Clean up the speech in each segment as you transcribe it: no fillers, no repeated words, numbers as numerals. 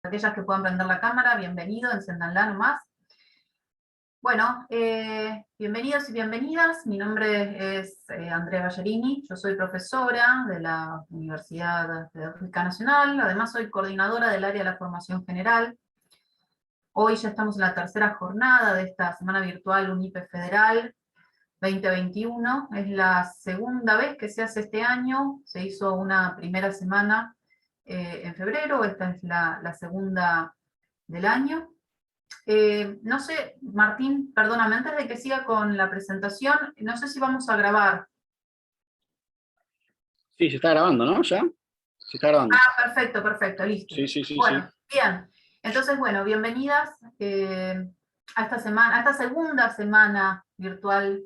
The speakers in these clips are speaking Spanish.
Aquellas que puedan prender la cámara, bienvenido, enciéndanla nomás. Bueno, bienvenidos y bienvenidas. Mi nombre es Andrea Ballerini, yo soy profesora de la Universidad Pedagógica Nacional, además soy coordinadora del área de la formación general. Hoy ya estamos en la tercera jornada de esta semana virtual UNIPE Federal 2021. Es la segunda vez que se hace este año, se hizo una primera semana en febrero, esta es la segunda del año. No sé, Martín, perdóname, antes de que siga con la presentación, no sé si vamos a grabar. Sí, se está grabando, ¿no? ¿Ya? Se está grabando. Ah, perfecto, perfecto, listo. Sí. Bueno, bien. Entonces, bueno, bienvenidas a esta semana, a esta segunda semana virtual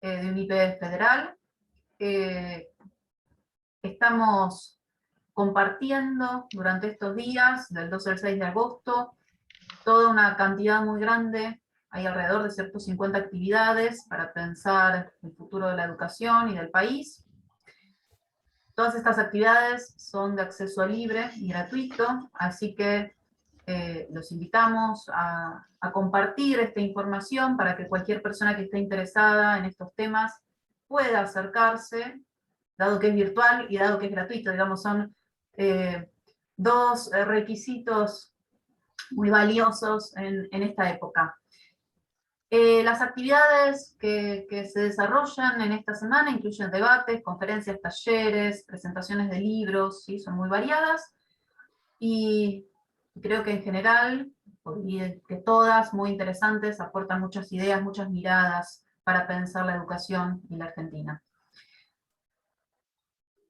de UNIPE Federal. Estamos compartiendo durante estos días, del 2 al 6 de agosto, toda una cantidad muy grande, hay alrededor de 150 actividades para pensar el futuro de la educación y del país. Todas estas actividades son de acceso libre y gratuito, así que los invitamos a compartir esta información para que cualquier persona que esté interesada en estos temas pueda acercarse, dado que es virtual y dado que es gratuito, digamos, son dos requisitos muy valiosos en esta época. Las actividades que se desarrollan en esta semana incluyen debates, conferencias, talleres, presentaciones de libros, ¿sí? Son muy variadas, y creo que en general, que todas muy interesantes, aportan muchas ideas, muchas miradas para pensar la educación en la Argentina.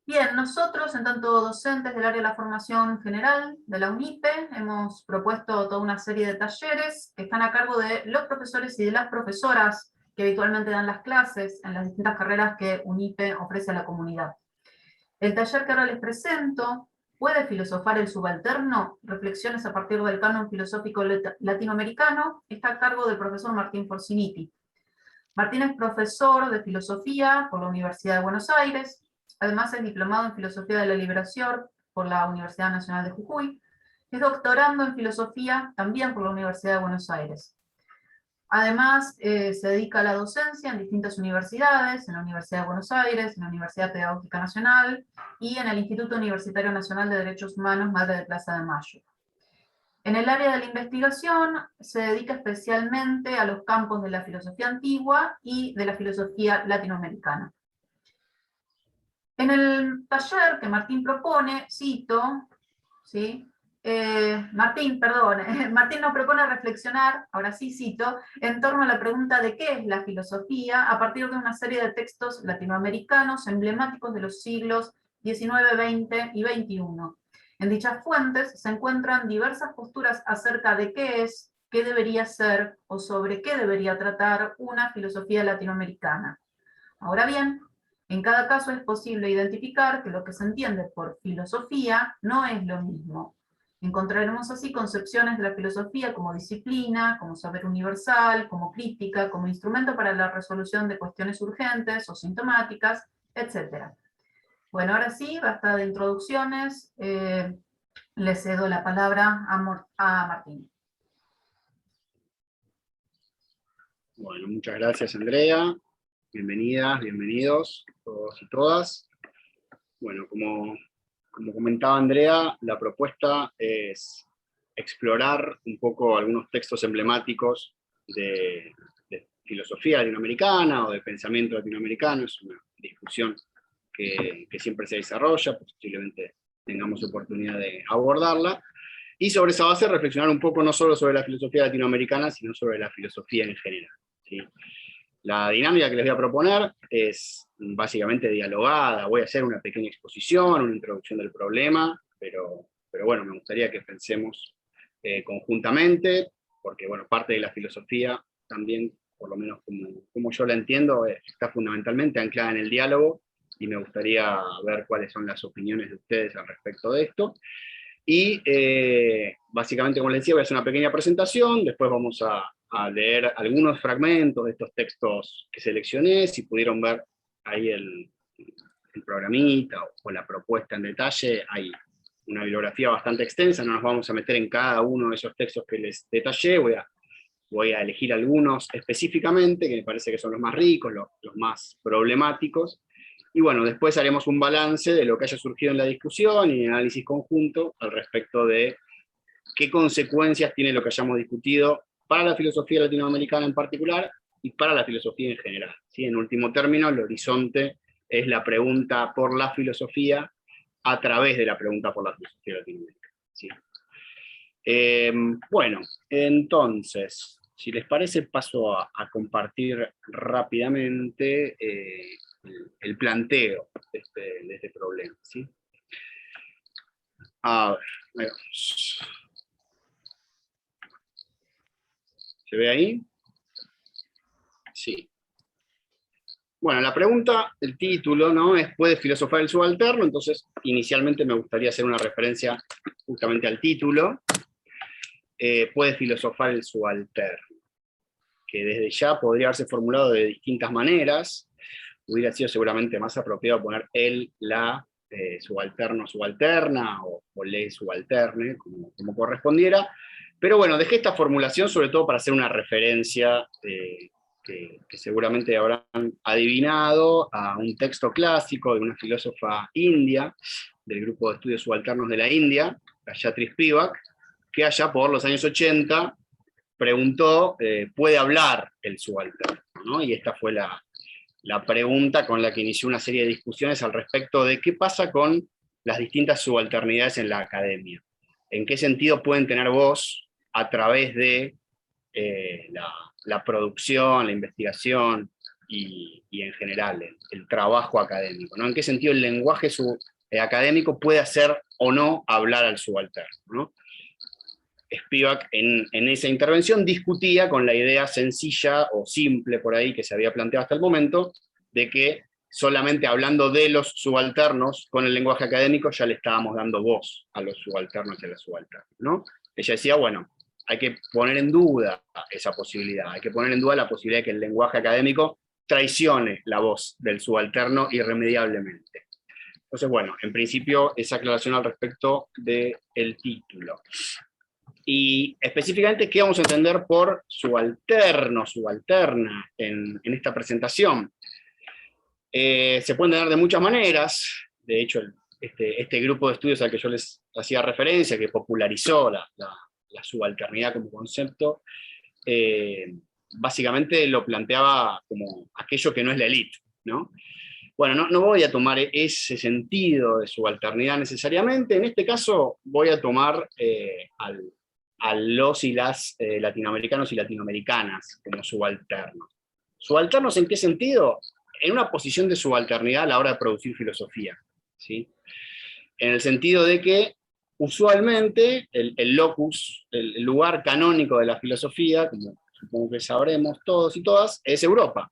Bien, nosotros, en tanto docentes del área de la formación general de la UNIPE, hemos propuesto toda una serie de talleres que están a cargo de los profesores y de las profesoras que habitualmente dan las clases en las distintas carreras que UNIPE ofrece a la comunidad. El taller que ahora les presento, ¿Puede filosofar el subalterno? Reflexiones a partir del canon filosófico latinoamericano, está a cargo del profesor Martín Forciniti. Martín es profesor de filosofía por la Universidad de Buenos Aires, además es diplomado en Filosofía de la Liberación por la Universidad Nacional de Jujuy, es doctorando en Filosofía también por la Universidad de Buenos Aires. Además, se dedica a la docencia en distintas universidades, en la Universidad de Buenos Aires, en la Universidad Pedagógica Nacional y en el Instituto Universitario Nacional de Derechos Humanos Madre de Plaza de Mayo. En el área de la investigación se dedica especialmente a los campos de la filosofía antigua y de la filosofía latinoamericana. En el taller que Martín propone, cito, ¿sí? Martín nos propone reflexionar, ahora sí cito, en torno a la pregunta de qué es la filosofía a partir de una serie de textos latinoamericanos emblemáticos de los siglos XIX, XX y XXI. En dichas fuentes se encuentran diversas posturas acerca de qué es, qué debería ser o sobre qué debería tratar una filosofía latinoamericana. Ahora bien, en cada caso es posible identificar que lo que se entiende por filosofía no es lo mismo. Encontraremos así concepciones de la filosofía como disciplina, como saber universal, como crítica, como instrumento para la resolución de cuestiones urgentes o sintomáticas, etc. Bueno, ahora sí, basta de introducciones. Le cedo la palabra a Martín. Bueno, muchas gracias, Andrea. Bienvenidas, bienvenidos todos y todas. Bueno, como comentaba Andrea, la propuesta es explorar un poco algunos textos emblemáticos de filosofía latinoamericana o de pensamiento latinoamericano. Es una discusión que siempre se desarrolla, posiblemente tengamos oportunidad de abordarla, y sobre esa base reflexionar un poco no solo sobre la filosofía latinoamericana, sino sobre la filosofía en general, ¿sí? La dinámica que les voy a proponer es básicamente dialogada. Voy a hacer una pequeña exposición, una introducción del problema, pero bueno, me gustaría que pensemos conjuntamente, porque bueno, parte de la filosofía también, por lo menos como yo la entiendo, está fundamentalmente anclada en el diálogo, y me gustaría ver cuáles son las opiniones de ustedes al respecto de esto. Y básicamente, como les decía, voy a hacer una pequeña presentación, después vamos a leer algunos fragmentos de estos textos que seleccioné. Si pudieron ver ahí el programita o la propuesta en detalle, hay una bibliografía bastante extensa, no nos vamos a meter en cada uno de esos textos que les detallé, voy a elegir algunos específicamente, que me parece que son los más ricos, los más problemáticos, y bueno, después haremos un balance de lo que haya surgido en la discusión y en el análisis conjunto al respecto de qué consecuencias tiene lo que hayamos discutido para la filosofía latinoamericana en particular y para la filosofía en general, ¿sí? En último término, el horizonte es la pregunta por la filosofía a través de la pregunta por la filosofía latinoamericana, ¿sí? Bueno, entonces, si les parece, paso a compartir rápidamente el planteo de este problema, ¿sí? A ver, ahí vamos. ¿Se ve ahí? Sí. Bueno, la pregunta, el título, ¿no? Es ¿puede filosofar el subalterno? Entonces, inicialmente me gustaría hacer una referencia justamente al título. Puede filosofar el subalterno, que desde ya podría haberse formulado de distintas maneras. Hubiera sido seguramente más apropiado poner él, la, subalterno, subalterna, o le subalterne, como correspondiera. Pero bueno, dejé esta formulación sobre todo para hacer una referencia que seguramente habrán adivinado a un texto clásico de una filósofa india, del grupo de estudios subalternos de la India, Gayatri Spivak, que allá por los años 80 preguntó, ¿puede hablar el subalterno? ¿No? Y esta fue la pregunta con la que inició una serie de discusiones al respecto de qué pasa con las distintas subalternidades en la academia. ¿En qué sentido pueden tener voz a través de la producción, la investigación y en general el trabajo académico, ¿no? ¿En qué sentido el lenguaje académico puede hacer o no hablar al subalterno, ¿no? Spivak en esa intervención discutía con la idea sencilla o simple por ahí que se había planteado hasta el momento, de que solamente hablando de los subalternos con el lenguaje académico ya le estábamos dando voz a los subalternos y a las subalternas, ¿no? Ella decía, bueno, hay que poner en duda esa posibilidad, hay que poner en duda la posibilidad de que el lenguaje académico traicione la voz del subalterno irremediablemente. Entonces, bueno, en principio esa aclaración al respecto del título. Y específicamente, ¿qué vamos a entender por subalterno, subalterna en esta presentación? Se puede entender de muchas maneras. De hecho, este grupo de estudios al que yo les hacía referencia, que popularizó la subalternidad como concepto, básicamente lo planteaba como aquello que no es la élite, ¿no? Bueno, no voy a tomar ese sentido de subalternidad necesariamente. En este caso voy a tomar a los y las latinoamericanos y latinoamericanas como subalternos. ¿Subalternos en qué sentido? En una posición de subalternidad a la hora de producir filosofía, ¿sí? En el sentido de que usualmente el locus, el lugar canónico de la filosofía, como supongo que sabremos todos y todas, es Europa.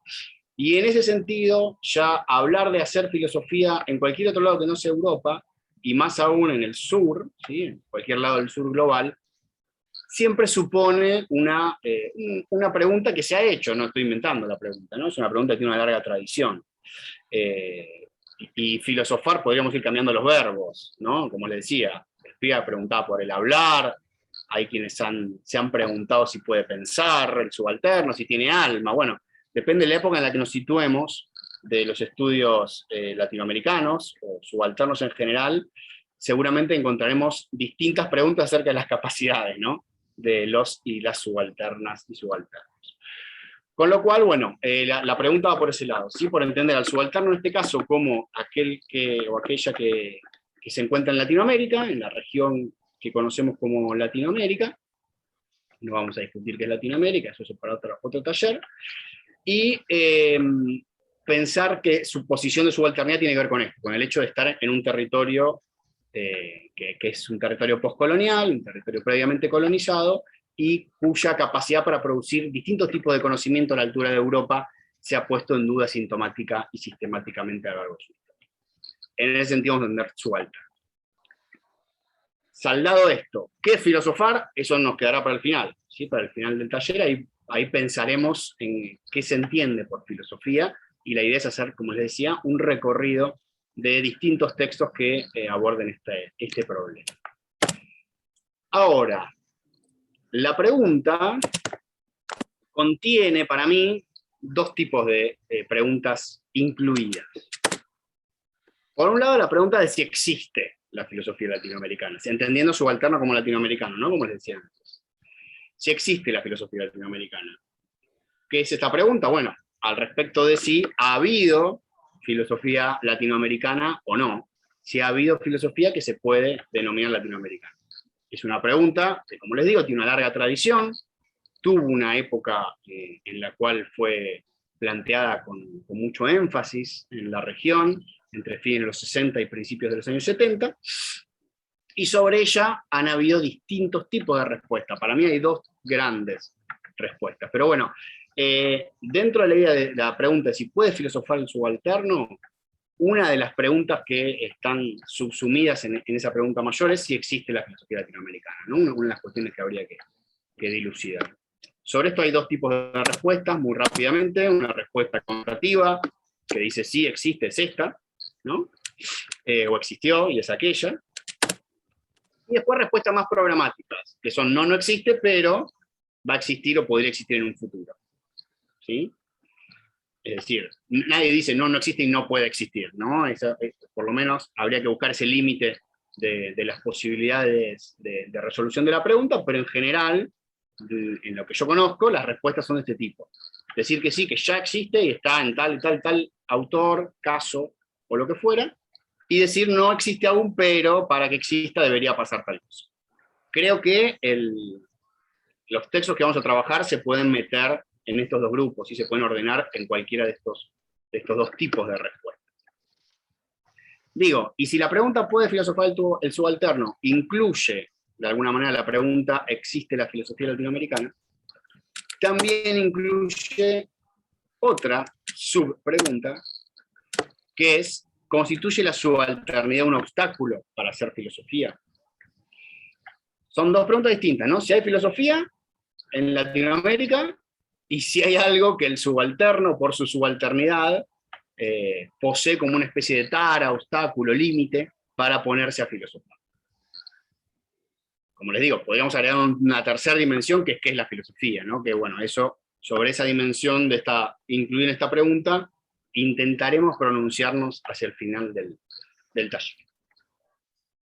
Y en ese sentido, ya hablar de hacer filosofía en cualquier otro lado que no sea Europa, y más aún en el sur, ¿sí? En cualquier lado del sur global, siempre supone una pregunta que se ha hecho, no estoy inventando la pregunta, ¿no? Es una pregunta que tiene una larga tradición. Y filosofar, podríamos ir cambiando los verbos, ¿no? Como le decía, Spivak preguntaba por el hablar, hay quienes se han preguntado si puede pensar, el subalterno, si tiene alma, bueno, depende de la época en la que nos situemos de los estudios latinoamericanos, o subalternos en general, seguramente encontraremos distintas preguntas acerca de las capacidades, ¿no? De los y las subalternas y subalternos. Con lo cual, bueno, la pregunta va por ese lado, ¿sí? Por entender al subalterno en este caso como aquel o aquella que se encuentra en Latinoamérica, en la región que conocemos como Latinoamérica. No vamos a discutir qué es Latinoamérica, eso es para otro taller. Y pensar que su posición de subalternidad tiene que ver con esto, con el hecho de estar en un territorio que es un territorio postcolonial, un territorio previamente colonizado, y cuya capacidad para producir distintos tipos de conocimiento a la altura de Europa se ha puesto en duda sintomática y sistemáticamente a lo largo de su historia. En ese sentido, vamos a entender subalterno. Saldado esto, ¿qué es filosofar? Eso nos quedará para el final, ¿sí? Para el final del taller, ahí pensaremos en qué se entiende por filosofía, y la idea es hacer, como les decía, un recorrido de distintos textos que aborden este problema. Ahora, la pregunta contiene para mí dos tipos de preguntas incluidas. Por un lado, la pregunta de si existe la filosofía latinoamericana, entendiendo subalterno como latinoamericano, ¿no? Como les decía antes. Si existe la filosofía latinoamericana. ¿Qué es esta pregunta? Bueno, al respecto de si ha habido filosofía latinoamericana o no, si ha habido filosofía que se puede denominar latinoamericana. Es una pregunta que, como les digo, tiene una larga tradición, tuvo una época en la cual fue planteada con mucho énfasis en la región, entre fines de los 60 y principios de los años 70, y sobre ella han habido distintos tipos de respuestas. Para mí hay dos grandes respuestas. Pero bueno, dentro de la idea de la pregunta de si puede filosofar el subalterno, una de las preguntas que están subsumidas en esa pregunta mayor es si existe la filosofía latinoamericana, ¿no? Una de las cuestiones que habría que dilucidar. Sobre esto hay dos tipos de respuestas, muy rápidamente. Una respuesta connotativa, que dice sí existe, es esta, ¿no? O existió, y es aquella. Y después respuestas más programáticas, que son no existe, pero va a existir o podría existir en un futuro. ¿Sí? Es decir, nadie dice no existe y no puede existir, ¿no? Por lo menos habría que buscar ese límite de las posibilidades de resolución de la pregunta, pero en general, en lo que yo conozco, las respuestas son de este tipo. Decir que sí, que ya existe y está en tal autor, caso, o lo que fuera, y decir no existe aún, pero para que exista debería pasar tal cosa. Creo que los textos que vamos a trabajar se pueden meter en estos dos grupos y se pueden ordenar en cualquiera de estos dos tipos de respuestas. Digo, y si la pregunta ¿puede filosofar el subalterno? Incluye, de alguna manera, la pregunta ¿existe la filosofía latinoamericana? También incluye otra subpregunta, que es, ¿constituye la subalternidad un obstáculo para hacer filosofía? Son dos preguntas distintas, ¿no? Si hay filosofía en Latinoamérica, y si hay algo que el subalterno, por su subalternidad, posee como una especie de tara, obstáculo, límite, para ponerse a filosofar. Como les digo, podríamos agregar una tercera dimensión, que es la filosofía, ¿no? Que bueno, sobre esa dimensión incluir esta pregunta, intentaremos pronunciarnos hacia el final del taller.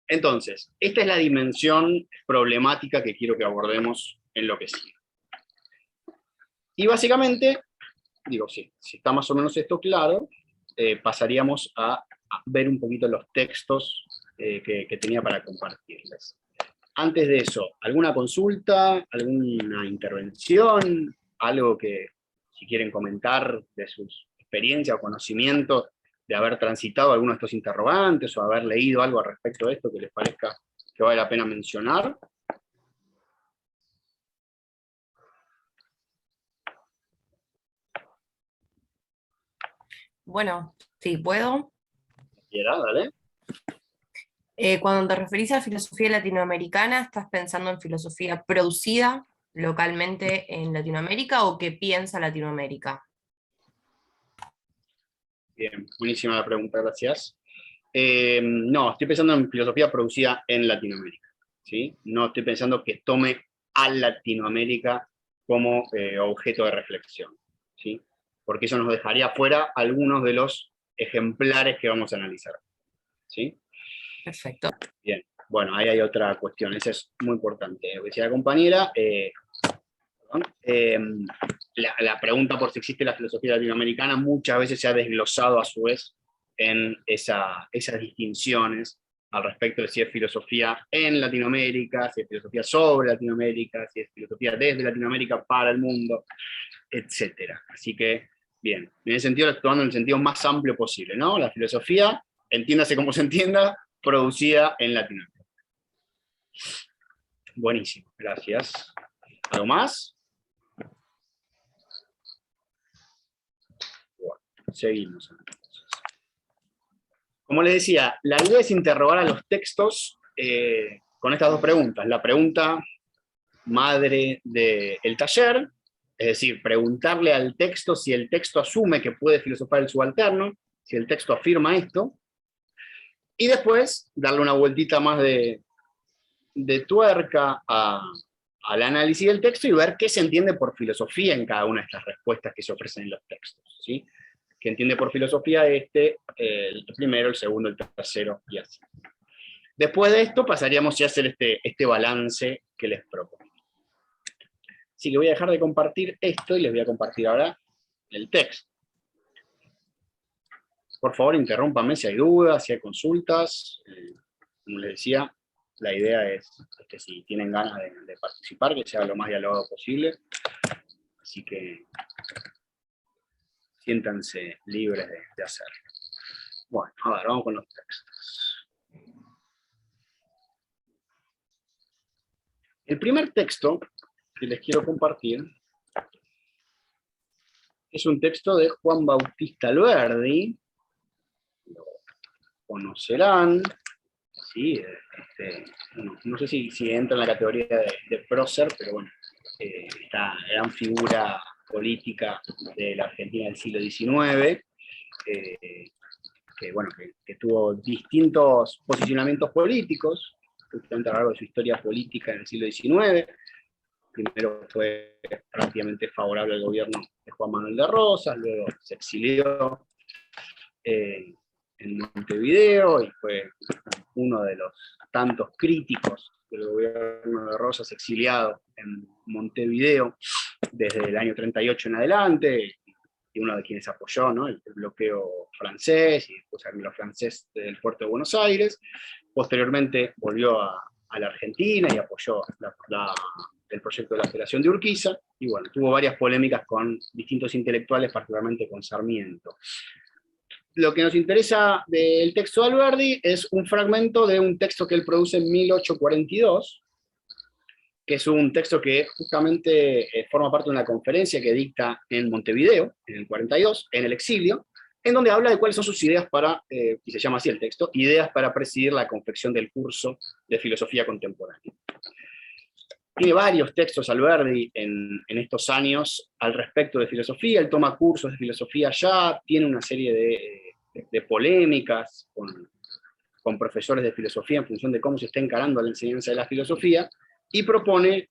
Entonces, esta es la dimensión problemática que quiero que abordemos en lo que sigue. Y básicamente, digo, si está más o menos esto claro, pasaríamos a ver un poquito los textos que tenía para compartirles. Antes de eso, ¿alguna consulta, alguna intervención, algo que si quieren comentar de sus experiencias o conocimientos de haber transitado alguno de estos interrogantes o haber leído algo al respecto de esto que les parezca que vale la pena mencionar? Bueno, sí, puedo. Quiera, dale. Cuando te referís a filosofía latinoamericana, ¿estás pensando en filosofía producida localmente en Latinoamérica o qué piensa Latinoamérica? Bien, buenísima la pregunta, gracias. No, estoy pensando en filosofía producida en Latinoamérica, ¿sí? No estoy pensando que tome a Latinoamérica como objeto de reflexión, ¿sí? Porque eso nos dejaría fuera algunos de los ejemplares que vamos a analizar, ¿sí? Perfecto. Bien, bueno, ahí hay otra cuestión, esa es muy importante. Lo que decía la compañera, la pregunta por si existe la filosofía latinoamericana muchas veces se ha desglosado a su vez en esas distinciones al respecto de si es filosofía en Latinoamérica, si es filosofía sobre Latinoamérica, si es filosofía desde Latinoamérica para el mundo, etc. Así que, bien, en ese sentido, actuando en el sentido más amplio posible, ¿no? La filosofía, entiéndase como se entienda, producida en Latinoamérica. Buenísimo, gracias. ¿Algo más? Bueno, seguimos entonces. Como les decía, la idea es interrogar a los textos con estas dos preguntas. La pregunta madre del taller, es decir, preguntarle al texto si el texto asume que puede filosofar el subalterno, si el texto afirma esto, y después darle una vueltita más de tuerca al análisis del texto y ver qué se entiende por filosofía en cada una de estas respuestas que se ofrecen en los textos, ¿sí? Que entiende por filosofía el primero, el segundo, el tercero, y así. Después de esto pasaríamos ya a hacer este balance que les propongo. Así que voy a dejar de compartir esto y les voy a compartir ahora el texto. Por favor, interrúmpame si hay dudas, si hay consultas. Como les decía, la idea es que si tienen ganas de participar, que sea lo más dialogado posible. Así que siéntanse libres de hacerlo. Bueno, a ver, vamos con los textos. El primer texto que les quiero compartir es un texto de Juan Bautista Alberdi. Lo conocerán. Sí, no sé si entra en la categoría de prócer, pero bueno, esta gran figura política de la Argentina del siglo XIX, que tuvo distintos posicionamientos políticos, justamente a lo largo de su historia política en el siglo XIX. Primero fue prácticamente favorable al gobierno de Juan Manuel de Rosas, luego se exilió en Montevideo y fue uno de los tantos críticos del gobierno de Rosas exiliado en Montevideo desde el año 38 en adelante, y uno de quienes apoyó, ¿no?, el bloqueo francés y después el francés del puerto de Buenos Aires. Posteriormente volvió a la Argentina y apoyó el proyecto de la Federación de Urquiza, y bueno, tuvo varias polémicas con distintos intelectuales, particularmente con Sarmiento. Lo que nos interesa del texto de Alberdi es un fragmento de un texto que él produce en 1842, que es un texto que justamente forma parte de una conferencia que dicta en Montevideo, en el 42, en el exilio, en donde habla de cuáles son sus ideas para, y se llama así el texto, ideas para presidir la confección del curso de filosofía contemporánea. Tiene varios textos Alberdi en estos años al respecto de filosofía. Él toma cursos de filosofía ya, tiene una serie de polémicas con profesores de filosofía en función de cómo se está encarando la enseñanza de la filosofía, y propone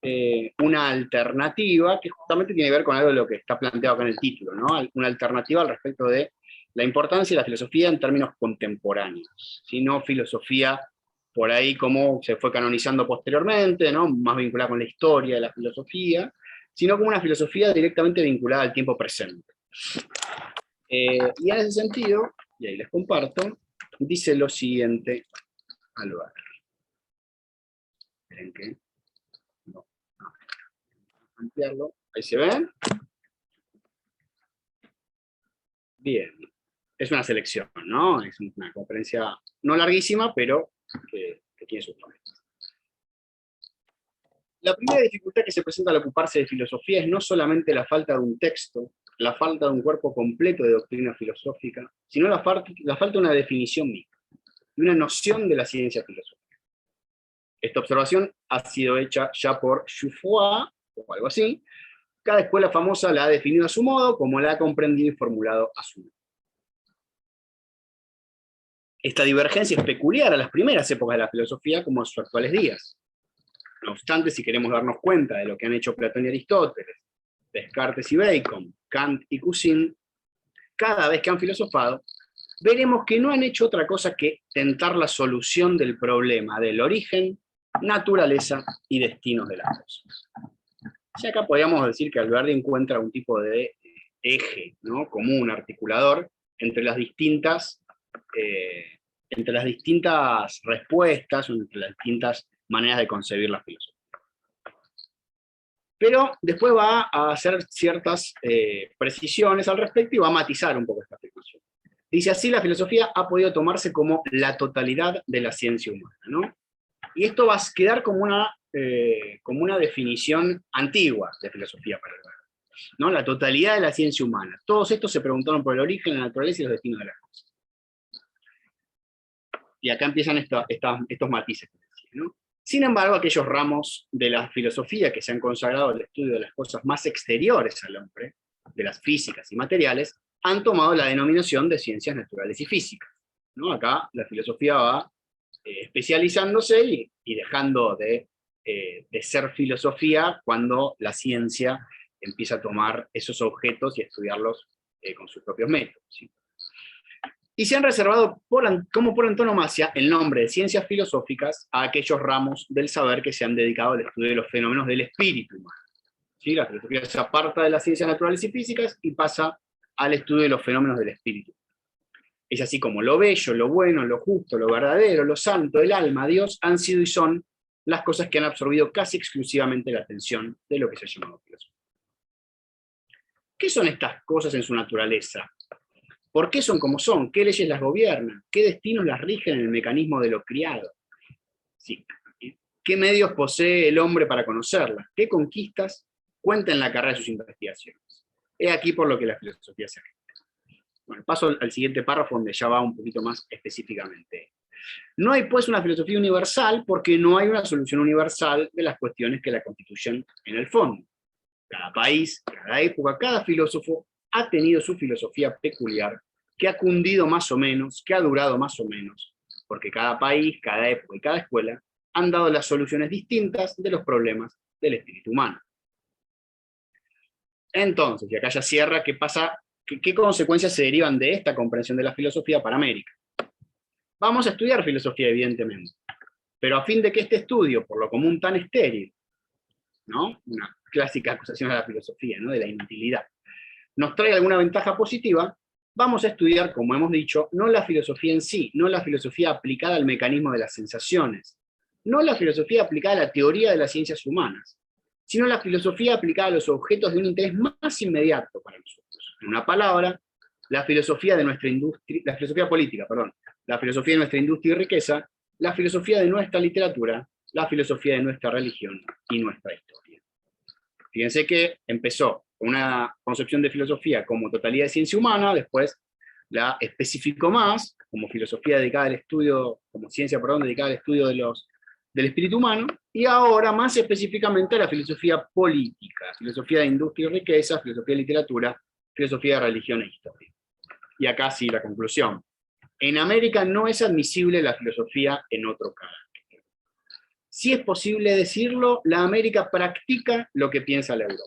una alternativa que justamente tiene que ver con algo de lo que está planteado acá en el título, ¿no? Una alternativa al respecto de la importancia de la filosofía en términos contemporáneos, ¿sí? No filosofía por ahí como se fue canonizando posteriormente, ¿no?, más vinculada con la historia de la filosofía, sino como una filosofía directamente vinculada al tiempo presente. Y en ese sentido, y ahí les comparto, dice lo siguiente Alberdi. Esperen que no, ampliarlo. Ahí se ven. Bien. Es una selección, ¿no? Es una conferencia no larguísima, pero que tiene sus problemas. La primera dificultad que se presenta al ocuparse de filosofía es no solamente la falta de un texto, la falta de un cuerpo completo de doctrina filosófica, sino la falta de una definición misma, de una noción de la ciencia filosófica. Esta observación ha sido hecha ya por Jouffroy, o algo así. Cada escuela famosa la ha definido a su modo, como la ha comprendido y formulado a su modo. Esta divergencia es peculiar a las primeras épocas de la filosofía como a sus actuales días. No obstante, si queremos darnos cuenta de lo que han hecho Platón y Aristóteles, Descartes y Bacon, Kant y Cousin, cada vez que han filosofado, veremos que no han hecho otra cosa que tentar la solución del problema del origen, naturaleza y destinos de las cosas. Y acá podríamos decir que Alberdi encuentra un tipo de eje, ¿no?, común, articulador, entre las distintas respuestas, entre las distintas maneras de concebir la filosofía. Pero después va a hacer ciertas precisiones al respecto y va a matizar un poco esta afirmación. Dice así: la filosofía ha podido tomarse como la totalidad de la ciencia humana, ¿no? Y esto va a quedar como una definición antigua de filosofía para Alberdi, ¿no? La totalidad de la ciencia humana. Todos estos se preguntaron por el origen, la naturaleza y los destinos de las cosas. Y acá empiezan estos matices, ¿no? Sin embargo, aquellos ramos de la filosofía que se han consagrado al estudio de las cosas más exteriores al hombre, de las físicas y materiales, han tomado la denominación de ciencias naturales y físicas. ¿no? Acá la filosofía va especializándose y dejando de ser filosofía cuando la ciencia empieza a tomar esos objetos y estudiarlos con sus propios métodos, ¿sí? Y se han reservado como por antonomasia el nombre de ciencias filosóficas a aquellos ramos del saber que se han dedicado al estudio de los fenómenos del espíritu humano, ¿sí? La filosofía se aparta de las ciencias naturales y físicas y pasa al estudio de los fenómenos del espíritu. Es así como lo bello, lo bueno, lo justo, lo verdadero, lo santo, el alma, Dios, han sido y son las cosas que han absorbido casi exclusivamente la atención de lo que se ha llamado filosofía. ¿Qué son estas cosas en su naturaleza? ¿Por qué son como son? ¿Qué leyes las gobiernan? ¿Qué destinos las rigen en el mecanismo de lo criado? Sí. ¿Qué medios posee el hombre para conocerlas? ¿Qué conquistas cuenta en la carrera de sus investigaciones? He aquí por lo que la filosofía se rige. Bueno, paso al siguiente párrafo donde ya va un poquito más específicamente. No hay pues una filosofía universal porque no hay una solución universal de las cuestiones que la constituyen en el fondo. Cada país, cada época, cada filósofo ha tenido su filosofía peculiar, que ha cundido más o menos, que ha durado más o menos, porque cada país, cada época y cada escuela han dado las soluciones distintas de los problemas del espíritu humano. Entonces, y acá ya cierra, ¿qué pasa? ¿Qué consecuencias se derivan de esta comprensión de la filosofía para América? Vamos a estudiar filosofía, evidentemente, pero a fin de que este estudio, por lo común tan estéril, ¿no? Una clásica acusación a la filosofía, ¿no? De la inutilidad, nos trae alguna ventaja positiva, vamos a estudiar, como hemos dicho, no la filosofía en sí, no la filosofía aplicada al mecanismo de las sensaciones, no la filosofía aplicada a la teoría de las ciencias humanas, sino la filosofía aplicada a los objetos de un interés más inmediato para nosotros. En una palabra, la filosofía de nuestra industria, la filosofía política, perdón, la filosofía de nuestra industria y riqueza, la filosofía de nuestra literatura, la filosofía de nuestra religión y nuestra historia. Fíjense que empezó una concepción de filosofía como totalidad de ciencia humana, después la especificó más como filosofía dedicada al estudio, como ciencia, perdón, dedicada al estudio del espíritu humano, y ahora más específicamente a la filosofía política, filosofía de industria y riqueza, filosofía de literatura, filosofía de religión e historia. Y acá sí la conclusión. En América no es admisible la filosofía en otro carácter. Si es posible decirlo, la América practica lo que piensa la Europa.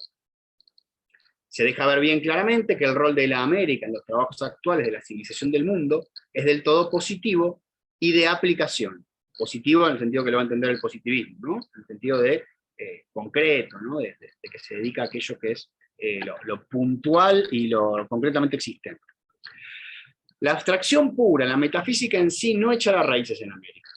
Se deja ver bien claramente que el rol de la América en los trabajos actuales de la civilización del mundo es del todo positivo y de aplicación. Positivo en el sentido que lo va a entender el positivismo, ¿no? En el sentido de concreto, ¿no? De que se dedica a aquello que es lo puntual y lo concretamente existente. La abstracción pura, la metafísica en sí, no echa las raíces en América.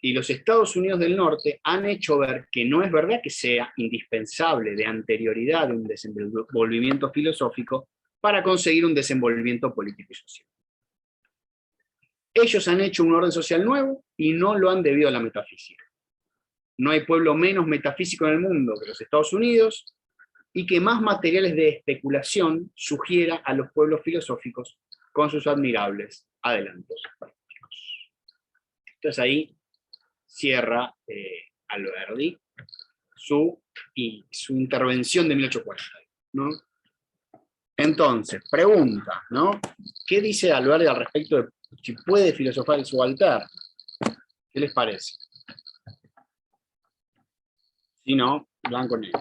Y los Estados Unidos del Norte han hecho ver que no es verdad que sea indispensable de anterioridad de un desenvolvimiento filosófico para conseguir un desenvolvimiento político y social. Ellos han hecho un orden social nuevo y no lo han debido a la metafísica. No hay pueblo menos metafísico en el mundo que los Estados Unidos y que más materiales de especulación sugiera a los pueblos filosóficos con sus admirables adelantos prácticos. Entonces ahí cierra Alberdi su intervención de 1840, ¿no? Entonces, pregunta, ¿no? ¿Qué dice Alberdi al respecto de si puede filosofar el subalterno? ¿Qué les parece? Si no, blanco negro.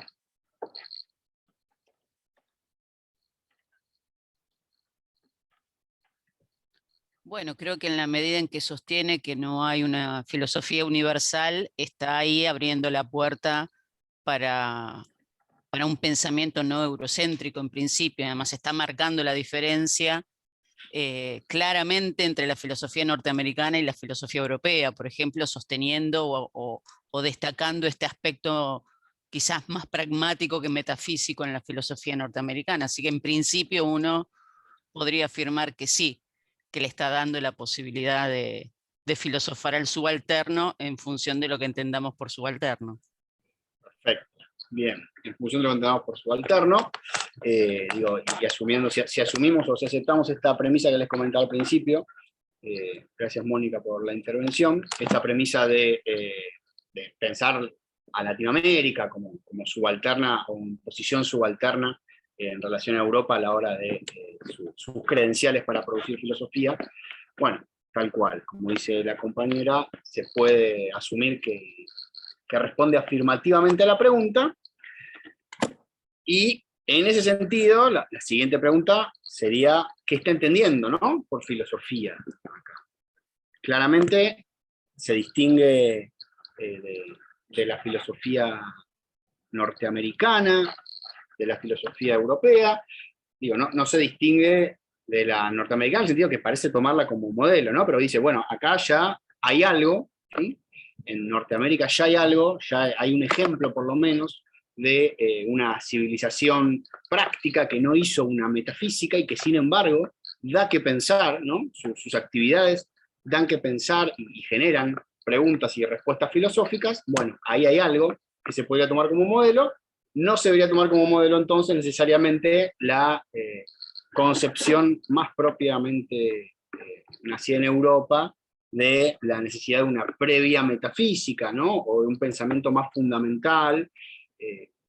Bueno, creo que en la medida en que sostiene que no hay una filosofía universal, está ahí abriendo la puerta para un pensamiento no eurocéntrico en principio. Además está marcando la diferencia claramente entre la filosofía norteamericana y la filosofía europea, por ejemplo, sosteniendo o destacando este aspecto quizás más pragmático que metafísico en la filosofía norteamericana. Así que en principio uno podría afirmar que sí, que le está dando la posibilidad de filosofar al subalterno en función de lo que entendamos por subalterno. Perfecto. Bien, en función de lo que entendamos por subalterno, y asumiendo, si asumimos o si aceptamos esta premisa que les comentaba al principio, gracias Mónica por la intervención, esta premisa de pensar a Latinoamérica como subalterna, o en posición subalterna en relación a Europa a la hora de sus credenciales para producir filosofía. Bueno, tal cual. Como dice la compañera, se puede asumir que responde afirmativamente a la pregunta, y en ese sentido, la siguiente pregunta sería, ¿qué está entendiendo, ¿no?, por filosofía? Claramente se distingue de la filosofía norteamericana, de la filosofía europea. Digo, no se distingue de la norteamericana en el sentido que parece tomarla como modelo, ¿no? Pero dice, bueno, acá ya hay algo, ¿sí? En Norteamérica ya hay algo, ya hay un ejemplo por lo menos de una civilización práctica que no hizo una metafísica y que sin embargo da que pensar, ¿no? Sus actividades dan que pensar y generan preguntas y respuestas filosóficas. Bueno, ahí hay algo que se podría tomar como modelo. No se debería tomar como modelo entonces necesariamente la concepción más propiamente nacida en Europa de la necesidad de una previa metafísica, ¿no?, o de un pensamiento más fundamental,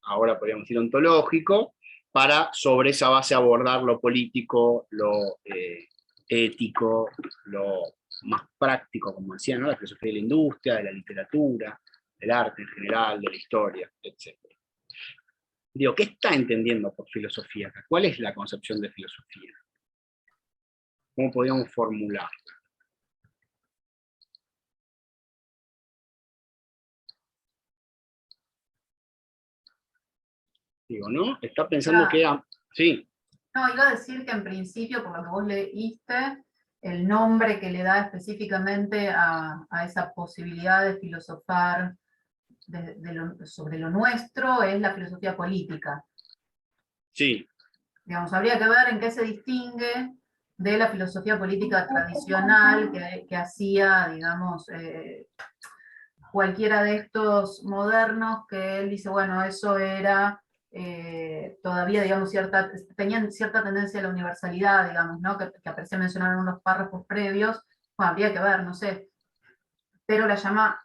ahora podríamos decir ontológico, para sobre esa base abordar lo político, lo ético, lo más práctico, como decía, ¿no?, la filosofía de la industria, de la literatura, del arte en general, de la historia, etc. Digo, ¿qué está entendiendo por filosofía acá? ¿Cuál es la concepción de filosofía? ¿Cómo podríamos formular? Digo, ¿no? Está pensando que... Sí. No, iba a decir que en principio, por lo que vos leíste, el nombre que le da específicamente a esa posibilidad de filosofar sobre lo nuestro es la filosofía política. Sí. Digamos, habría que ver en qué se distingue de la filosofía política tradicional que hacía, digamos, cualquiera de estos modernos, que él dice, bueno, eso era todavía, digamos, tenían cierta tendencia a la universalidad, digamos, ¿no?, que aparecía mencionado en unos párrafos previos. Bueno, habría que ver, no sé, pero la llama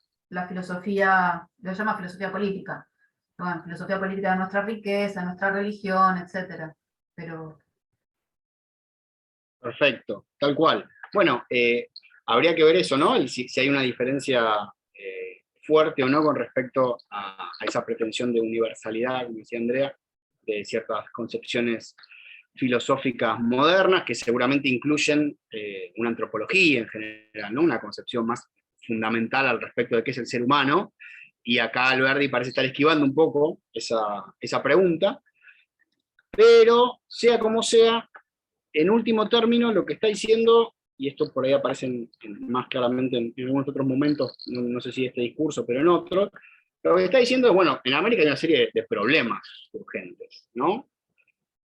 filosofía política. Bueno, filosofía política de nuestra riqueza, nuestra religión, etc. Pero... Perfecto, tal cual. Bueno, habría que ver eso, ¿no? Y si hay una diferencia fuerte o no con respecto a esa pretensión de universalidad, como decía Andrea, de ciertas concepciones filosóficas modernas que seguramente incluyen una antropología en general, ¿no?, una concepción más fundamental al respecto de qué es el ser humano, y acá Alberdi parece estar esquivando un poco esa pregunta, pero sea como sea, en último término lo que está diciendo, y esto por ahí aparece más claramente en algunos otros momentos, no sé si este discurso, pero en otros, lo que está diciendo es, bueno, en América hay una serie de problemas urgentes, ¿no?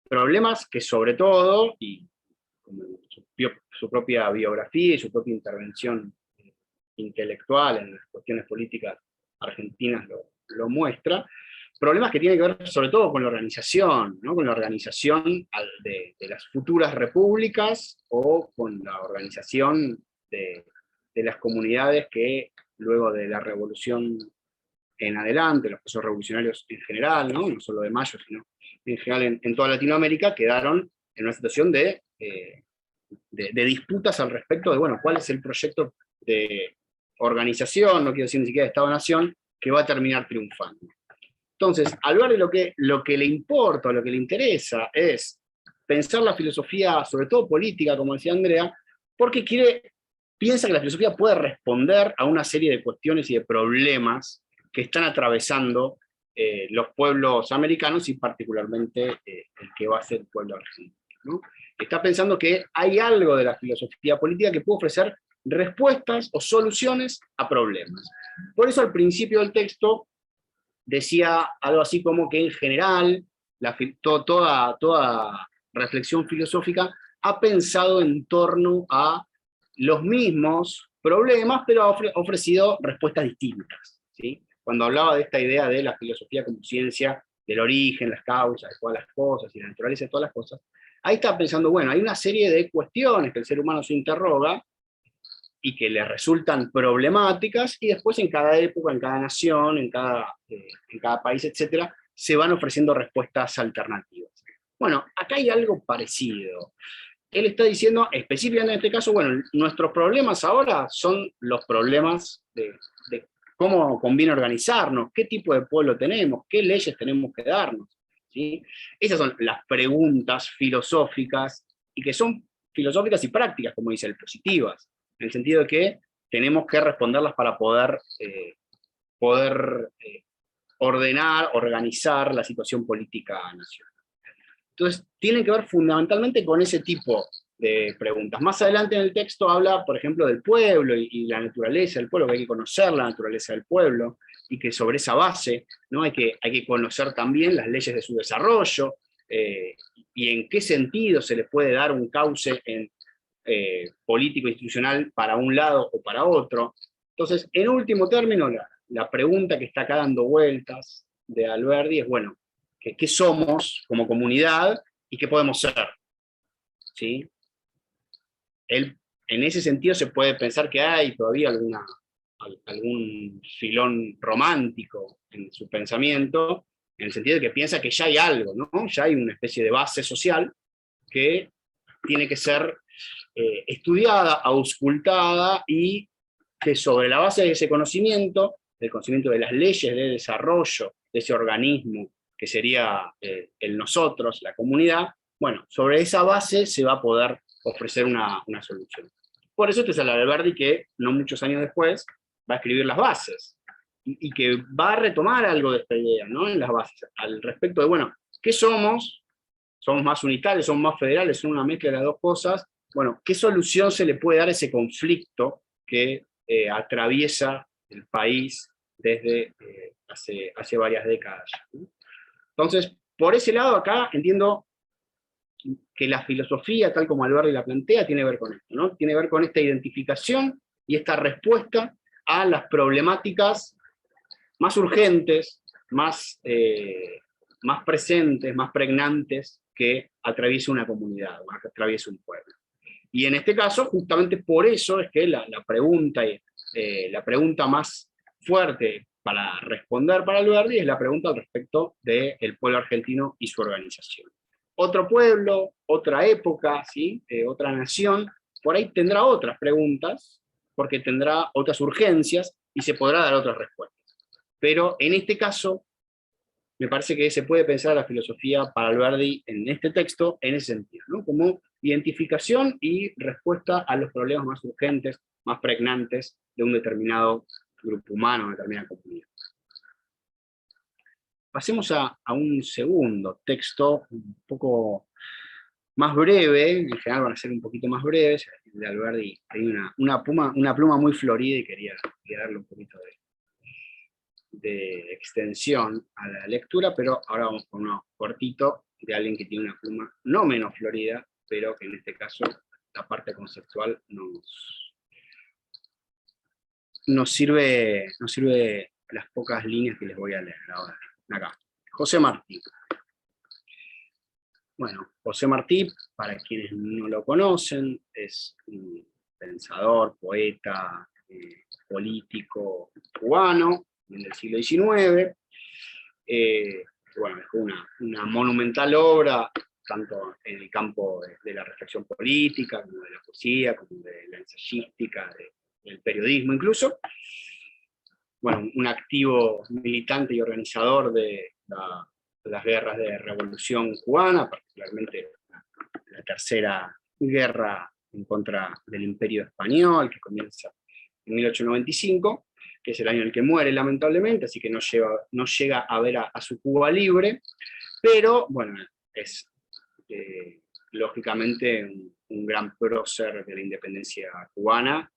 Problemas que sobre todo, y como su propia biografía y su propia intervención intelectual en las cuestiones políticas argentinas lo muestra, problemas que tienen que ver sobre todo con la organización, ¿no?, con la organización de las futuras repúblicas o con la organización de las comunidades que luego de la revolución en adelante, los procesos revolucionarios en general, no solo de Mayo, sino en general en toda Latinoamérica, quedaron en una situación de disputas al respecto de, bueno, cuál es el proyecto de organización, no quiero decir ni siquiera de Estado-Nación, que va a terminar triunfando. Entonces, al ver de lo que le importa, lo que le interesa, es pensar la filosofía, sobre todo política, como decía Andrea, porque piensa que la filosofía puede responder a una serie de cuestiones y de problemas que están atravesando los pueblos americanos, y particularmente el que va a ser el pueblo argentino, ¿no? Está pensando que hay algo de la filosofía política que puede ofrecer respuestas o soluciones a problemas. Por eso al principio del texto decía algo así como que en general toda reflexión filosófica ha pensado en torno a los mismos problemas, pero ha ofrecido respuestas distintas, ¿sí? Cuando hablaba de esta idea de la filosofía como ciencia del origen, las causas de todas las cosas y la naturaleza de todas las cosas, ahí está pensando, bueno, hay una serie de cuestiones que el ser humano se interroga y que le resultan problemáticas, y después en cada época, en cada nación, en cada país, etcétera, se van ofreciendo respuestas alternativas. Bueno, acá hay algo parecido. él está diciendo, específicamente en este caso, bueno, nuestros problemas ahora son los problemas de cómo conviene organizarnos, qué tipo de pueblo tenemos, qué leyes tenemos que darnos, ¿sí? Esas son las preguntas filosóficas, y que son filosóficas y prácticas, como dice el positivas, en el sentido de que tenemos que responderlas para poder ordenar, organizar la situación política nacional. Entonces, tienen que ver fundamentalmente con ese tipo de preguntas. Más adelante en el texto habla, por ejemplo, del pueblo y la naturaleza del pueblo, que hay que conocer la naturaleza del pueblo, y que sobre esa base, ¿no? hay que conocer también las leyes de su desarrollo, y en qué sentido se le puede dar un cauce político institucional para un lado o para otro. Entonces, en último término, la pregunta que está acá dando vueltas de Alberdi es, bueno, ¿qué somos como comunidad y qué podemos ser? ¿Sí? Él, en ese sentido se puede pensar que hay todavía algún filón romántico en su pensamiento, en el sentido de que piensa que ya hay algo, ¿no? Ya hay una especie de base social que tiene que ser estudiada, auscultada, y que sobre la base de ese conocimiento, del conocimiento de las leyes de desarrollo de ese organismo, que sería el nosotros, la comunidad, bueno, sobre esa base se va a poder ofrecer una solución. Por eso este es el Alberdi que, no muchos años después, va a escribir las bases, y que va a retomar algo de esta idea, ¿no? En las bases, al respecto de, bueno, ¿qué somos? ¿Somos más unitarios, somos más federales, son una mezcla de las dos cosas? Bueno, ¿qué solución se le puede dar a ese conflicto que atraviesa el país desde hace varias décadas? Entonces, por ese lado acá entiendo que la filosofía, tal como Alberdi la plantea, tiene que ver con esto, ¿no? Tiene que ver con esta identificación y esta respuesta a las problemáticas más urgentes, más presentes, más pregnantes que atraviesa una comunidad, o que atraviesa un pueblo. Y en este caso, justamente por eso es que la pregunta más fuerte para responder para Alberdi es la pregunta al respecto del pueblo argentino y su organización. Otro pueblo, otra época, ¿sí? Otra nación, por ahí tendrá otras preguntas, porque tendrá otras urgencias y se podrá dar otras respuestas. Pero en este caso, me parece que se puede pensar la filosofía para Alberdi en este texto en ese sentido, ¿no? Como identificación y respuesta a los problemas más urgentes, más pregnantes de un determinado grupo humano, una determinada comunidad. Pasemos a un segundo texto, un poco más breve, en general van a ser un poquito más breves. El de Alberdi hay una pluma muy florida y quería darle un poquito de extensión a la lectura, pero ahora vamos con uno cortito de alguien que tiene una pluma no menos florida, pero que en este caso la parte conceptual nos sirve las pocas líneas que les voy a leer ahora. Acá, José Martí. Bueno, José Martí, para quienes no lo conocen, es un pensador, poeta, político cubano del siglo XIX. Bueno, dejó una monumental obra, tanto en el campo de la reflexión política, como de la poesía, como de la ensayística, del periodismo incluso. Bueno, un activo militante y organizador de las guerras de revolución cubana, particularmente la tercera guerra en contra del Imperio Español, que comienza en 1895, que es el año en el que muere lamentablemente, así que no llega a ver a su Cuba libre, pero bueno, es lógicamente un gran prócer de la independencia cubana,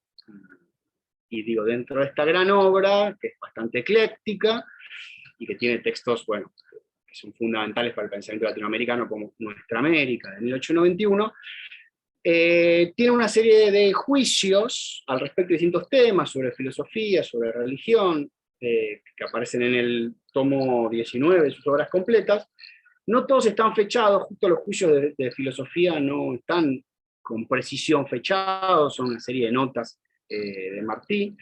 y digo, dentro de esta gran obra, que es bastante ecléctica, y que tiene textos, bueno, que son fundamentales para el pensamiento latinoamericano, como Nuestra América, de 1891, tiene una serie de juicios al respecto de distintos temas, sobre filosofía, sobre religión, que aparecen en el tomo 19 de sus obras completas. No todos están fechados, justo los juicios de filosofía no están con precisión fechados, son una serie de notas de Martí,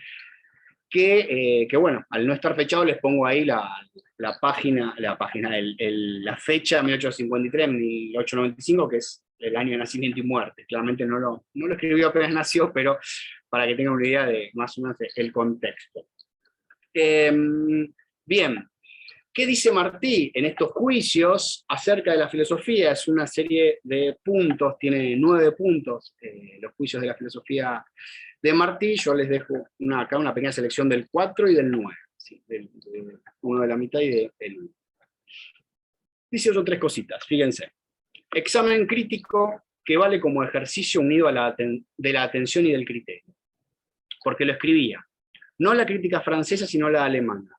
que bueno, al no estar fechado les pongo ahí la fecha, 1853, 1895, que es el año de nacimiento y muerte. Claramente no lo escribió apenas nació, pero para que tengan una idea de más o menos el contexto. Bien, ¿qué dice Martí en estos juicios acerca de la filosofía? Es una serie de puntos, tiene 9 puntos, los juicios de la filosofía de Martí. Yo les dejo acá una pequeña selección del 4 y del 9, ¿sí? Uno de la mitad y del 1. Dice otras 3 cositas, fíjense. Examen crítico que vale como ejercicio unido a de la atención y del criterio. Porque lo escribía. No la crítica francesa, sino la alemana.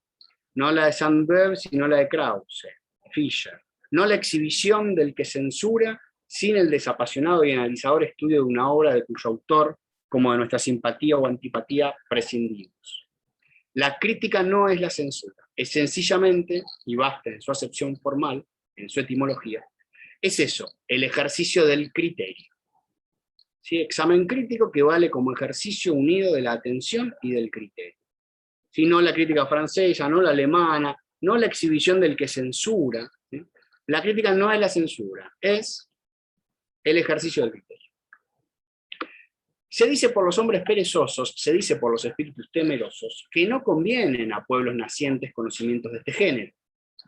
No la de Saint-Beuve, sino la de Krause, Fischer. No la exhibición del que censura, sin el desapasionado y analizador estudio de una obra de cuyo autor, como de nuestra simpatía o antipatía, prescindimos. La crítica no es la censura, es sencillamente, y basta en su acepción formal, en su etimología, es eso, el ejercicio del criterio. ¿Sí? Examen crítico que vale como ejercicio unido de la atención y del criterio. ¿Sí? No la crítica francesa, no la alemana, no la exhibición del que censura. ¿Sí? La crítica no es la censura, es el ejercicio del criterio. Se dice por los hombres perezosos, se dice por los espíritus temerosos, que no convienen a pueblos nacientes conocimientos de este género,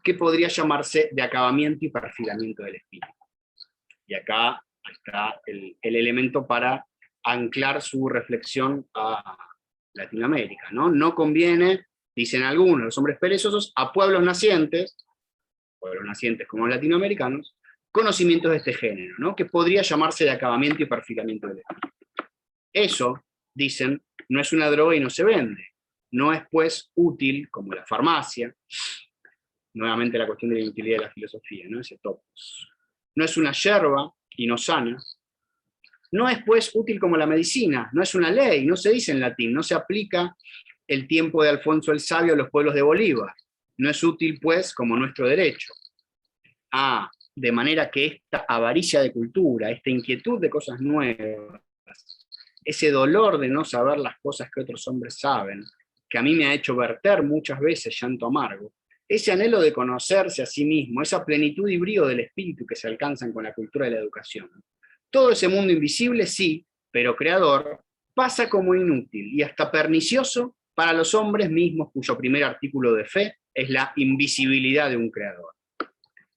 que podría llamarse de acabamiento y perfilamiento del espíritu. Y acá está el elemento para anclar su reflexión a Latinoamérica, ¿no? No conviene, dicen algunos, los hombres perezosos, a pueblos nacientes como los latinoamericanos, conocimientos de este género, ¿no? Que podría llamarse de acabamiento y perfilamiento del espíritu. Eso, dicen, no es una droga y no se vende. No es, pues, útil, como la farmacia. Nuevamente la cuestión de la inutilidad de la filosofía, ¿no? Ese topos. No es una yerba y no sana. No es, pues, útil como la medicina. No es una ley, no se dice en latín, no se aplica el tiempo de Alfonso el Sabio a los pueblos de Bolívar. No es útil, pues, como nuestro derecho. De manera que esta avaricia de cultura, esta inquietud de cosas nuevas, ese dolor de no saber las cosas que otros hombres saben, que a mí me ha hecho verter muchas veces llanto amargo, ese anhelo de conocerse a sí mismo, esa plenitud y brío del espíritu que se alcanzan con la cultura de la educación. Todo ese mundo invisible, sí, pero creador, pasa como inútil y hasta pernicioso para los hombres mismos cuyo primer artículo de fe es la invisibilidad de un creador.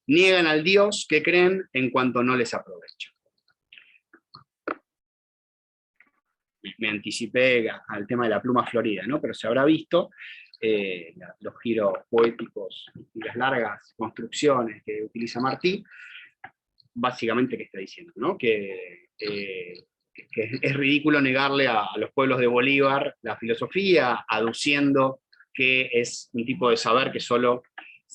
Niegan al Dios que creen en cuanto no les aprovecha. Me anticipé al tema de la pluma florida, ¿no? Pero se habrá visto los giros poéticos y las largas construcciones que utiliza Martí, básicamente, ¿qué está diciendo? ¿No? Que es ridículo negarle a los pueblos de Bolívar la filosofía, aduciendo que es un tipo de saber que solo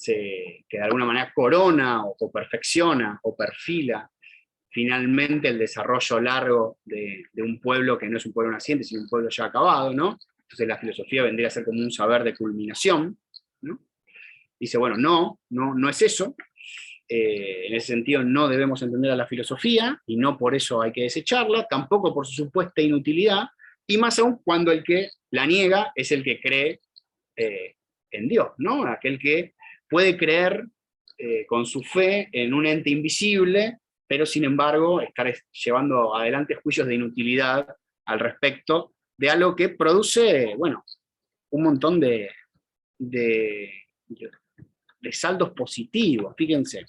que de alguna manera corona o perfecciona o perfila finalmente el desarrollo largo de un pueblo que no es un pueblo naciente, sino un pueblo ya acabado, ¿no? Entonces la filosofía vendría a ser como un saber de culminación, ¿no? Dice, bueno, no es eso. En ese sentido no debemos entender a la filosofía, y no por eso hay que desecharla, tampoco por su supuesta inutilidad, y más aún cuando el que la niega es el que cree en Dios, ¿no? Aquel que puede creer con su fe en un ente invisible, pero sin embargo estar llevando adelante juicios de inutilidad al respecto de algo que produce, bueno, un montón de saldos positivos, fíjense.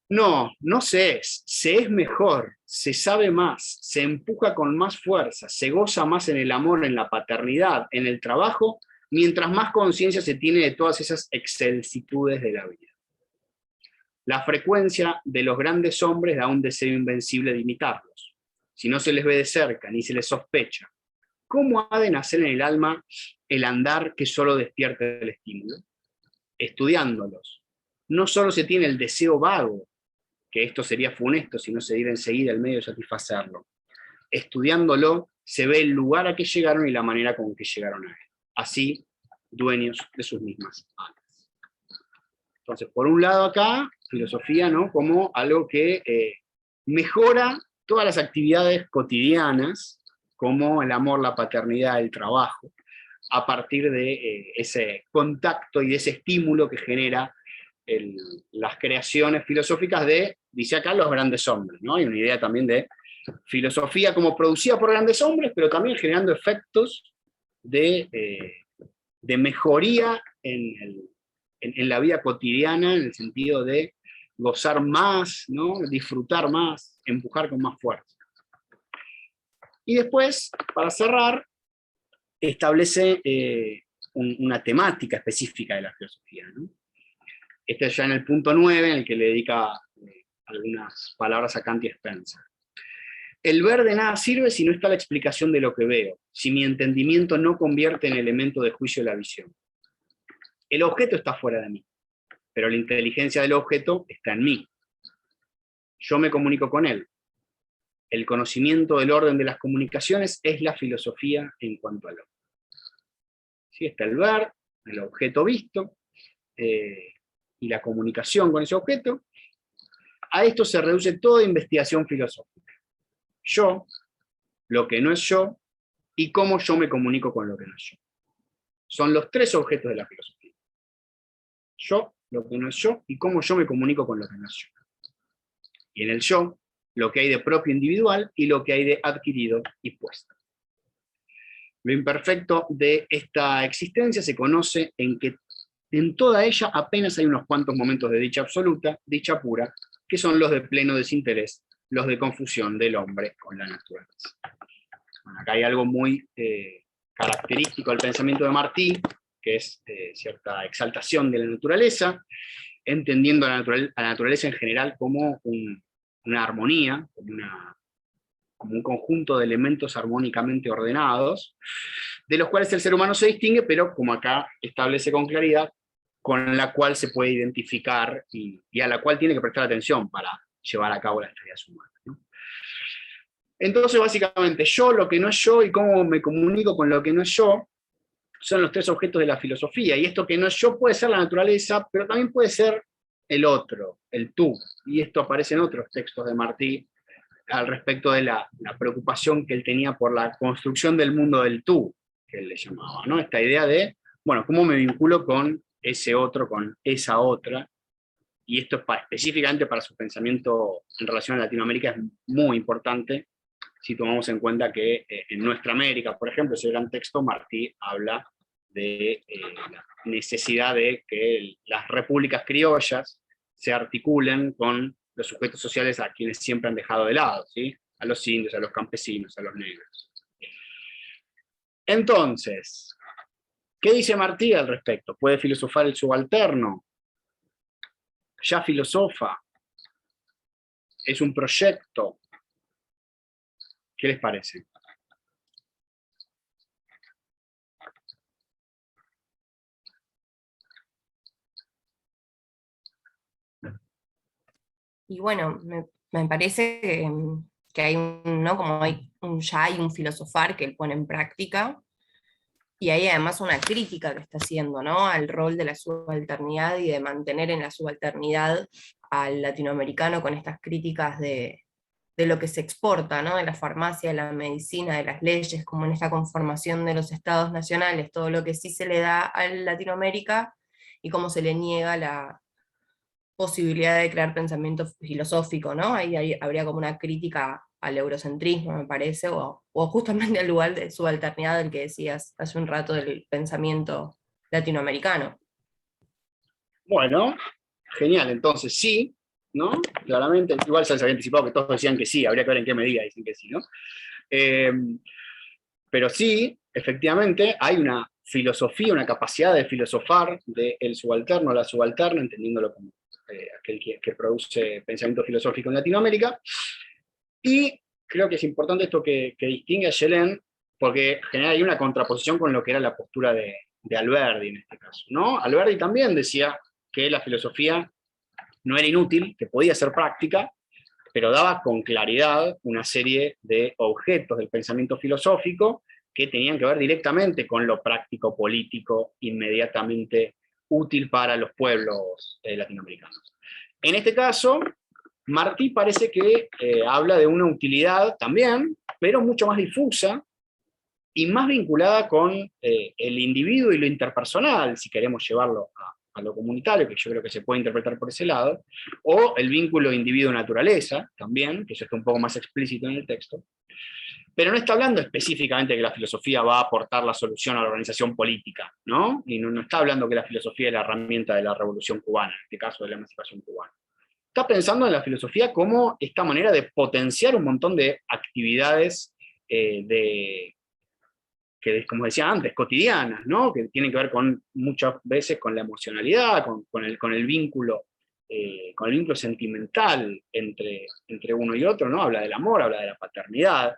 No se es mejor, se sabe más, se empuja con más fuerza, se goza más en el amor, en la paternidad, en el trabajo, mientras más conciencia se tiene de todas esas excelsitudes de la vida. La frecuencia de los grandes hombres da un deseo invencible de imitarlos. Si no se les ve de cerca, ni se les sospecha, ¿cómo ha de nacer en el alma el andar que solo despierta el estímulo? Estudiándolos. No solo se tiene el deseo vago, que esto sería funesto si no se diera enseguida el medio de satisfacerlo. Estudiándolo, se ve el lugar a que llegaron y la manera con que llegaron a él. Así, dueños de sus mismas almas. Entonces, por un lado acá, filosofía, ¿no? Como algo que mejora todas las actividades cotidianas, como el amor, la paternidad, el trabajo, a partir de ese contacto y de ese estímulo que genera las creaciones filosóficas de dice acá, los grandes hombres, ¿no? Hay una idea también de filosofía como producida por grandes hombres, pero también generando efectos de mejoría en la vida cotidiana, en el sentido de gozar más, ¿no? Disfrutar más, empujar con más fuerza. Y después, para cerrar, establece una temática específica de la filosofía, ¿no? Este es ya en el punto 9, en el que le dedica algunas palabras a Kant y Spencer. El ver de nada sirve si no está la explicación de lo que veo, si mi entendimiento no convierte en elemento de juicio la visión. El objeto está fuera de mí, pero la inteligencia del objeto está en mí. Yo me comunico con él. El conocimiento del orden de las comunicaciones es la filosofía en cuanto al hombre. ¿Sí? Está el ver, el objeto visto, y la comunicación con ese objeto. A esto se reduce toda investigación filosófica. Yo, lo que no es yo, y cómo yo me comunico con lo que no es yo. Son los tres objetos de la filosofía. Yo, lo que no es yo, y cómo yo me comunico con lo que no es yo. Y en el yo, lo que hay de propio individual y lo que hay de adquirido y puesto. Lo imperfecto de esta existencia se conoce en que en toda ella apenas hay unos cuantos momentos de dicha absoluta, dicha pura, que son los de pleno desinterés, los de confusión del hombre con la naturaleza. Bueno, acá hay algo muy característico del pensamiento de Martí, que es cierta exaltación de la naturaleza, entendiendo a la naturaleza en general como una armonía, como un conjunto de elementos armónicamente ordenados, de los cuales el ser humano se distingue, pero como acá establece con claridad, con la cual se puede identificar y a la cual tiene que prestar atención para llevar a cabo las tareas humanas, ¿no? Entonces, básicamente, yo, lo que no es yo, y cómo me comunico con lo que no es yo, son los tres objetos de la filosofía. Y esto que no es yo puede ser la naturaleza, pero también puede ser el otro, el tú. Y esto aparece en otros textos de Martí, al respecto de la preocupación que él tenía por la construcción del mundo del tú, que él le llamaba, ¿no? Esta idea de, bueno, ¿cómo me vinculo con ese otro, con esa otra? Y esto específicamente para su pensamiento en relación a Latinoamérica es muy importante, si tomamos en cuenta que en nuestra América, por ejemplo, ese gran texto, Martí habla de la necesidad de que las repúblicas criollas se articulen con los sujetos sociales a quienes siempre han dejado de lado, ¿sí? A los indios, a los campesinos, a los negros. Entonces, ¿qué dice Martí al respecto? ¿Puede filosofar el subalterno? ¿Ya filosofa? ¿Es un proyecto? ¿Qué les parece? Y bueno, me parece que hay ¿no? Como ya hay un filosofar que él pone en práctica, y hay además una crítica que está haciendo, ¿no? Al rol de la subalternidad y de mantener en la subalternidad al latinoamericano con estas críticas de lo que se exporta, ¿no? De la farmacia, de la medicina, de las leyes, como en esta conformación de los estados nacionales, todo lo que sí se le da a Latinoamérica y cómo se le niega la posibilidad de crear pensamiento filosófico, ¿no? Ahí habría como una crítica al eurocentrismo, me parece, o justamente al lugar de subalternidad del que decías hace un rato del pensamiento latinoamericano. Bueno, genial, entonces sí, ¿no? Claramente, igual se había anticipado que todos decían que sí, habría que ver en qué medida dicen que sí, ¿no? Pero sí, efectivamente, hay una filosofía, una capacidad de filosofar del subalterno a la subalterna, entendiéndolo como aquel que produce pensamiento filosófico en Latinoamérica. Y creo que es importante esto que distingue a Schelin, porque genera ahí una contraposición con lo que era la postura de Alberdi en este caso, ¿no? Alberdi también decía que la filosofía no era inútil, que podía ser práctica, pero daba con claridad una serie de objetos del pensamiento filosófico que tenían que ver directamente con lo práctico político inmediatamente útil para los pueblos latinoamericanos. En este caso, Martí parece que habla de una utilidad también, pero mucho más difusa y más vinculada con el individuo y lo interpersonal, si queremos llevarlo a lo comunitario, que yo creo que se puede interpretar por ese lado, o el vínculo individuo-naturaleza, también, que eso está un poco más explícito en el texto, pero no está hablando específicamente de que la filosofía va a aportar la solución a la organización política, ¿no? Y no está hablando que la filosofía es la herramienta de la revolución cubana, en este caso de la emancipación cubana. Está pensando en la filosofía como esta manera de potenciar un montón de actividades que, como decía antes, cotidianas, ¿no? Que tienen que ver muchas veces con la emocionalidad, con el vínculo sentimental entre uno y otro, ¿no? Habla del amor, habla de la paternidad,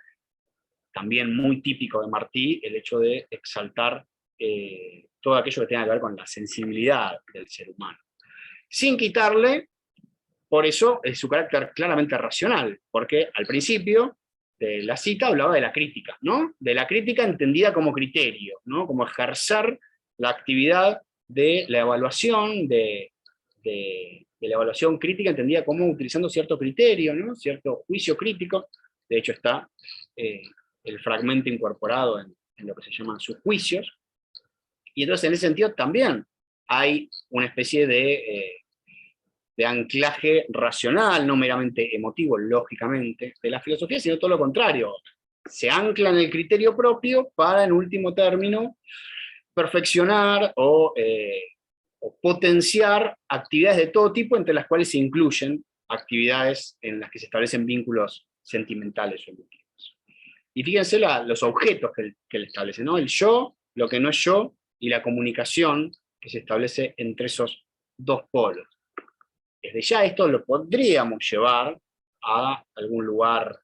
también muy típico de Martí, el hecho de exaltar todo aquello que tenga que ver con la sensibilidad del ser humano. Sin quitarle, por eso, su carácter claramente racional, porque al principio de la cita hablaba de la crítica, ¿no? De la crítica entendida como criterio, ¿no? Como ejercer la actividad de la evaluación, de la evaluación crítica entendida como utilizando cierto criterio, ¿no? Cierto juicio crítico. De hecho está el fragmento incorporado en lo que se llaman sus juicios. Y entonces en ese sentido también hay una especie de anclaje racional, no meramente emotivo, lógicamente, de la filosofía, sino todo lo contrario. Se ancla en el criterio propio para, en último término, perfeccionar o potenciar actividades de todo tipo, entre las cuales se incluyen actividades en las que se establecen vínculos sentimentales o emotivos. Y fíjense los objetos que él establece, ¿no? El yo, lo que no es yo, y la comunicación que se establece entre esos dos polos. Desde ya esto lo podríamos llevar a algún lugar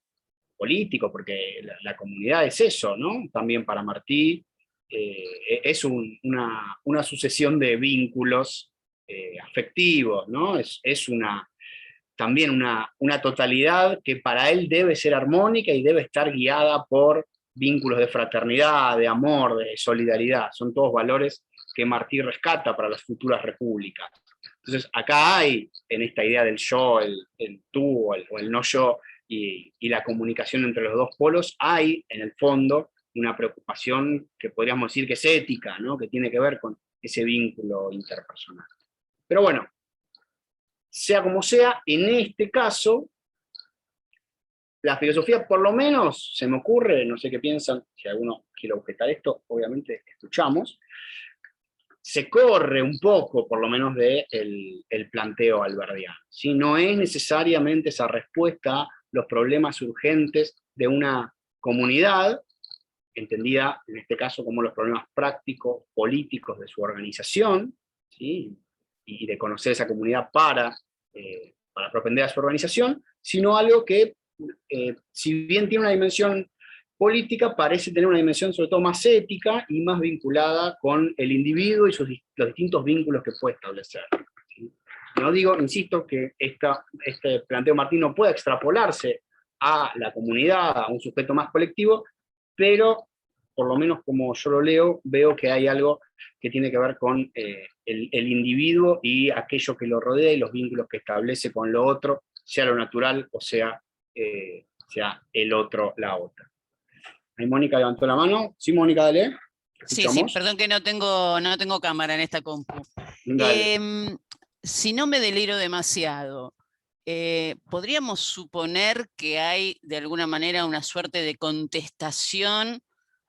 político, porque la comunidad es eso, ¿no? También para Martí es una sucesión de vínculos afectivos, ¿no? Es también una totalidad que para él debe ser armónica y debe estar guiada por vínculos de fraternidad, de amor, de solidaridad. Son todos valores que Martí rescata para las futuras repúblicas. Entonces, acá hay, en esta idea del yo, el tú o el no yo, y la comunicación entre los dos polos, hay, en el fondo, una preocupación que podríamos decir que es ética, ¿no? Que tiene que ver con ese vínculo interpersonal. Pero bueno, sea como sea, en este caso, la filosofía, por lo menos, se me ocurre, no sé qué piensan, si alguno quiere objetar esto, obviamente escuchamos, se corre un poco, por lo menos, del planteo alberdiano, ¿sí? No es necesariamente esa respuesta a los problemas urgentes de una comunidad, entendida en este caso como los problemas prácticos, políticos de su organización, ¿sí? Y de conocer esa comunidad para propender a su organización, sino algo que, si bien tiene una dimensión política, parece tener una dimensión sobre todo más ética y más vinculada con el individuo y los distintos vínculos que puede establecer. ¿Sí? No digo, insisto, que este planteo Martí no pueda extrapolarse a la comunidad, a un sujeto más colectivo, pero por lo menos como yo lo leo, veo que hay algo que tiene que ver con el individuo y aquello que lo rodea y los vínculos que establece con lo otro, sea lo natural o sea el otro, la otra. Ahí Mónica levantó la mano. Sí, Mónica, dale. Sí, perdón que no tengo cámara en esta compu. Si no me deliro demasiado, ¿podríamos suponer que hay de alguna manera una suerte de contestación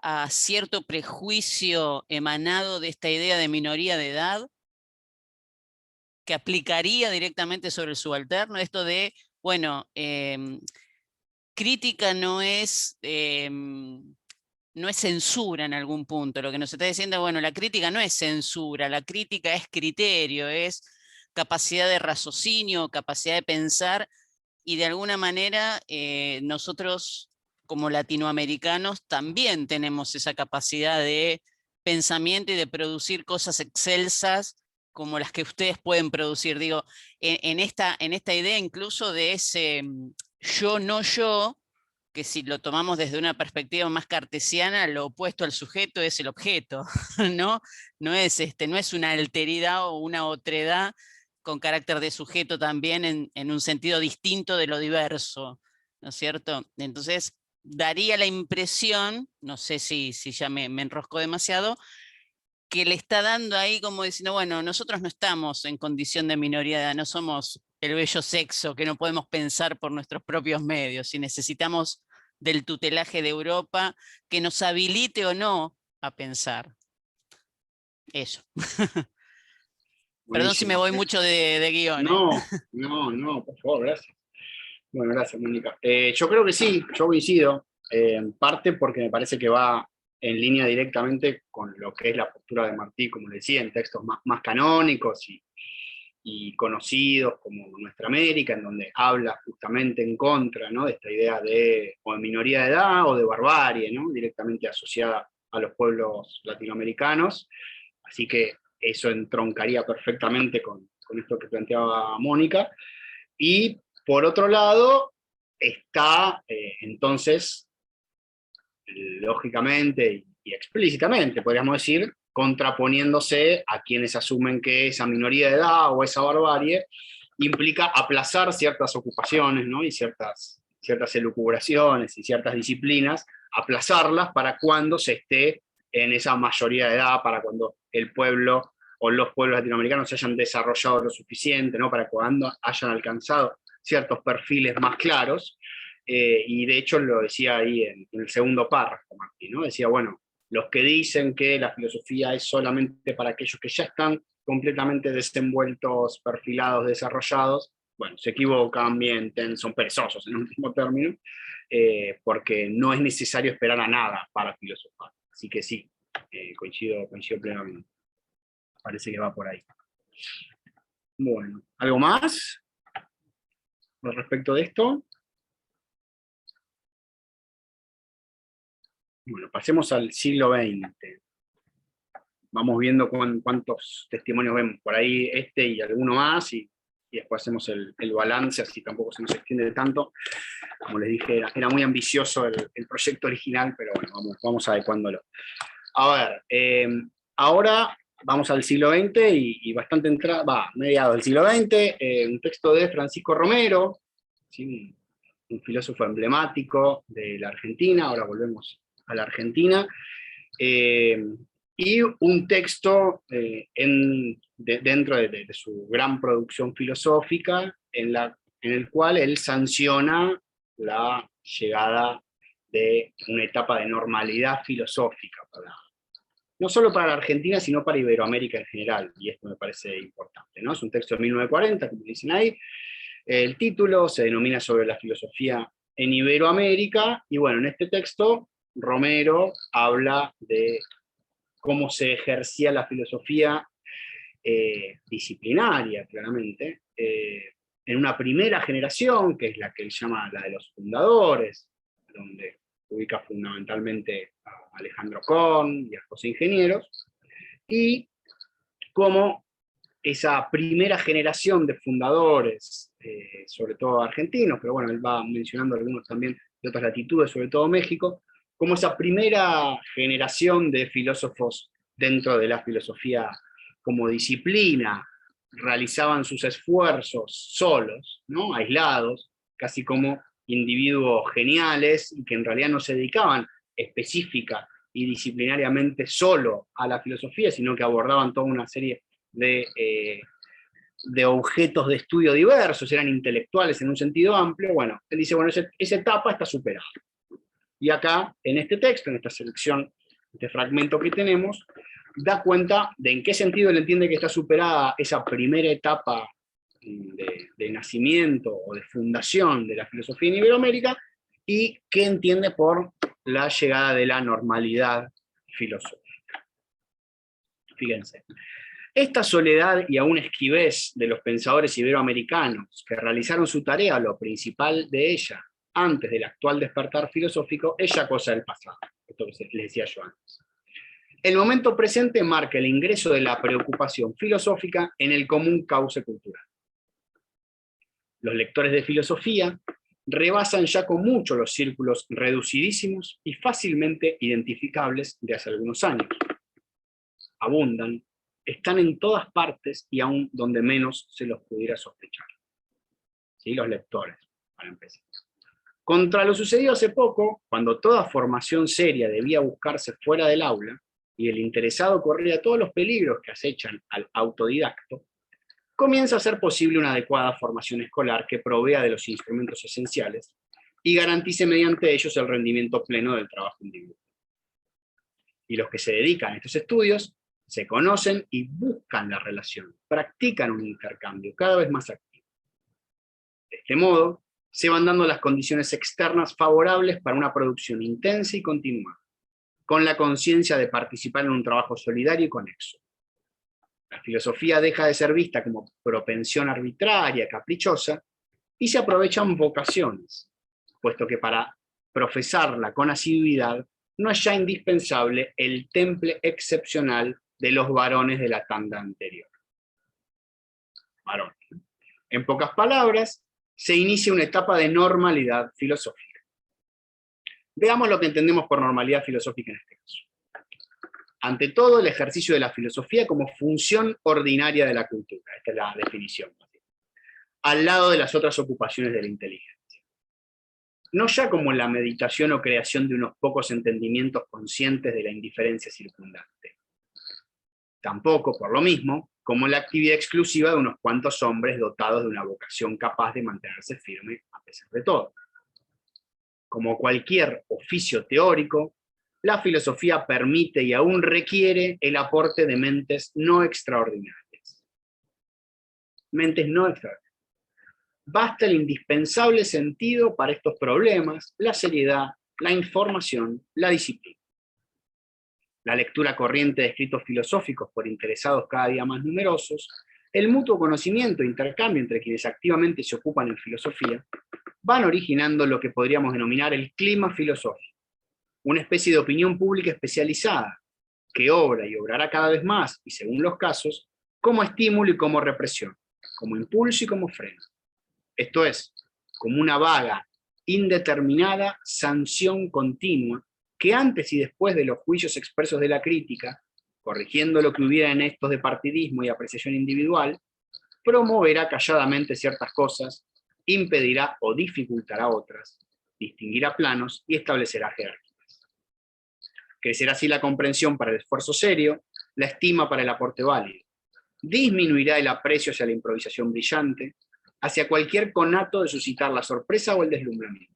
a cierto prejuicio emanado de esta idea de minoría de edad que aplicaría directamente sobre el subalterno? Esto de, bueno, crítica no es censura en algún punto. Lo que nos está diciendo, bueno, la crítica no es censura, la crítica es criterio, es capacidad de raciocinio, capacidad de pensar, y de alguna manera nosotros como latinoamericanos también tenemos esa capacidad de pensamiento y de producir cosas excelsas como las que ustedes pueden producir. Digo, en esta idea incluso de ese yo, no yo, que si lo tomamos desde una perspectiva más cartesiana, lo opuesto al sujeto es el objeto, ¿no? No es una alteridad o una otredad con carácter de sujeto también en un sentido distinto de lo diverso, ¿no es cierto? Entonces, daría la impresión, no sé si ya me enrosco demasiado, que le está dando ahí como diciendo, bueno, nosotros no estamos en condición de minoría de edad, no somos el bello sexo, que no podemos pensar por nuestros propios medios, y necesitamos del tutelaje de Europa que nos habilite o no a pensar. Eso. Perdón si me Buenísimo. voy mucho de guión, ¿eh? No, por favor, gracias. Bueno, gracias, Mónica. Yo creo que sí, yo coincido, en parte porque me parece que va en línea directamente con lo que es la postura de Martí, como le decía, en textos más canónicos y conocidos como Nuestra América, en donde habla justamente en contra, ¿no?, de esta idea de o de minoría de edad o de barbarie, ¿no?, directamente asociada a los pueblos latinoamericanos. Así que eso entroncaría perfectamente con esto que planteaba Mónica. Y por otro lado, está entonces, lógicamente y explícitamente, podríamos decir, contraponiéndose a quienes asumen que esa minoría de edad o esa barbarie implica aplazar ciertas ocupaciones, ¿no?, y ciertas elucubraciones y ciertas disciplinas, aplazarlas para cuando se esté en esa mayoría de edad, para cuando el pueblo o los pueblos latinoamericanos se hayan desarrollado lo suficiente, ¿no?, para cuando hayan alcanzado ciertos perfiles más claros. Y de hecho lo decía ahí en el segundo párrafo, Martín, ¿no? Decía, bueno, los que dicen que la filosofía es solamente para aquellos que ya están completamente desenvueltos, perfilados, desarrollados, bueno, se equivocan, mienten, son perezosos en último término, porque no es necesario esperar a nada para filosofar. Así que sí, coincido plenamente. Parece que va por ahí. Bueno, ¿algo más con respecto de esto? Bueno, pasemos al siglo XX. Vamos viendo cuántos testimonios vemos por ahí, este y alguno más, y después hacemos el balance, así tampoco se nos extiende tanto. Como les dije, era muy ambicioso el proyecto original, pero bueno, vamos adecuándolo. A ver, ahora vamos al siglo XX y bastante mediados del siglo XX, un texto de Francisco Romero, ¿sí?, un filósofo emblemático de la Argentina. Ahora volvemos a la Argentina, y un texto dentro de su gran producción filosófica, en el cual él sanciona la llegada de una etapa de normalidad filosófica, no solo para la Argentina, sino para Iberoamérica en general, y esto me parece importante, ¿no? Es un texto de 1940, como dicen ahí. El título se denomina Sobre la filosofía en Iberoamérica, y bueno, en este texto Romero habla de cómo se ejercía la filosofía disciplinaria, claramente, en una primera generación, que es la que él llama la de los fundadores, donde ubica fundamentalmente a Alejandro Korn y a José Ingenieros, y cómo esa primera generación de fundadores, sobre todo argentinos, pero bueno, él va mencionando algunos también de otras latitudes, sobre todo México, como esa primera generación de filósofos dentro de la filosofía como disciplina realizaban sus esfuerzos solos, ¿no?, aislados, casi como individuos geniales, y que en realidad no se dedicaban específica y disciplinariamente solo a la filosofía, sino que abordaban toda una serie de objetos de estudio diversos, eran intelectuales en un sentido amplio. Bueno, él dice, bueno, esa etapa está superada. Y acá, en este texto, en esta selección, este fragmento que tenemos, da cuenta de en qué sentido él entiende que está superada esa primera etapa de nacimiento o de fundación de la filosofía en Iberoamérica, y qué entiende por la llegada de la normalidad filosófica. Fíjense. Esta soledad y aún esquivez de los pensadores iberoamericanos que realizaron su tarea, lo principal de ella, antes del actual despertar filosófico, es ya cosa del pasado. Esto que les decía yo antes. El momento presente marca el ingreso de la preocupación filosófica en el común cauce cultural. Los lectores de filosofía rebasan ya con mucho los círculos reducidísimos y fácilmente identificables de hace algunos años. Abundan, están en todas partes y aún donde menos se los pudiera sospechar. ¿Sí? Los lectores, para empezar. Contra lo sucedido hace poco, cuando toda formación seria debía buscarse fuera del aula, y el interesado corría todos los peligros que acechan al autodidacto, comienza a ser posible una adecuada formación escolar que provea de los instrumentos esenciales y garantice mediante ellos el rendimiento pleno del trabajo individual. Y los que se dedican a estos estudios se conocen y buscan la relación, practican un intercambio cada vez más activo. De este modo, se van dando las condiciones externas favorables para una producción intensa y continuada, con la conciencia de participar en un trabajo solidario y conexo. La filosofía deja de ser vista como propensión arbitraria, caprichosa, y se aprovechan vocaciones, puesto que para profesarla con asiduidad no es ya indispensable el temple excepcional de los varones de la tanda anterior. Varones. En pocas palabras, se inicia una etapa de normalidad filosófica. Veamos lo que entendemos por normalidad filosófica en este caso. Ante todo, el ejercicio de la filosofía como función ordinaria de la cultura. Esta es la definición. Al lado de las otras ocupaciones de la inteligencia. No ya como la meditación o creación de unos pocos entendimientos conscientes de la indiferencia circundante. Tampoco, por lo mismo, como la actividad exclusiva de unos cuantos hombres dotados de una vocación capaz de mantenerse firme a pesar de todo. Como cualquier oficio teórico, la filosofía permite y aún requiere el aporte de mentes no extraordinarias. Mentes no extraordinarias. Basta el indispensable sentido para estos problemas, la seriedad, la información, la disciplina. La lectura corriente de escritos filosóficos por interesados cada día más numerosos, el mutuo conocimiento e intercambio entre quienes activamente se ocupan en filosofía, van originando lo que podríamos denominar el clima filosófico, una especie de opinión pública especializada, que obra y obrará cada vez más, y según los casos, como estímulo y como represión, como impulso y como freno. Esto es, como una vaga, indeterminada sanción continua, que antes y después de los juicios expresos de la crítica, corrigiendo lo que hubiera en estos de partidismo y apreciación individual, promoverá calladamente ciertas cosas, impedirá o dificultará otras, distinguirá planos y establecerá jerarquías. Crecerá así la comprensión para el esfuerzo serio, la estima para el aporte válido. Disminuirá el aprecio hacia la improvisación brillante, hacia cualquier conato de suscitar la sorpresa o el deslumbramiento.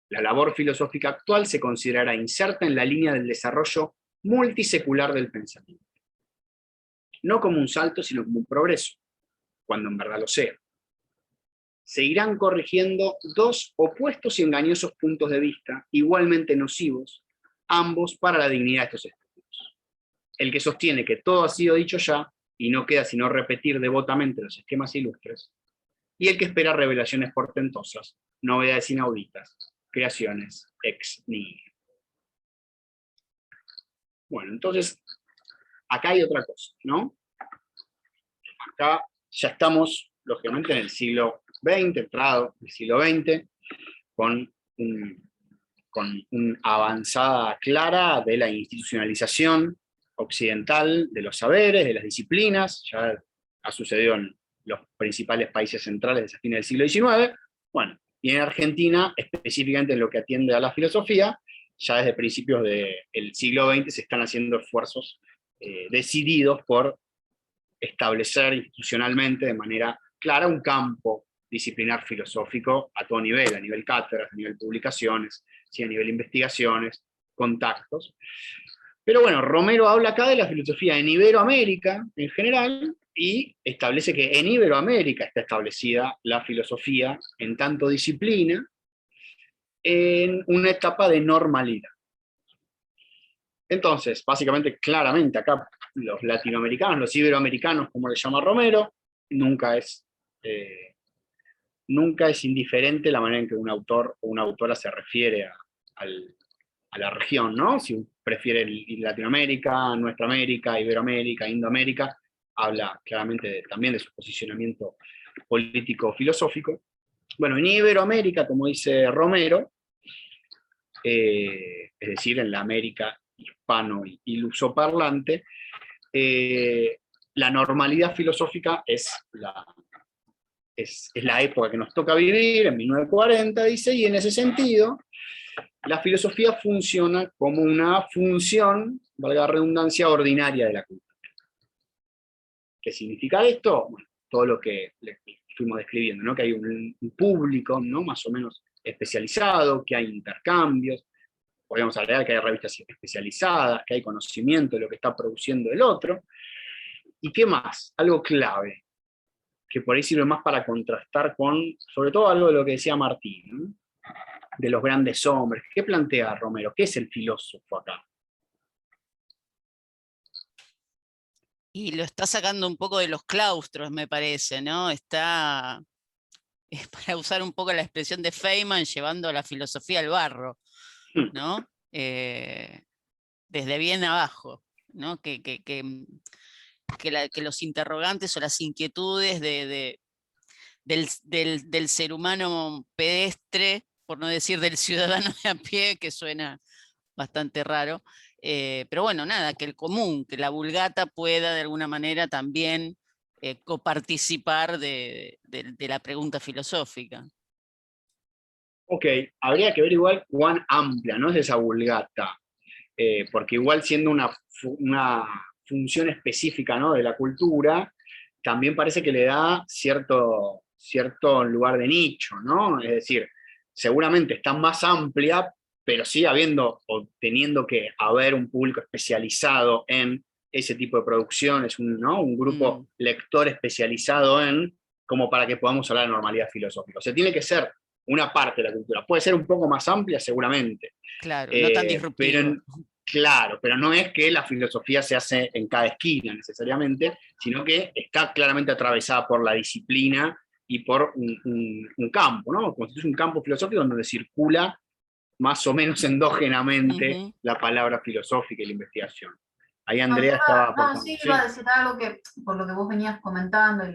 La labor filosófica actual se considerará inserta en la línea del desarrollo multisecular del pensamiento. No como un salto, sino como un progreso, cuando en verdad lo sea. Se irán corrigiendo dos opuestos y engañosos puntos de vista, igualmente nocivos, ambos para la dignidad de estos estudios. El que sostiene que todo ha sido dicho ya, y no queda sino repetir devotamente los esquemas ilustres, y el que espera revelaciones portentosas, novedades inauditas, creaciones ex nihilo. Bueno, entonces, acá hay otra cosa, ¿no? Acá ya estamos, lógicamente, en el siglo XX, entrado el siglo XX, con una avanzada clara de la institucionalización occidental de los saberes, de las disciplinas, ya ha sucedido en los principales países centrales desde fines del siglo XIX, bueno, y en Argentina, específicamente en lo que atiende a la filosofía, ya desde principios del siglo XX se están haciendo esfuerzos decididos por establecer institucionalmente de manera clara un campo disciplinar filosófico a todo nivel, a nivel cátedras, a nivel publicaciones, ¿sí? A nivel investigaciones, contactos. Pero bueno, Romero habla acá de la filosofía en Iberoamérica en general, y establece que en Iberoamérica está establecida la filosofía en tanto disciplina, en una etapa de normalidad. Entonces, básicamente, claramente acá los latinoamericanos, los iberoamericanos, como le llama Romero, nunca es indiferente la manera en que un autor o una autora se refiere a la región, ¿no? Si prefiere Latinoamérica, Nuestra América, Iberoamérica, Indoamérica, habla claramente también de su posicionamiento político-filosófico. Bueno, en Iberoamérica, como dice Romero, es decir, en la América hispano y lusoparlante, la normalidad filosófica es la época que nos toca vivir, en 1940, dice, y en ese sentido, la filosofía funciona como una función, valga la redundancia, ordinaria de la cultura. ¿Qué significa esto? Bueno, todo lo que le fuimos describiendo, ¿no? Que hay un público, ¿no? Más o menos especializado, que hay intercambios, podríamos agregar que hay revistas especializadas, que hay conocimiento de lo que está produciendo el otro. ¿Y qué más? Algo clave, que por ahí sirve más para contrastar con, sobre todo algo de lo que decía Martín, ¿no? De los grandes hombres. ¿Qué plantea Romero? ¿Qué es el filósofo acá? Y lo está sacando un poco de los claustros, me parece, ¿no? Está, para usar un poco la expresión de Feynman, llevando la filosofía al barro, ¿no? Desde bien abajo, ¿no? Que los interrogantes o las inquietudes del ser humano pedestre, por no decir del ciudadano de a pie, que suena bastante raro, pero bueno, nada, que el común, que la vulgata pueda de alguna manera también coparticipar de la pregunta filosófica. Ok, habría que ver igual cuán amplia, ¿no? Es esa vulgata, porque igual siendo una función específica, ¿no? De la cultura, también parece que le da cierto lugar de nicho, ¿no? Es decir, seguramente está más amplia, pero sigue habiendo o teniendo que haber un público especializado en ese tipo de producciones, ¿no? Un grupo lector especializado en, como para que podamos hablar de normalidad filosófica. O sea, tiene que ser una parte de la cultura. Puede ser un poco más amplia, seguramente. Claro, no tan disruptivo. Claro, pero no es que la filosofía se hace en cada esquina necesariamente, sino que está claramente atravesada por la disciplina y por un campo, ¿no? Constituye un campo filosófico donde circula más o menos endógenamente la palabra filosófica y la investigación. Ahí Andrea estaba aportando. Sí, iba a decir algo que, por lo que vos venías comentando y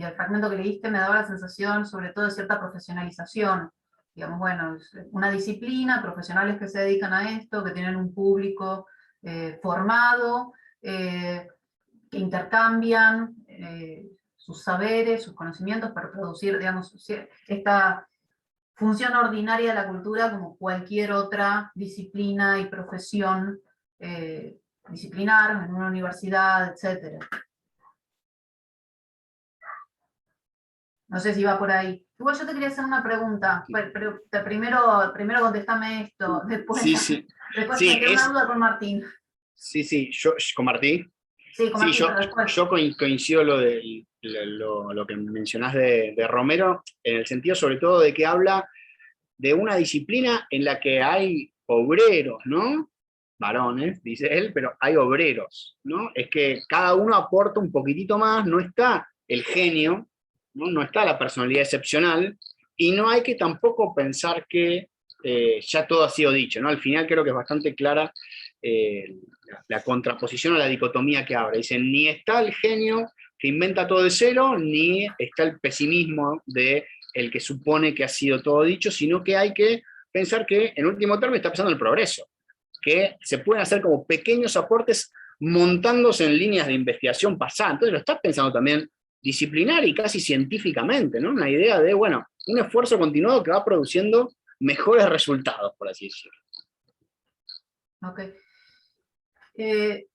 el fragmento que leíste, me daba la sensación, sobre todo, de cierta profesionalización. Digamos, bueno, es una disciplina, profesionales que se dedican a esto, que tienen un público formado, que intercambian sus saberes, sus conocimientos para producir, digamos, esta función ordinaria de la cultura como cualquier otra disciplina y profesión disciplinar en una universidad, etc. No sé si va por ahí. Igual yo te quería hacer una pregunta, pero primero contestame esto, después, después me queda una duda con Martín. Sí, yo con Martín. Sí, con Martín, pero después. Yo coincido lo que mencionás de Romero, en el sentido sobre todo de que habla de una disciplina en la que hay obreros, ¿no? Varones, dice él, pero hay obreros, ¿no? Es que cada uno aporta un poquitito más, no está el genio, no está la personalidad excepcional, y no hay que tampoco pensar que ya todo ha sido dicho, ¿no? Al final creo que es bastante clara la contraposición a la dicotomía que abre. Dicen, ni está el genio que inventa todo de cero, ni está el pesimismo de el que supone que ha sido todo dicho, sino que hay que pensar que, en último término, está pensando en el progreso, que se pueden hacer como pequeños aportes montándose en líneas de investigación pasadas. Entonces lo estás pensando también disciplinar y casi científicamente, ¿no? Una idea de, bueno, un esfuerzo continuado que va produciendo mejores resultados, por así decirlo. Ok. Te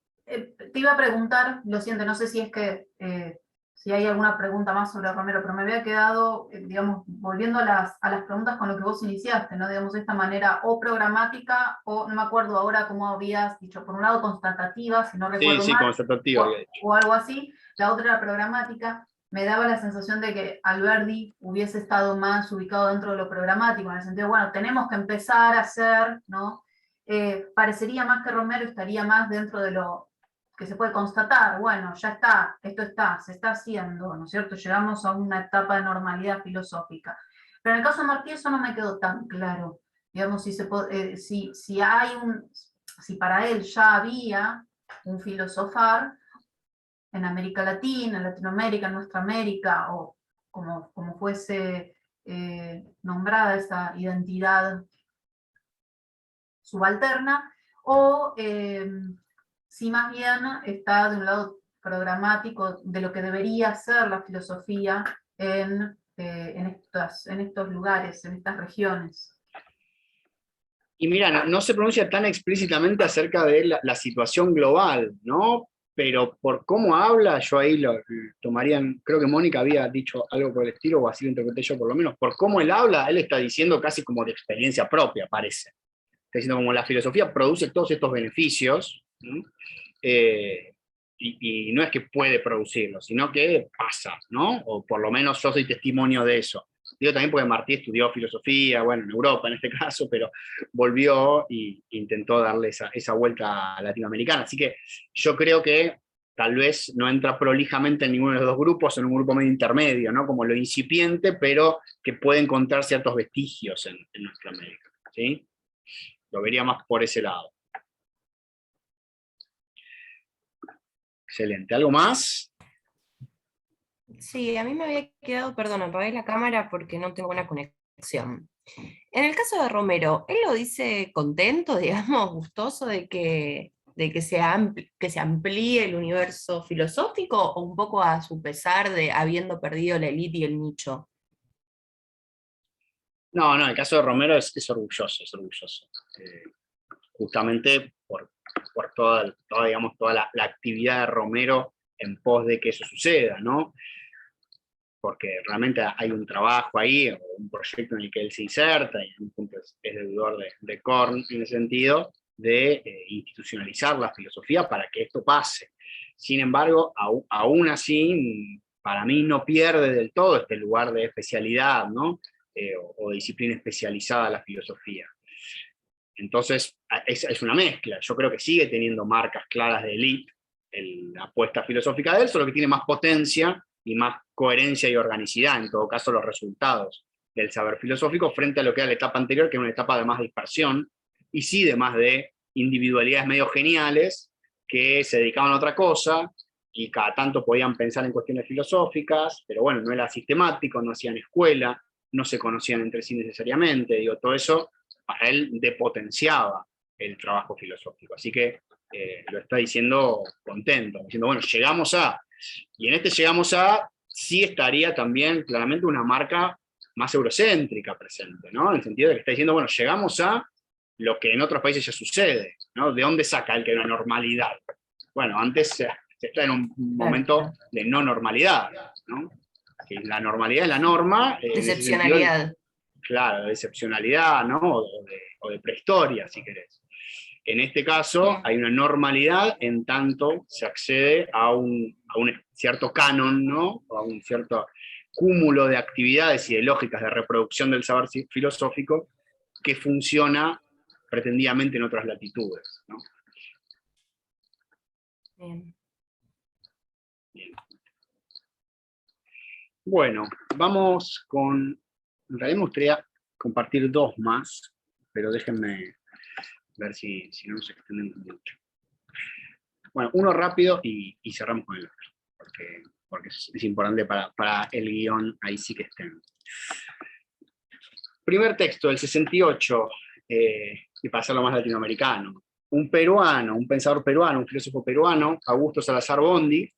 iba a preguntar, lo siento, no sé si es que si hay alguna pregunta más sobre Romero, pero me había quedado, digamos, volviendo a las preguntas con lo que vos iniciaste, ¿no? Digamos, de esta manera o programática, o no me acuerdo ahora cómo habías dicho, por un lado constatativa, si no recuerdo mal, constatativa, o algo así, la otra era programática. Me daba la sensación de que Alberdi hubiese estado más ubicado dentro de lo programático, en el sentido, bueno, tenemos que empezar a hacer, ¿no? Parecería más que Romero estaría más dentro de lo que se puede constatar, bueno, ya está, esto está, se está haciendo, ¿no es cierto? Llegamos a una etapa de normalidad filosófica. Pero en el caso de Martí eso no me quedó tan claro. Digamos, si para él ya había un filosofar en América Latina, en Latinoamérica, en nuestra América, o como fuese nombrada esa identidad subalterna, o si más bien está de un lado programático de lo que debería ser la filosofía en estos lugares, en estas regiones. Y mira, no se pronuncia tan explícitamente acerca de la situación global, ¿no? Pero por cómo habla, yo ahí lo tomaría, creo que Mónica había dicho algo por el estilo, o así lo interpreté yo por lo menos, por cómo él habla, él está diciendo casi como de experiencia propia, parece. Está diciendo como la filosofía produce todos estos beneficios, ¿no? Y no es que puede producirlos, sino que pasa, ¿no? O por lo menos yo soy testimonio de eso. Digo también porque Martí estudió filosofía, bueno, en Europa en este caso, pero volvió e intentó darle esa vuelta latinoamericana. Así que yo creo que tal vez no entra prolijamente en ninguno de los dos grupos, en un grupo medio intermedio, ¿no? Como lo incipiente, pero que puede encontrar ciertos vestigios en nuestra América, ¿sí? Lo vería más por ese lado. Excelente. ¿Algo más? Sí, a mí me había quedado, perdón, apagué la cámara porque no tengo una conexión. En el caso de Romero, ¿él lo dice contento, digamos, gustoso que se amplíe el universo filosófico, o un poco a su pesar de habiendo perdido la élite y el nicho? No, el caso de Romero es orgulloso, es orgulloso. Justamente por toda digamos, toda la actividad de Romero en pos de que eso suceda, ¿no? Porque realmente hay un trabajo ahí, o un proyecto en el que él se inserta, y en un punto es deudor de Korn en ese sentido, de institucionalizar la filosofía para que esto pase. Sin embargo, aún así, para mí no pierde del todo este lugar de especialidad, ¿no? O disciplina especializada la filosofía. Entonces, es una mezcla. Yo creo que sigue teniendo marcas claras de élite la apuesta filosófica de él, solo que tiene más potencia y más coherencia y organicidad, en todo caso, los resultados del saber filosófico frente a lo que era la etapa anterior, que era una etapa de más dispersión, y sí de más de individualidades medio geniales que se dedicaban a otra cosa, y cada tanto podían pensar en cuestiones filosóficas, pero bueno, no era sistemático, no hacían escuela, no se conocían entre sí necesariamente, digo, todo eso para él depotenciaba el trabajo filosófico. Así que lo está diciendo contento, diciendo, bueno, llegamos a, y en este llegamos a, sí estaría también claramente una marca más eurocéntrica presente, ¿no? En el sentido de que está diciendo, bueno, llegamos a lo que en otros países ya sucede, ¿no? ¿De dónde saca el que una normalidad? Bueno, antes se está en un momento de no normalidad, ¿no? Que la normalidad es la norma. Excepcionalidad. Claro, de excepcionalidad, ¿no? O de prehistoria, si querés. En este caso, hay una normalidad en tanto se accede a un cierto canon, ¿no? O a un cierto cúmulo de actividades y de lógicas de reproducción del saber filosófico que funciona pretendidamente en otras latitudes, ¿no? Bien. Bien. Bueno, vamos con... En realidad me gustaría compartir dos más, pero déjenme ver si no nos extendemos mucho. Bueno, uno rápido y cerramos con el otro, porque es importante para el guión, ahí sí que estén. Primer texto, del 68, y para hacerlo más latinoamericano. Un peruano, un pensador peruano, un filósofo peruano, Augusto Salazar Bondy,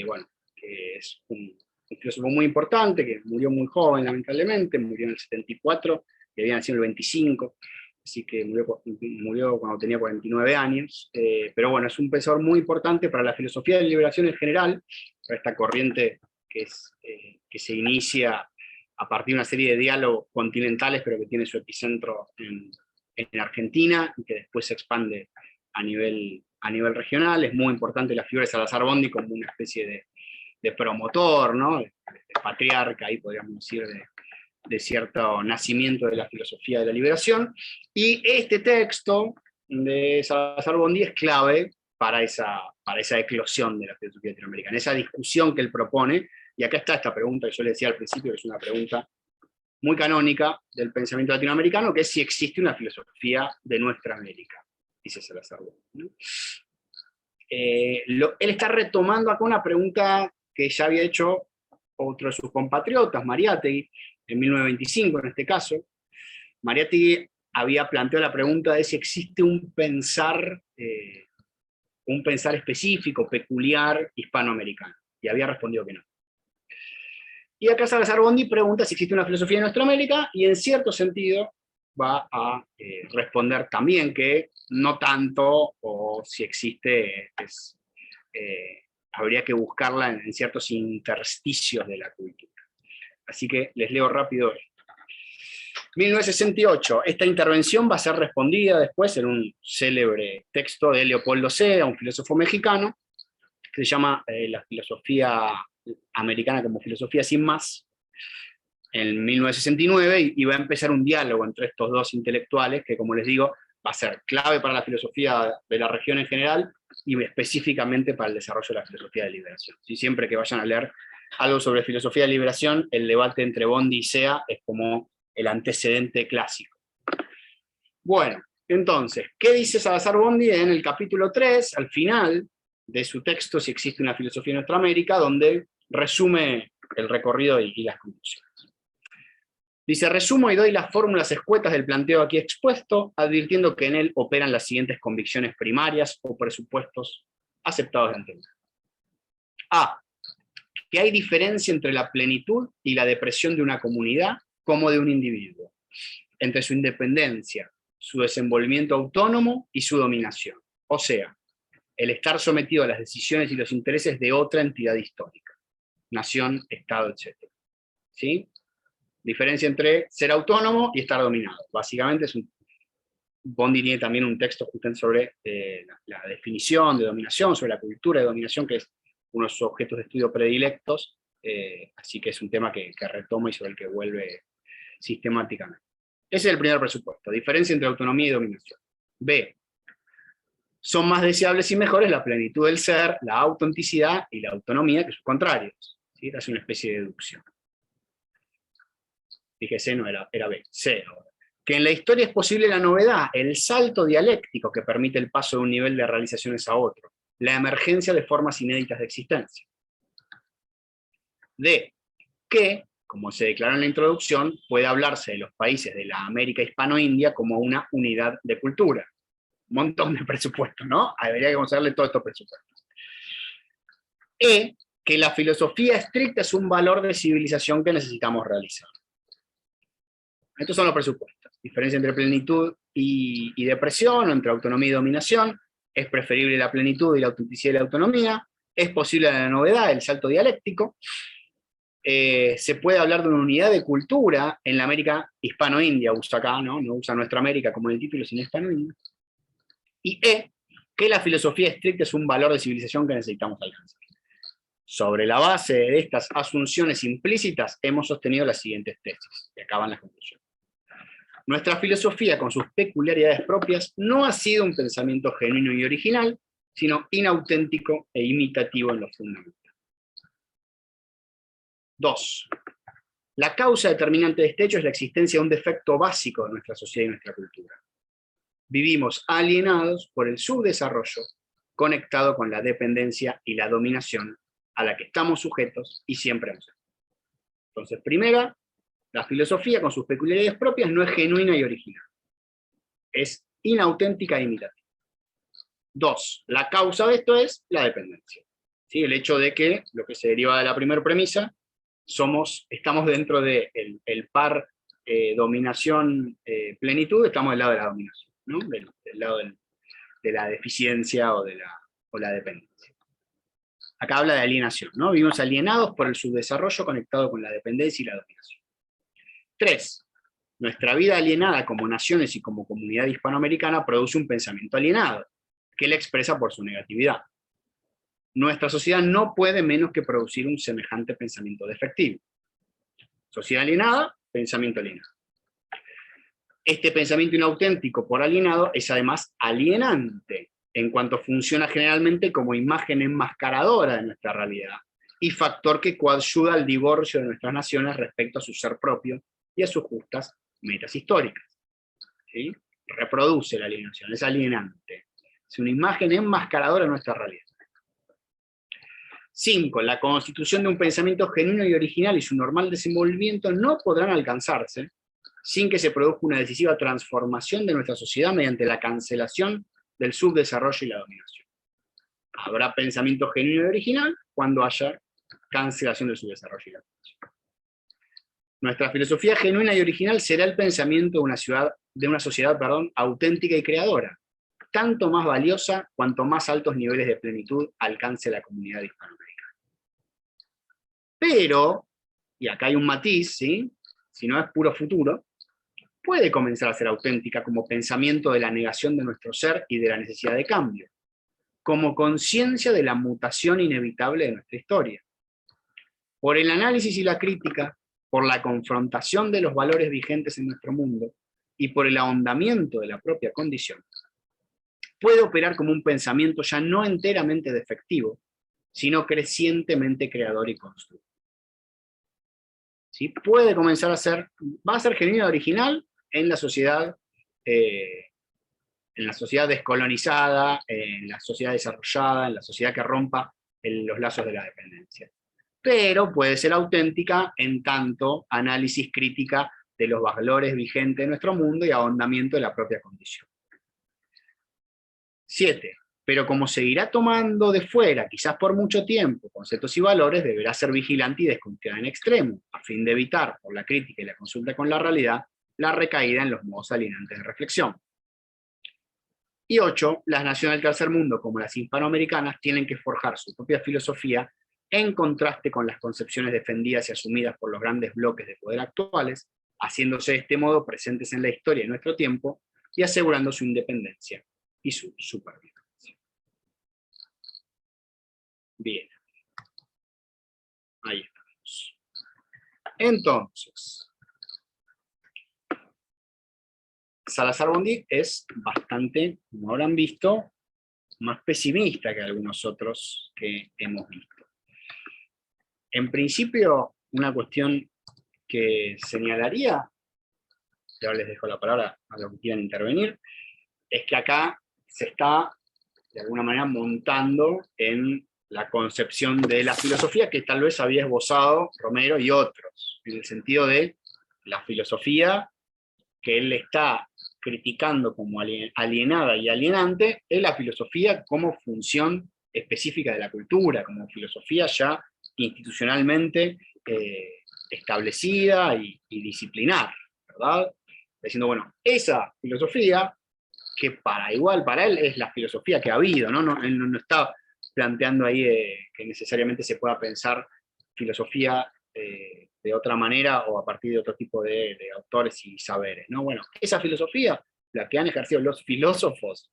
bueno, que es un filósofo muy importante, que murió muy joven, lamentablemente, murió en el 74, que había nacido en el 25, así que murió cuando tenía 49 años, pero bueno, es un pensador muy importante para la filosofía de la liberación en general, para esta corriente que se inicia a partir de una serie de diálogos continentales, pero que tiene su epicentro en Argentina, y que después se expande a nivel regional. Es muy importante la figura de Salazar Bondy como una especie de promotor, ¿no? de patriarca, ahí podríamos decir, de cierto nacimiento de la filosofía de la liberación. Y este texto de Salazar Bondy es clave para esa eclosión de la filosofía latinoamericana, esa discusión que él propone. Y acá está esta pregunta que yo le decía al principio, que es una pregunta muy canónica del pensamiento latinoamericano, que es si existe una filosofía de nuestra América, dice Salazar Bondy, ¿no? Él está retomando acá una pregunta que ya había hecho otro de sus compatriotas, Mariátegui, en 1925 en este caso. Mariátegui había planteado la pregunta de si existe un pensar específico, peculiar, hispanoamericano, y había respondido que no. Y acá Salazar Bondy pregunta si existe una filosofía en nuestra América, y en cierto sentido, va a responder también que no tanto, o si existe, habría que buscarla en ciertos intersticios de la cultura. Así que les leo rápido esto. 1968, esta intervención va a ser respondida después en un célebre texto de Leopoldo Sea, un filósofo mexicano, que se llama La filosofía americana como filosofía sin más, en 1969, y va a empezar un diálogo entre estos dos intelectuales, que como les digo, va a ser clave para la filosofía de la región en general, y específicamente para el desarrollo de la filosofía de liberación. ¿Sí? Siempre que vayan a leer algo sobre filosofía de liberación, el debate entre Bondi y Sea es como el antecedente clásico. Bueno, entonces, ¿qué dice Salazar Bondi en el capítulo 3, al final de su texto, Si existe una filosofía en nuestra América, donde resume el recorrido y las conclusiones? Dice, resumo y doy las fórmulas escuetas del planteo aquí expuesto, advirtiendo que en él operan las siguientes convicciones primarias o presupuestos aceptados de antemano. A. Que hay diferencia entre la plenitud y la depresión de una comunidad como de un individuo, entre su independencia, su desenvolvimiento autónomo y su dominación. O sea, el estar sometido a las decisiones y los intereses de otra entidad histórica, nación, Estado, etc. ¿Sí? Diferencia entre ser autónomo y estar dominado. Básicamente es Bondi tiene también un texto justamente sobre la definición de dominación, sobre la cultura de dominación, que es uno de sus objetos de estudio predilectos, así que es un tema que retoma y sobre el que vuelve sistemáticamente. Ese es el primer presupuesto, diferencia entre autonomía y dominación. B. Son más deseables y mejores la plenitud del ser, la autenticidad y la autonomía que sus contrarios. ¿Sí? Es una especie de deducción. Dije C, no era B. C ahora. Que en la historia es posible la novedad, el salto dialéctico que permite el paso de un nivel de realizaciones a otro, la emergencia de formas inéditas de existencia. D. Que, como se declaró en la introducción, puede hablarse de los países de la América hispano-india como una unidad de cultura. Un montón de presupuestos, ¿no? Debería conocerle todos estos presupuestos. E. Que la filosofía estricta es un valor de civilización que necesitamos realizar. Estos son los presupuestos. Diferencia entre plenitud y depresión, o entre autonomía y dominación. Es preferible la plenitud y la autenticidad y la autonomía. Es posible la novedad, el salto dialéctico. Se puede hablar de una unidad de cultura en la América hispano-india, usa acá, ¿no? No usa nuestra América como en el título, sino hispano-india. Y E, que la filosofía estricta es un valor de civilización que necesitamos alcanzar. Sobre la base de estas asunciones implícitas, hemos sostenido las siguientes tesis, que acaban las conclusiones. Nuestra filosofía, con sus peculiaridades propias, no ha sido un pensamiento genuino y original, sino inauténtico e imitativo en lo fundamental. 2. La causa determinante de este hecho es la existencia de un defecto básico de nuestra sociedad y nuestra cultura. Vivimos alienados por el subdesarrollo, conectado con la dependencia y la dominación a la que estamos sujetos y siempre hemos estado. Entonces, primera, la filosofía con sus peculiaridades propias no es genuina y original. Es inauténtica e imitativa. 2. La causa de esto es la dependencia. ¿Sí? El hecho de que, lo que se deriva de la primera premisa, estamos dentro del par dominación-plenitud, estamos del lado de la dominación, ¿no? Del lado de la deficiencia o la dependencia. Acá habla de alienación, ¿no? Vivimos alienados por el subdesarrollo conectado con la dependencia y la dominación. 3. Nuestra vida alienada como naciones y como comunidad hispanoamericana produce un pensamiento alienado, que la expresa por su negatividad. Nuestra sociedad no puede menos que producir un semejante pensamiento defectivo. Sociedad alienada, pensamiento alienado. Este pensamiento inauténtico por alienado es además alienante, en cuanto funciona generalmente como imagen enmascaradora de nuestra realidad, y factor que coadyuva al divorcio de nuestras naciones respecto a su ser propio y a sus justas metas históricas. ¿Sí? Reproduce la alienación, es alienante. Es una imagen enmascaradora de nuestra realidad. 5. La constitución de un pensamiento genuino y original y su normal desenvolvimiento no podrán alcanzarse sin que se produzca una decisiva transformación de nuestra sociedad mediante la cancelación del subdesarrollo y la dominación. Habrá pensamiento genuino y original cuando haya cancelación del subdesarrollo y la dominación. Nuestra filosofía genuina y original será el pensamiento de una sociedad, auténtica y creadora, tanto más valiosa cuanto más altos niveles de plenitud alcance la comunidad hispanoamericana. Pero, y acá hay un matiz, ¿sí? Si no es puro futuro, puede comenzar a ser auténtica como pensamiento de la negación de nuestro ser y de la necesidad de cambio, como conciencia de la mutación inevitable de nuestra historia. Por el análisis y la crítica, por la confrontación de los valores vigentes en nuestro mundo y por el ahondamiento de la propia condición, puede operar como un pensamiento ya no enteramente defectivo, sino crecientemente creador y constructor. ¿Sí? Puede comenzar a ser, va a ser genuino y original en la sociedad descolonizada, en la sociedad desarrollada, en la sociedad que rompa los lazos de la dependencia. Pero puede ser auténtica en tanto análisis crítica de los valores vigentes de nuestro mundo y ahondamiento de la propia condición. 7. Pero como seguirá tomando de fuera, quizás por mucho tiempo, conceptos y valores, deberá ser vigilante y desconfiada en extremo, a fin de evitar, por la crítica y la consulta con la realidad, la recaída en los modos alienantes de reflexión. Y 8. Las naciones del tercer mundo, como las hispanoamericanas, tienen que forjar su propia filosofía en contraste con las concepciones defendidas y asumidas por los grandes bloques de poder actuales, haciéndose de este modo presentes en la historia de nuestro tiempo y asegurando su independencia y su supervivencia. Bien. Ahí estamos. Entonces, Salazar-Bondy es bastante, como habrán visto, más pesimista que algunos otros que hemos visto. En principio, una cuestión que señalaría, y ahora les dejo la palabra a los que quieran intervenir, es que acá se está, de alguna manera, montando en la concepción de la filosofía que tal vez había esbozado Romero y otros, en el sentido de la filosofía que él está criticando como alienada y alienante, es la filosofía como función específica de la cultura, como filosofía ya institucionalmente establecida y disciplinar, ¿verdad? Diciendo, bueno, esa filosofía, que para él es la filosofía que ha habido, ¿no? Él no está planteando ahí que necesariamente se pueda pensar filosofía de otra manera o a partir de otro tipo de autores y saberes, ¿no? Bueno, esa filosofía, la que han ejercido los filósofos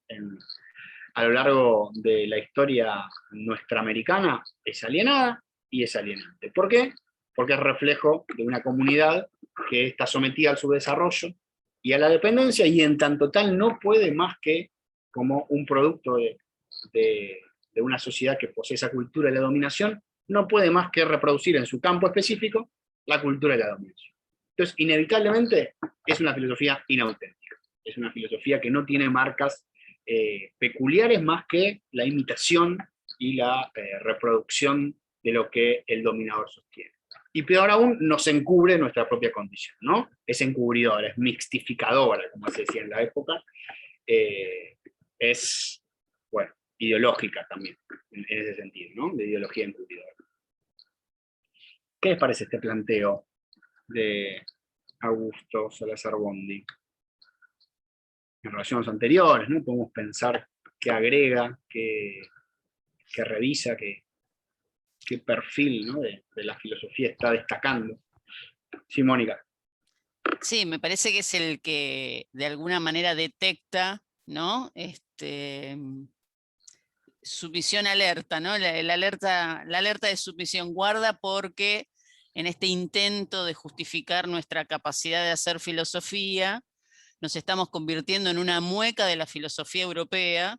a lo largo de la historia nuestra americana, es alienada y es alienante. ¿Por qué? Porque es reflejo de una comunidad que está sometida al subdesarrollo y a la dependencia, y en tanto tal no puede más que, como un producto de una sociedad que posee esa cultura de la dominación, no puede más que reproducir en su campo específico la cultura de la dominación. Entonces, inevitablemente, es una filosofía inauténtica. Es una filosofía que no tiene marcas peculiares más que la imitación y la reproducción de lo que el dominador sostiene. Y peor aún, nos encubre nuestra propia condición, ¿no? Es encubridora, es mixtificadora, como se decía en la época, es, bueno, ideológica también, en ese sentido, ¿no? De ideología encubridora. ¿Qué les parece este planteo de Augusto Salazar-Bondy? En relación a los anteriores, ¿no? Podemos pensar qué agrega, qué revisa, qué perfil, ¿no? de la filosofía está destacando. Sí, Mónica. Sí, me parece que es el que de alguna manera detecta, ¿no? Sumisión alerta, ¿no? La alerta de sumisión guarda porque en este intento de justificar nuestra capacidad de hacer filosofía, nos estamos convirtiendo en una mueca de la filosofía europea,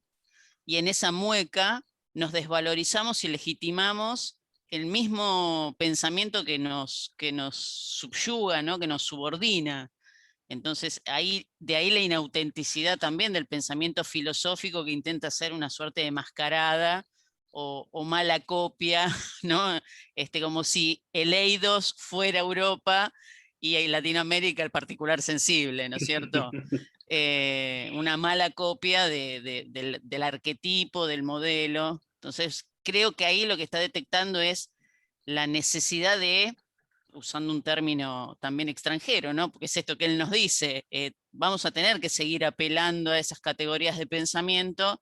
y en esa mueca nos desvalorizamos y legitimamos el mismo pensamiento que nos subyuga, ¿no? Que nos subordina. Entonces, de ahí la inautenticidad también del pensamiento filosófico que intenta ser una suerte de mascarada o mala copia, ¿no? Como si el Eidos fuera Europa y en Latinoamérica el particular sensible, ¿no es cierto? Una mala copia del arquetipo, del modelo. Entonces, creo que ahí lo que está detectando es la necesidad de usando un término también extranjero, ¿no? Porque es esto que él nos dice, vamos a tener que seguir apelando a esas categorías de pensamiento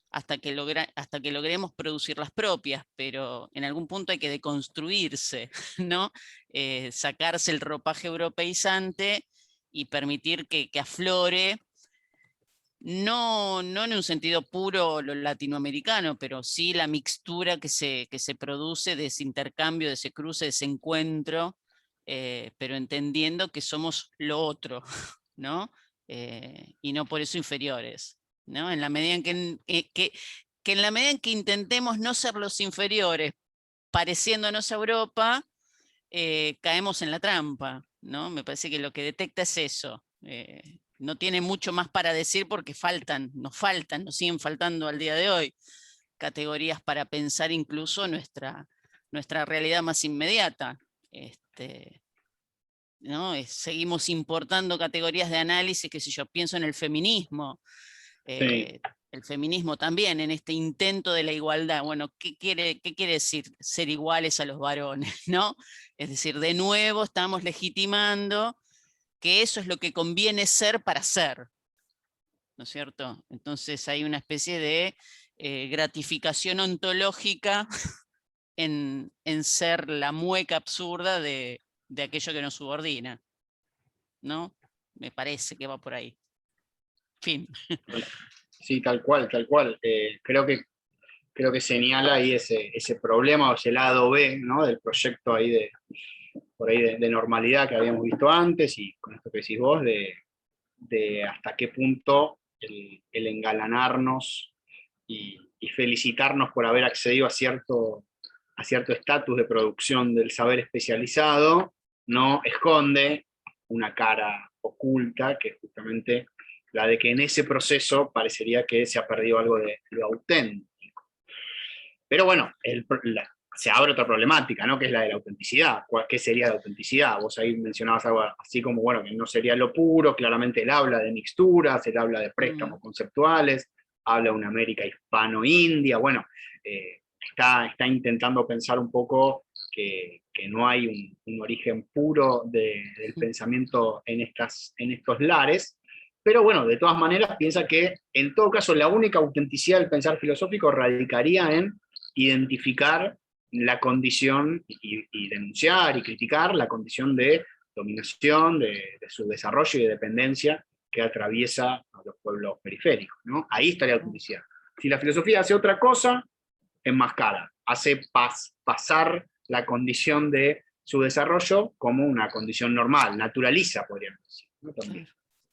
hasta que logremos producir las propias, pero en algún punto hay que deconstruirse, ¿no? Sacarse el ropaje europeizante y permitir que aflore, no en un sentido puro lo latinoamericano, pero sí la mixtura que se produce de ese intercambio, de ese cruce, de ese encuentro, pero entendiendo que somos lo otro, ¿no? Y no por eso inferiores, ¿no? En la medida en que en la medida en que intentemos no ser los inferiores, pareciéndonos a Europa, caemos en la trampa, ¿no? Me parece que lo que detecta es eso. No tiene mucho más para decir porque nos siguen faltando al día de hoy categorías para pensar incluso nuestra realidad más inmediata. ¿No? Seguimos importando categorías de análisis, que si yo pienso en el feminismo, Sí. el feminismo también, en este intento de la igualdad. Bueno, ¿qué quiere decir ser iguales a los varones? ¿No? Es decir, de nuevo estamos legitimando que eso es lo que conviene ser para ser, ¿no es cierto? Entonces hay una especie de gratificación ontológica en ser la mueca absurda de aquello que nos subordina, ¿no? Me parece que va por ahí. Fin. Sí, tal cual, tal cual. Creo que señala ahí ese problema o ese lado B, ¿no? Del proyecto ahí por ahí de normalidad que habíamos visto antes, y con esto que decís vos, de hasta qué punto el engalanarnos y felicitarnos por haber accedido a cierto estatus de producción del saber especializado, no esconde una cara oculta, que es justamente la de que en ese proceso parecería que se ha perdido algo de lo auténtico. Pero bueno, se abre otra problemática, ¿no? Que es la de la autenticidad. ¿Qué sería la autenticidad? Vos ahí mencionabas algo así como, bueno, que no sería lo puro. Claramente él habla de mixturas, él habla de préstamos conceptuales, habla de una América hispano-india. Bueno, está intentando pensar un poco que no hay un origen puro del pensamiento en estos lares. Pero bueno, de todas maneras piensa que en todo caso la única autenticidad del pensar filosófico radicaría en identificar la condición y denunciar y criticar la condición de dominación, de su desarrollo y de dependencia que atraviesa a los pueblos periféricos, ¿no? Ahí está la autenticidad. Si la filosofía hace otra cosa, enmascara, hace pasar la condición de su desarrollo como una condición normal, naturaliza, podríamos decir, ¿no? También.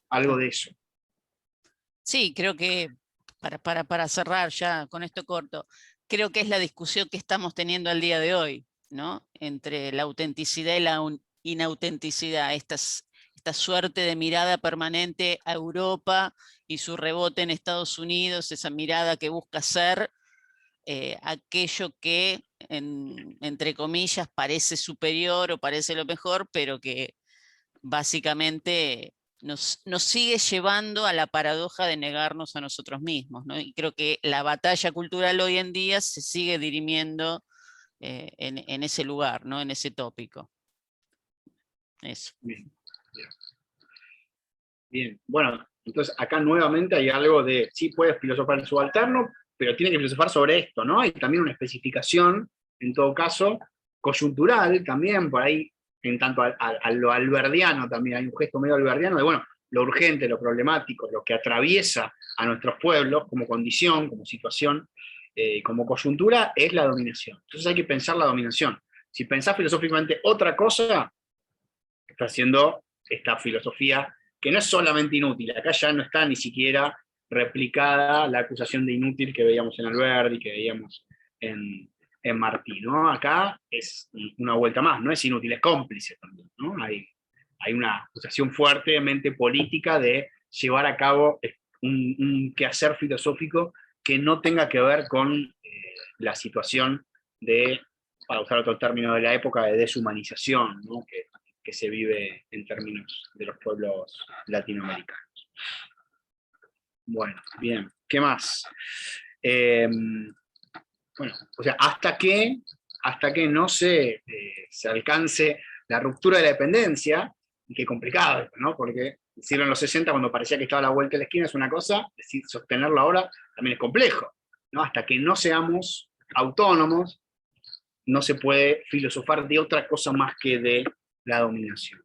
Algo de eso. Sí, creo que para cerrar ya con esto corto, creo que es la discusión que estamos teniendo al día de hoy, ¿no? Entre la autenticidad y la inautenticidad, esta suerte de mirada permanente a Europa y su rebote en Estados Unidos, esa mirada que busca ser aquello que, entre comillas, parece superior o parece lo mejor, pero que básicamente nos sigue llevando a la paradoja de negarnos a nosotros mismos, ¿no? Y creo que la batalla cultural hoy en día se sigue dirimiendo en ese lugar, ¿no? En ese tópico. Eso. Bien, bien. Bien, bueno, entonces acá nuevamente hay algo de, sí puedes filosofar el subalterno, pero tiene que filosofar sobre esto, ¿no? Hay también una especificación, en todo caso, coyuntural también, por ahí, en tanto a lo alberdiano también, hay un gesto medio alberdiano de, bueno, lo urgente, lo problemático, lo que atraviesa a nuestros pueblos como condición, como situación, como coyuntura, es la dominación. Entonces hay que pensar la dominación. Si pensás filosóficamente otra cosa, está haciendo esta filosofía que no es solamente inútil, acá ya no está ni siquiera replicada la acusación de inútil que veíamos en Alberdi, que veíamos en Martí, ¿no? Acá es una vuelta más, no es inútil, es cómplice también, ¿no? Hay una acusación fuertemente política de llevar a cabo un quehacer filosófico que no tenga que ver con la situación de, para usar otro término de la época, de deshumanización, ¿no? Que se vive en términos de los pueblos latinoamericanos. Bueno, bien, ¿qué más? Bueno, o sea, hasta que no se alcance la ruptura de la dependencia, y qué complicado, ¿no? Porque decirlo en los 60 cuando parecía que estaba a la vuelta de la esquina es una cosa, decir sostenerlo ahora también es complejo, ¿no? Hasta que no seamos autónomos, no se puede filosofar de otra cosa más que de la dominación.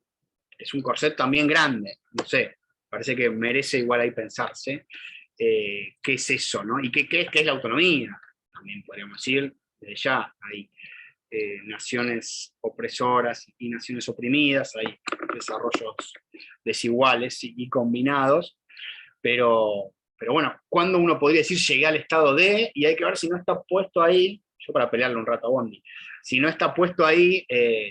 Es un corset también grande, no sé, parece que merece igual ahí pensarse qué es eso, ¿no? Y qué es la autonomía, también podríamos decir, desde ya hay naciones opresoras y naciones oprimidas, hay desarrollos desiguales y combinados, pero bueno, ¿cuándo uno podría decir llegué al estado de? Y hay que ver si no está puesto ahí, yo para pelearle un rato a Bondi, si no está puesto ahí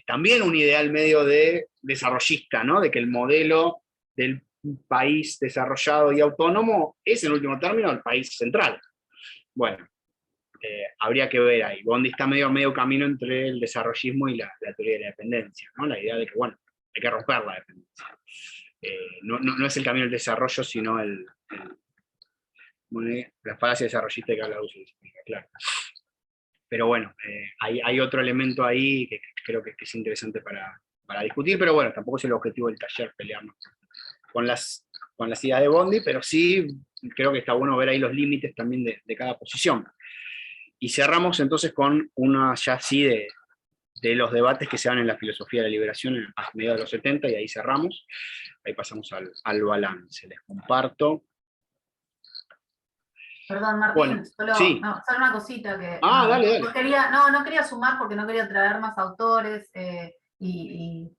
también un ideal medio de desarrollista, ¿no? De que el modelo del país desarrollado y autónomo es en último término el país central. Bueno, habría que ver ahí. Bondi está medio camino entre el desarrollismo y la teoría de la dependencia, ¿no? La idea de que, bueno, hay que romper la dependencia. No es el camino del desarrollo, sino la falacia desarrollista que habla Uso, claro. Pero bueno, hay otro elemento ahí que creo que es interesante para discutir, pero bueno, tampoco es el objetivo del taller pelearnos con las ideas de Bondi, pero sí creo que está bueno ver ahí los límites también de cada posición. Y cerramos entonces con una ya así de los debates que se dan en la filosofía de la liberación a mediados de los 70, y ahí cerramos. Ahí pasamos al balance. Les comparto. Perdón, Martín, Bueno, solo, sí. solo una cosita que Dale. no quería sumar porque no quería traer más autores ni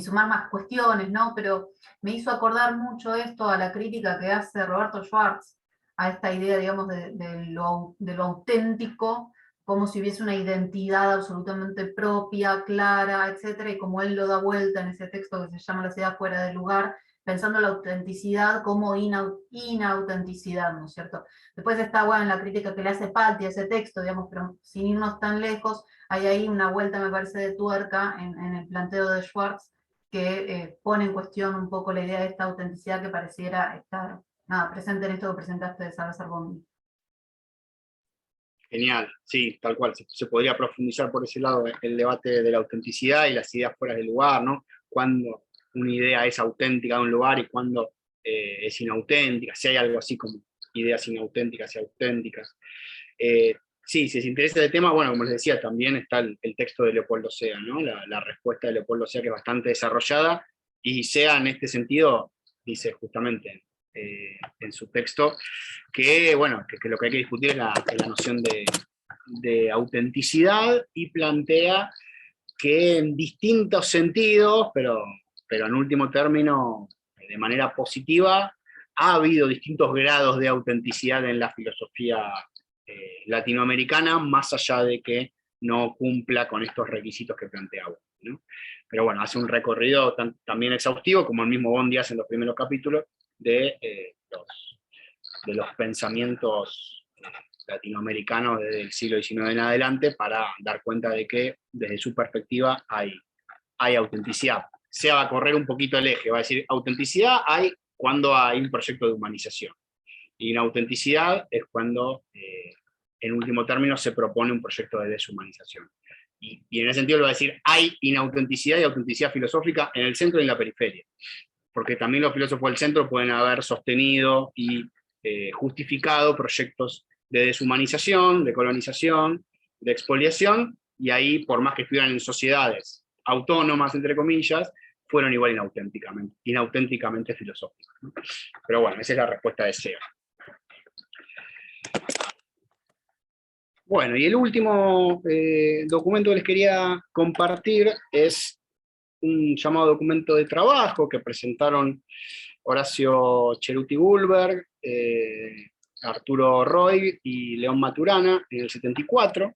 sumar más cuestiones, ¿no? Pero me hizo acordar mucho esto a la crítica que hace Roberto Schwartz a esta idea, digamos, de lo auténtico, como si hubiese una identidad absolutamente propia, clara, etcétera, y como él lo da vuelta en ese texto que se llama La ciudad fuera del lugar, pensando la autenticidad como inautenticidad, ¿no es cierto? Después está, bueno, la crítica que le hace Patti a ese texto, digamos, pero sin irnos tan lejos, hay ahí una vuelta, me parece, de tuerca en el planteo de Schwartz, que pone en cuestión un poco la idea de esta autenticidad que pareciera estar presente en esto que presentaste de Salazar Bondi. Genial, sí, tal cual. Se podría profundizar por ese lado el debate de la autenticidad y las ideas fuera del lugar, ¿no? Cuando una idea es auténtica de un lugar y cuando es inauténtica, si hay algo así como ideas inauténticas y auténticas. Sí, si les interesa el tema, bueno, como les decía, también está el texto de Leopoldo Sea, ¿no? La respuesta de Leopoldo Sea, que es bastante desarrollada, y Sea en este sentido dice justamente en su texto que, bueno, que lo que hay que discutir es la noción de autenticidad, y plantea que en distintos sentidos, pero en último término, de manera positiva, ha habido distintos grados de autenticidad en la filosofía latinoamericana, más allá de que no cumpla con estos requisitos que planteaba, ¿no? Pero bueno, hace un recorrido también exhaustivo, como el mismo Bondi hace en los primeros capítulos, de los pensamientos latinoamericanos desde el siglo XIX en adelante, para dar cuenta de que desde su perspectiva hay autenticidad. Se va a correr un poquito el eje, va a decir, autenticidad hay cuando hay un proyecto de humanización, y inautenticidad es cuando en último término se propone un proyecto de deshumanización. Y en ese sentido lo va a decir, hay inautenticidad y autenticidad filosófica en el centro y en la periferia, porque también los filósofos del centro pueden haber sostenido y justificado proyectos de deshumanización, de colonización, de expoliación, y ahí, por más que estuvieran en sociedades autónomas, entre comillas, fueron igual inauténticamente filosóficos, ¿no? Pero bueno, esa es la respuesta de Sea. Bueno, y el último documento que les quería compartir es un llamado documento de trabajo que presentaron Horacio Ceruti Gullberg, Arturo Roig y León Maturana en el 74.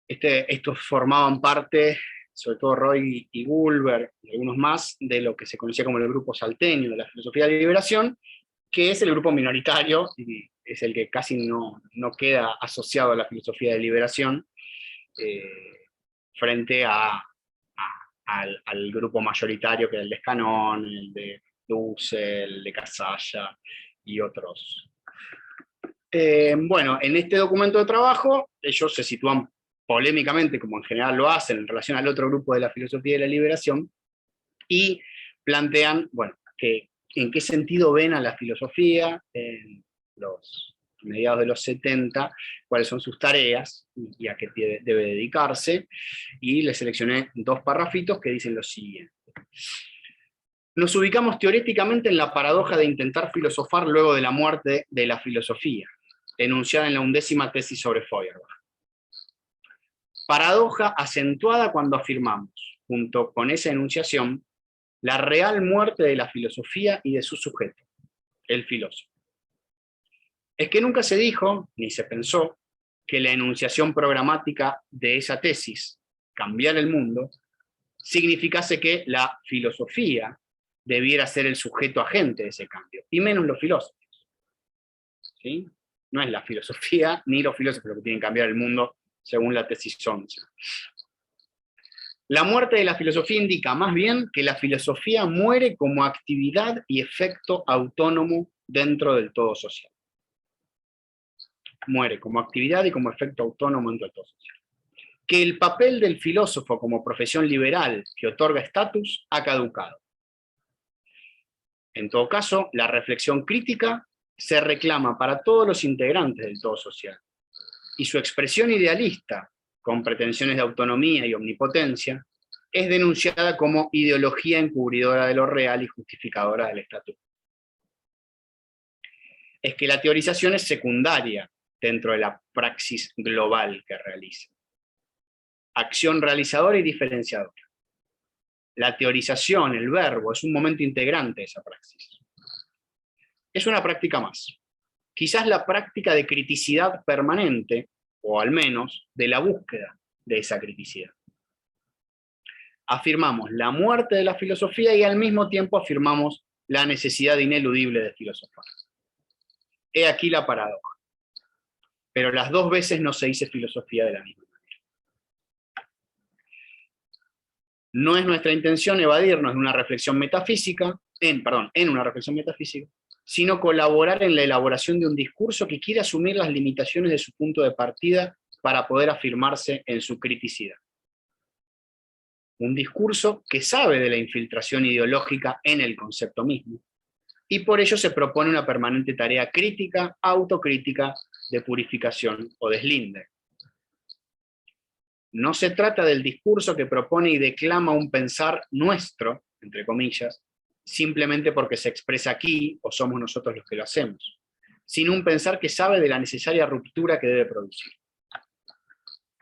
Estos formaban parte, sobre todo Roig y Gullberg y algunos más, de lo que se conocía como el grupo salteño de la filosofía de la liberación, que es el grupo minoritario y es el que casi no queda asociado a la filosofía de liberación, frente al grupo mayoritario, que es el de Escanón, el de Dussel, el de Casalla y otros. Bueno, en este documento de trabajo ellos se sitúan polémicamente, como en general lo hacen en relación al otro grupo de la filosofía de la liberación, y plantean, bueno, en qué sentido ven a la filosofía en los mediados de los 70, cuáles son sus tareas y a qué debe dedicarse, y les seleccioné 2 parrafitos que dicen lo siguiente. Nos ubicamos teóricamente en la paradoja de intentar filosofar luego de la muerte de la filosofía, enunciada en la 11ª tesis sobre Feuerbach. Paradoja acentuada cuando afirmamos, junto con esa enunciación, la real muerte de la filosofía y de su sujeto, el filósofo. Es que nunca se dijo, ni se pensó, que la enunciación programática de esa tesis, cambiar el mundo, significase que la filosofía debiera ser el sujeto agente de ese cambio, y menos los filósofos. ¿Sí? No es la filosofía ni los filósofos los que tienen que cambiar el mundo, según la tesis 11. La muerte de la filosofía indica más bien que la filosofía muere como actividad y efecto autónomo dentro del todo social. Muere como actividad y como efecto autónomo dentro del todo social. Que el papel del filósofo como profesión liberal que otorga estatus ha caducado. En todo caso, la reflexión crítica se reclama para todos los integrantes del todo social, y su expresión idealista, con pretensiones de autonomía y omnipotencia, es denunciada como ideología encubridora de lo real y justificadora del estatus. Es que la teorización es secundaria dentro de la praxis global que realiza. Acción realizadora y diferenciadora. La teorización, el verbo, es un momento integrante de esa praxis. Es una práctica más. Quizás la práctica de criticidad permanente, o al menos de la búsqueda de esa criticidad. Afirmamos la muerte de la filosofía y al mismo tiempo afirmamos la necesidad ineludible de filosofar. He aquí la paradoja. Pero las 2 veces no se dice filosofía de la misma manera. No es nuestra intención evadirnos de una reflexión metafísica, en una reflexión metafísica, sino colaborar en la elaboración de un discurso que quiere asumir las limitaciones de su punto de partida para poder afirmarse en su criticidad. Un discurso que sabe de la infiltración ideológica en el concepto mismo, y por ello se propone una permanente tarea crítica, autocrítica, de purificación o deslinde. No se trata del discurso que propone y declama un pensar nuestro, entre comillas, simplemente porque se expresa aquí o somos nosotros los que lo hacemos, sino un pensar que sabe de la necesaria ruptura que debe producir.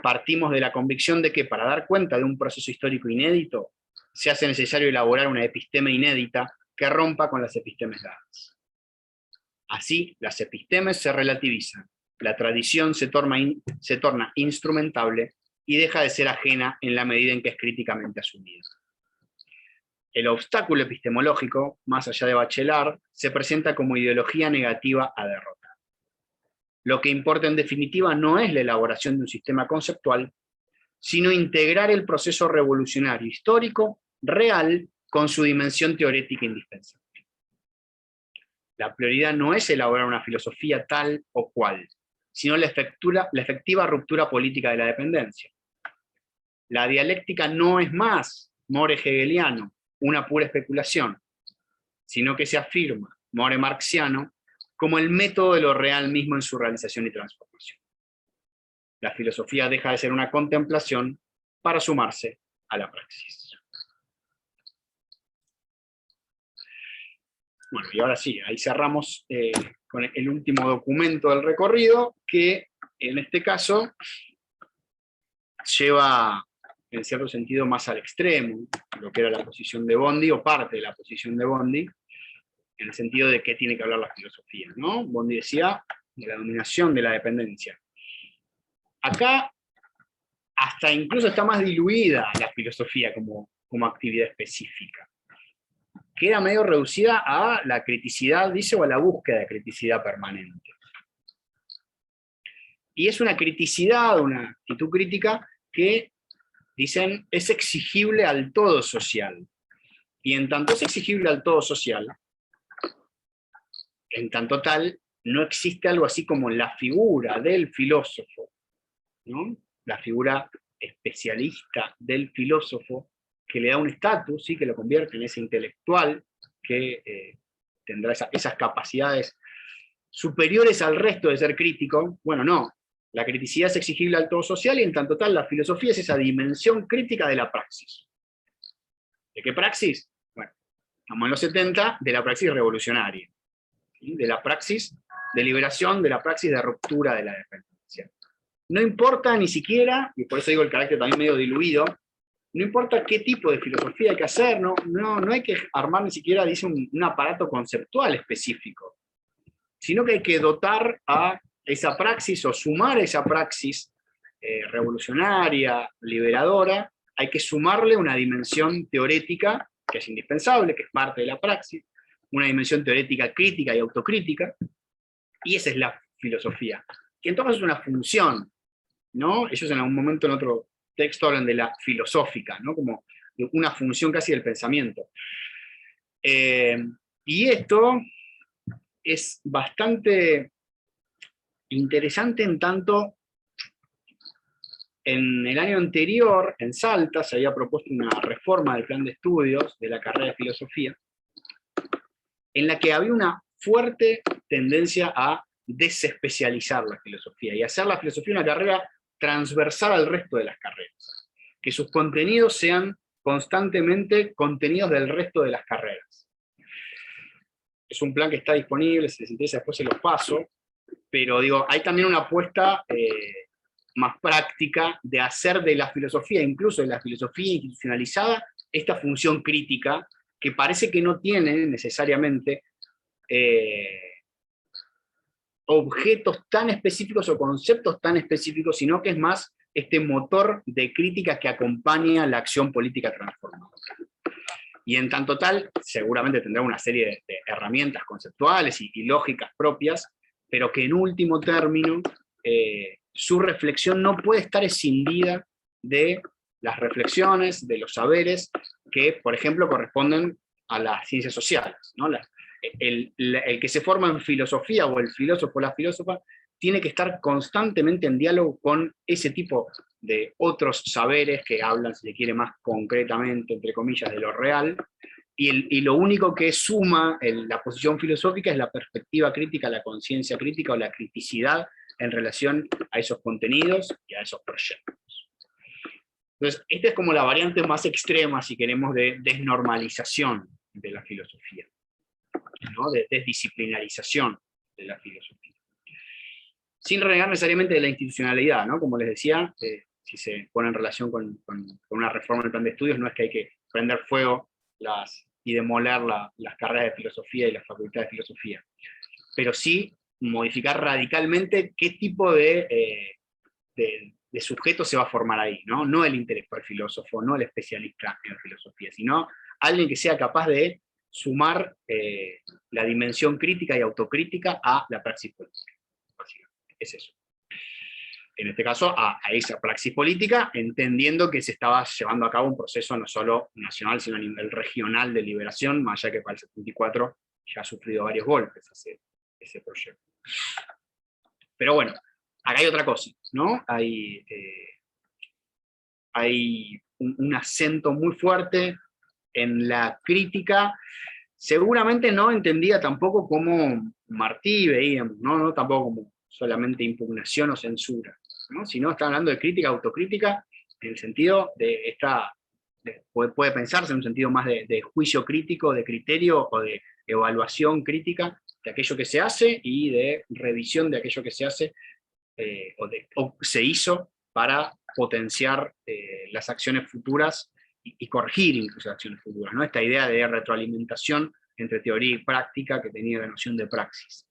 Partimos de la convicción de que para dar cuenta de un proceso histórico inédito, se hace necesario elaborar una episteme inédita que rompa con las epistemes dadas. Así, las epistemes se relativizan, la tradición se torna instrumentable y deja de ser ajena en la medida en que es críticamente asumida. El obstáculo epistemológico, más allá de Bachelard, se presenta como ideología negativa a derrotar. Lo que importa en definitiva no es la elaboración de un sistema conceptual, sino integrar el proceso revolucionario histórico real con su dimensión teórica indispensable. La prioridad no es elaborar una filosofía tal o cual, sino la efectiva ruptura política de la dependencia. La dialéctica no es más, more hegeliano, una pura especulación, sino que se afirma, more marxiano, como el método de lo real mismo en su realización y transformación. La filosofía deja de ser una contemplación para sumarse a la praxis. Bueno, y ahora sí, ahí cerramos con el último documento del recorrido, que en este caso lleva, en cierto sentido, más al extremo, lo que era la posición de Bondi, o parte de la posición de Bondi, en el sentido de qué tiene que hablar la filosofía, ¿no? Bondi decía de la dominación de la dependencia. Acá, hasta incluso está más diluida la filosofía como actividad específica. Queda medio reducida a la criticidad, dice, o a la búsqueda de criticidad permanente. Y es una criticidad, una actitud crítica que, dicen, es exigible al todo social. Y en tanto es exigible al todo social, en tanto tal, no existe algo así como la figura del filósofo, ¿no? la figura especialista del filósofo, que le da un estatus, ¿sí? Que lo convierte en ese intelectual que tendrá esas capacidades superiores al resto de ser crítico. Bueno, no. La criticidad es exigible al todo social y en tanto tal la filosofía es esa dimensión crítica de la praxis. ¿De qué praxis? Bueno, estamos en los 70, de la praxis revolucionaria, ¿sí? De la praxis de liberación, de la praxis de ruptura de la dependencia. No importa ni siquiera, y por eso digo el carácter también medio diluido, no importa qué tipo de filosofía hay que hacer, no hay que armar ni siquiera, dice, un aparato conceptual específico, sino que hay que dotar a esa praxis o sumar a esa praxis revolucionaria, liberadora, hay que sumarle una dimensión teorética que es indispensable, que es parte de la praxis, una dimensión teorética crítica y autocrítica, y esa es la filosofía, que entonces es una función, ¿no? Ellos en algún momento en otro texto hablan de la filosófica, ¿no? Como una función casi del pensamiento. Y esto es bastante interesante en tanto en el año anterior, en Salta, se había propuesto una reforma del plan de estudios de la carrera de filosofía, en la que había una fuerte tendencia a desespecializar la filosofía y hacer la filosofía una carrera transversal al resto de las carreras, que sus contenidos sean constantemente contenidos del resto de las carreras. Es un plan que está disponible, si les interesa después se los paso, pero digo, hay también una apuesta más práctica de hacer de la filosofía, incluso de la filosofía institucionalizada, esta función crítica que parece que no tiene necesariamente objetos tan específicos o conceptos tan específicos, sino que es más este motor de crítica que acompaña la acción política transformadora. Y en tanto tal, seguramente tendrá una serie de herramientas conceptuales y lógicas propias, pero que en último término su reflexión no puede estar escindida de las reflexiones, de los saberes que, por ejemplo, corresponden a las ciencias sociales, ¿no? El que se forma en filosofía, o el filósofo o la filósofa, tiene que estar constantemente en diálogo con ese tipo de otros saberes que hablan, si se quiere, más concretamente, entre comillas, de lo real, y lo único que suma la posición filosófica es la perspectiva crítica, la conciencia crítica o la criticidad en relación a esos contenidos y a esos proyectos. Entonces, esta es como la variante más extrema, si queremos, de desnormalización de la filosofía, ¿no? De desdisciplinarización de la filosofía. Sin renegar necesariamente de la institucionalidad, ¿no? Como les decía, si se pone en relación con una reforma del plan de estudios, no es que hay que prender fuego y demoler las carreras de filosofía y las facultades de filosofía, pero sí modificar radicalmente qué tipo de sujeto se va a formar ahí, ¿no? No el intelectual filósofo, no el especialista en filosofía, sino alguien que sea capaz de sumar la dimensión crítica y autocrítica a la praxis política. Básicamente, es eso. En este caso, a esa praxis política, entendiendo que se estaba llevando a cabo un proceso no solo nacional, sino a nivel regional de liberación, más allá que para el 74 ya ha sufrido varios golpes ese proyecto. Pero bueno, acá hay otra cosa, ¿no? Hay un acento muy fuerte en la crítica, seguramente no entendida tampoco como Martí veíamos, ¿no? Tampoco como solamente impugnación o censura, ¿no? Sino está hablando de crítica, autocrítica, en el sentido de puede pensarse en un sentido más de juicio crítico, de criterio o de evaluación crítica de aquello que se hace y de revisión de aquello que se hace o se hizo para potenciar las acciones futuras y corregir incluso las acciones futuras, ¿no? Esta idea de retroalimentación entre teoría y práctica que tenía la noción de praxis.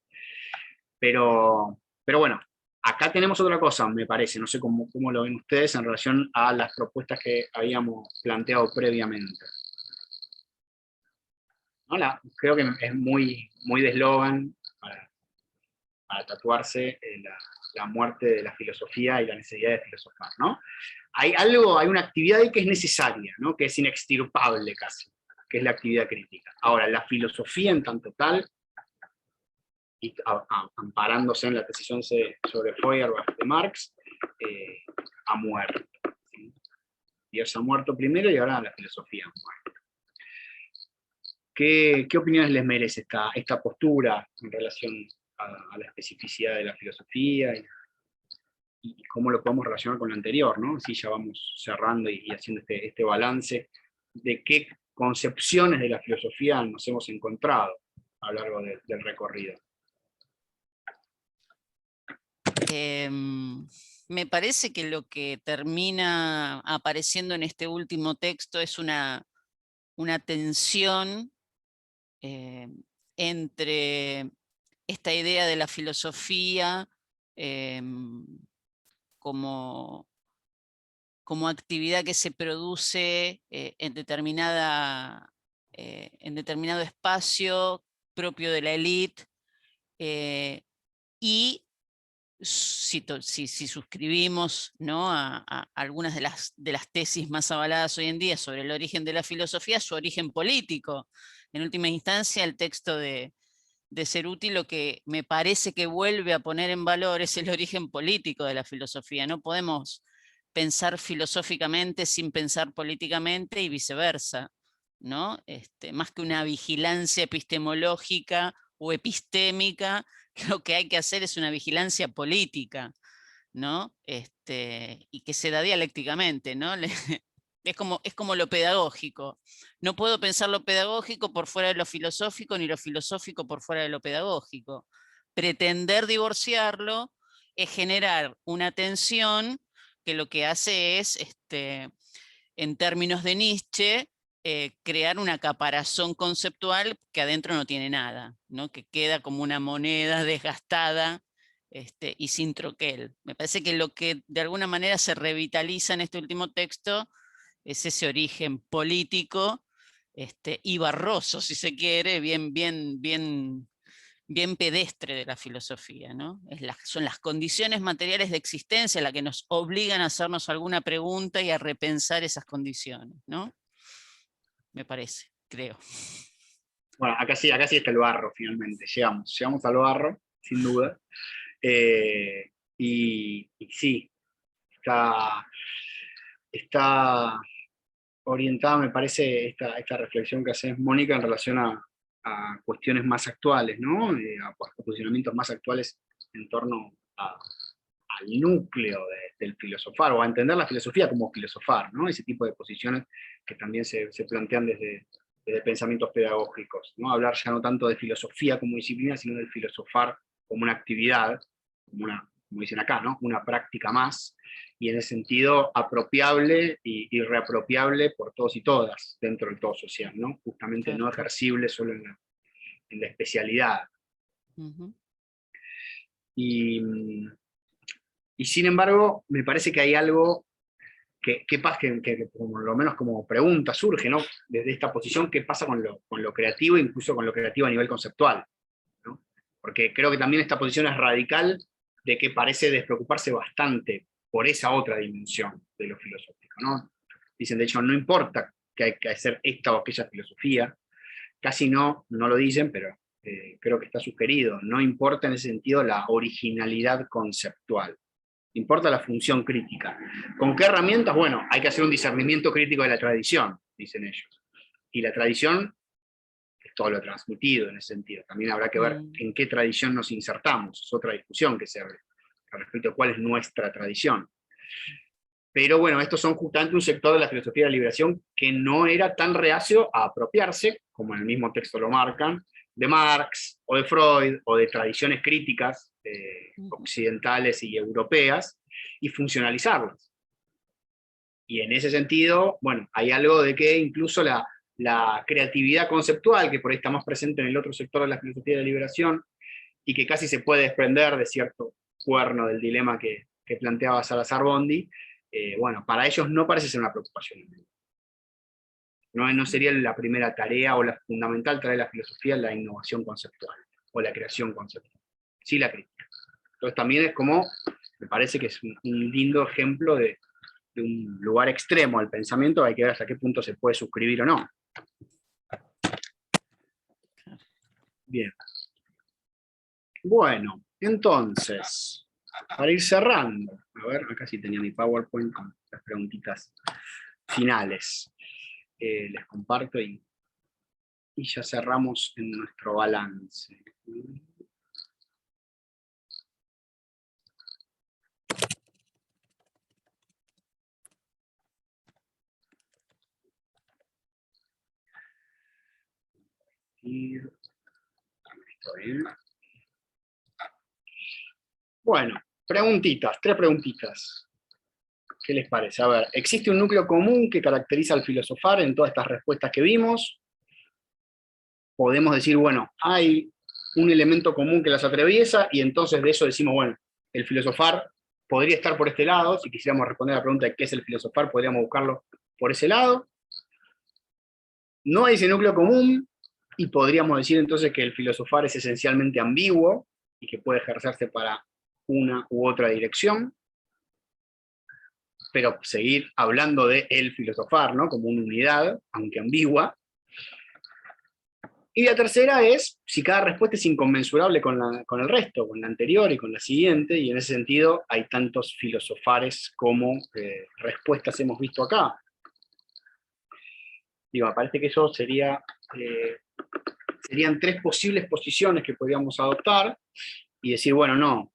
Pero bueno, acá tenemos otra cosa, me parece, no sé cómo lo ven ustedes en relación a las propuestas que habíamos planteado previamente. ¿No? Creo que es muy de eslogan para tatuarse la muerte de la filosofía y la necesidad de filosofar, ¿no? Hay una actividad ahí que es necesaria, ¿no? Que es inextirpable casi, que es la actividad crítica. Ahora, la filosofía en tanto tal, y amparándose en la tesis 11 sobre Feuerbach de Marx, ha muerto. ¿Sí? Dios ha muerto primero y ahora la filosofía ha muerto. ¿Qué opiniones les merece esta postura en relación a la especificidad de la filosofía y cómo lo podemos relacionar con lo anterior, ¿no? Así ya vamos cerrando y haciendo este balance de qué concepciones de la filosofía nos hemos encontrado a lo largo del recorrido. Me parece que lo que termina apareciendo en este último texto es una tensión entre esta idea de la filosofía como actividad que se produce en determinado espacio propio de la élite, y si suscribimos, ¿no?, a algunas de las tesis más avaladas hoy en día sobre el origen de la filosofía, su origen político. En última instancia, el texto de Ceruti lo que me parece que vuelve a poner en valor es el origen político de la filosofía. No podemos pensar filosóficamente sin pensar políticamente y viceversa, ¿no? Más que una vigilancia epistemológica o epistémica, lo que hay que hacer es una vigilancia política, ¿no? Y que se da dialécticamente, ¿no? Es como lo pedagógico. No puedo pensar lo pedagógico por fuera de lo filosófico, ni lo filosófico por fuera de lo pedagógico. Pretender divorciarlo es generar una tensión que lo que hace es, en términos de Nietzsche, crear una caparazón conceptual que adentro no tiene nada, ¿no? Que queda como una moneda desgastada y sin troquel. Me parece que lo que de alguna manera se revitaliza en este último texto es ese origen político y barroso, si se quiere, bien pedestre de la filosofía, ¿no? Son las condiciones materiales de existencia las que nos obligan a hacernos alguna pregunta y a repensar esas condiciones, ¿no? Me parece, creo. Bueno, acá sí está el barro finalmente, llegamos al barro, sin duda. Y sí, está orientada, me parece, esta reflexión que haces, Mónica, en relación a cuestiones más actuales, ¿no? A posicionamientos más actuales en torno al núcleo del filosofar, o a entender la filosofía como filosofar, ¿no? Ese tipo de posiciones que también se plantean desde pensamientos pedagógicos, ¿no? Hablar ya no tanto de filosofía como disciplina, sino del filosofar como una actividad, como dicen acá, ¿no? Una práctica más, y en ese sentido apropiable y reapropiable por todos y todas dentro del todo social, ¿no? Justamente Claro. No ejercible solo en la especialidad. Uh-huh. Y sin embargo, me parece que hay algo que por lo menos como pregunta surge, ¿no? Desde esta posición, ¿qué pasa con lo creativo, incluso con lo creativo a nivel conceptual, ¿no? Porque creo que también esta posición es radical, de que parece despreocuparse bastante por esa otra dimensión de lo filosófico, ¿no? Dicen, de hecho, no importa que hay que hacer esta o aquella filosofía, casi no lo dicen, pero creo que está sugerido, no importa en ese sentido la originalidad conceptual, importa la función crítica. ¿Con qué herramientas? Bueno, hay que hacer un discernimiento crítico de la tradición, dicen ellos. Y la tradición es todo lo transmitido en ese sentido. También habrá que ver en qué tradición nos insertamos, es otra discusión que se abre al respecto de cuál es nuestra tradición. Pero bueno, estos son justamente un sector de la filosofía de la liberación que no era tan reacio a apropiarse, como en el mismo texto lo marcan, de Marx, o de Freud, o de tradiciones críticas occidentales y europeas, y funcionalizarlas. Y en ese sentido, bueno, hay algo de que incluso la creatividad conceptual, que por ahí está más presente en el otro sector de la filosofía de la liberación, y que casi se puede desprender de cierto cuerno del dilema que planteaba Salazar Bondi, bueno, para ellos no parece ser una preocupación. No sería la primera tarea o la fundamental tarea de la filosofía la innovación conceptual o la creación conceptual, sí la crítica. Entonces también es como, me parece que es un lindo ejemplo de un lugar extremo del pensamiento, hay que ver hasta qué punto se puede suscribir o no. Bien. Bueno, entonces, para ir cerrando, a ver, acá sí tenía mi PowerPoint con las preguntitas finales. Les comparto y ya cerramos en nuestro balance. Está bien. Bueno, preguntitas, 3 preguntitas. ¿Qué les parece? A ver, ¿existe un núcleo común que caracteriza al filosofar en todas estas respuestas que vimos? Podemos decir, bueno, hay un elemento común que las atraviesa y entonces de eso decimos, bueno, el filosofar podría estar por este lado. Si quisiéramos responder a la pregunta de qué es el filosofar, podríamos buscarlo por ese lado. No hay ese núcleo común y podríamos decir entonces que el filosofar es esencialmente ambiguo y que puede ejercerse para una u otra dirección, pero seguir hablando de el filosofar, ¿no? Como una unidad, aunque ambigua. Y la tercera es si cada respuesta es inconmensurable con el resto, con la anterior y con la siguiente, y en ese sentido hay tantos filosofares como respuestas hemos visto acá. Digo, me parece que eso serían 3 posibles posiciones que podríamos adoptar y decir, bueno, no,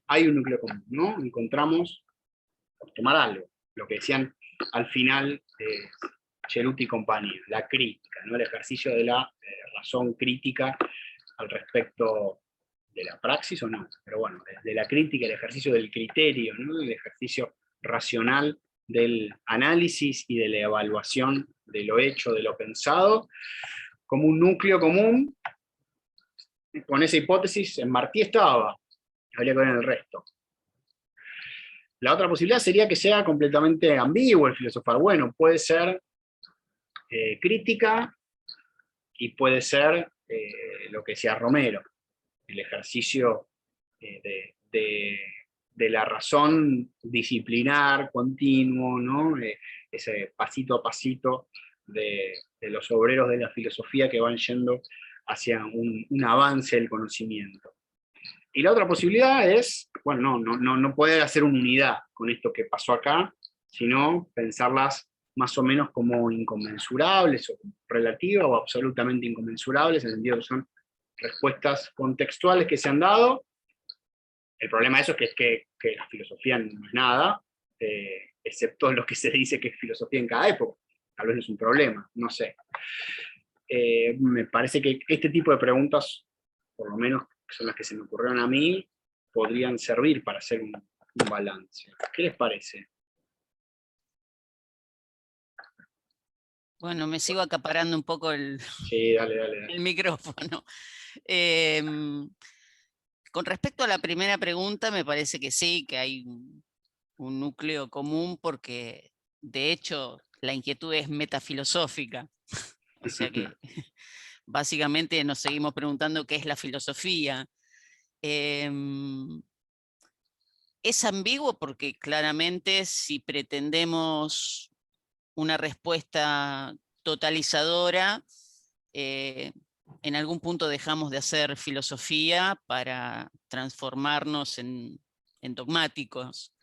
hay un núcleo común, ¿no? Encontramos, por tomar algo, lo que decían al final Ceruti y compañía, la crítica, ¿no? El ejercicio de la razón crítica al respecto de la praxis o no, pero bueno, de la crítica, el ejercicio del criterio, ¿no? El ejercicio racional del análisis y de la evaluación de lo hecho, de lo pensado, como un núcleo común. Con esa hipótesis en Martí estaba, habría que ver en el resto. La otra posibilidad sería que sea completamente ambiguo el filosofar. Bueno, puede ser crítica y puede ser lo que decía Romero, el ejercicio de la razón disciplinar, continuo, ¿no? Ese pasito a pasito de los obreros de la filosofía que van yendo hacia un avance del conocimiento. Y la otra posibilidad es, bueno, no poder hacer una unidad con esto que pasó acá, sino pensarlas más o menos como inconmensurables, o relativas, o absolutamente inconmensurables, en el sentido que son respuestas contextuales que se han dado. El problema de eso es que la filosofía no es nada, excepto lo que se dice que es filosofía en cada época. Tal vez no es un problema, no sé. Me parece que este tipo de preguntas, por lo menos que son las que se me ocurrieron a mí, podrían servir para hacer un balance. ¿Qué les parece? Bueno, me sigo acaparando un poco Sí, dale. el micrófono. Con respecto a la primera pregunta, me parece que sí, que hay un núcleo común, porque de hecho la inquietud es metafilosófica. O sea que básicamente nos seguimos preguntando qué es la filosofía. Es ambiguo porque claramente si pretendemos una respuesta totalizadora, en algún punto dejamos de hacer filosofía para transformarnos en dogmáticos,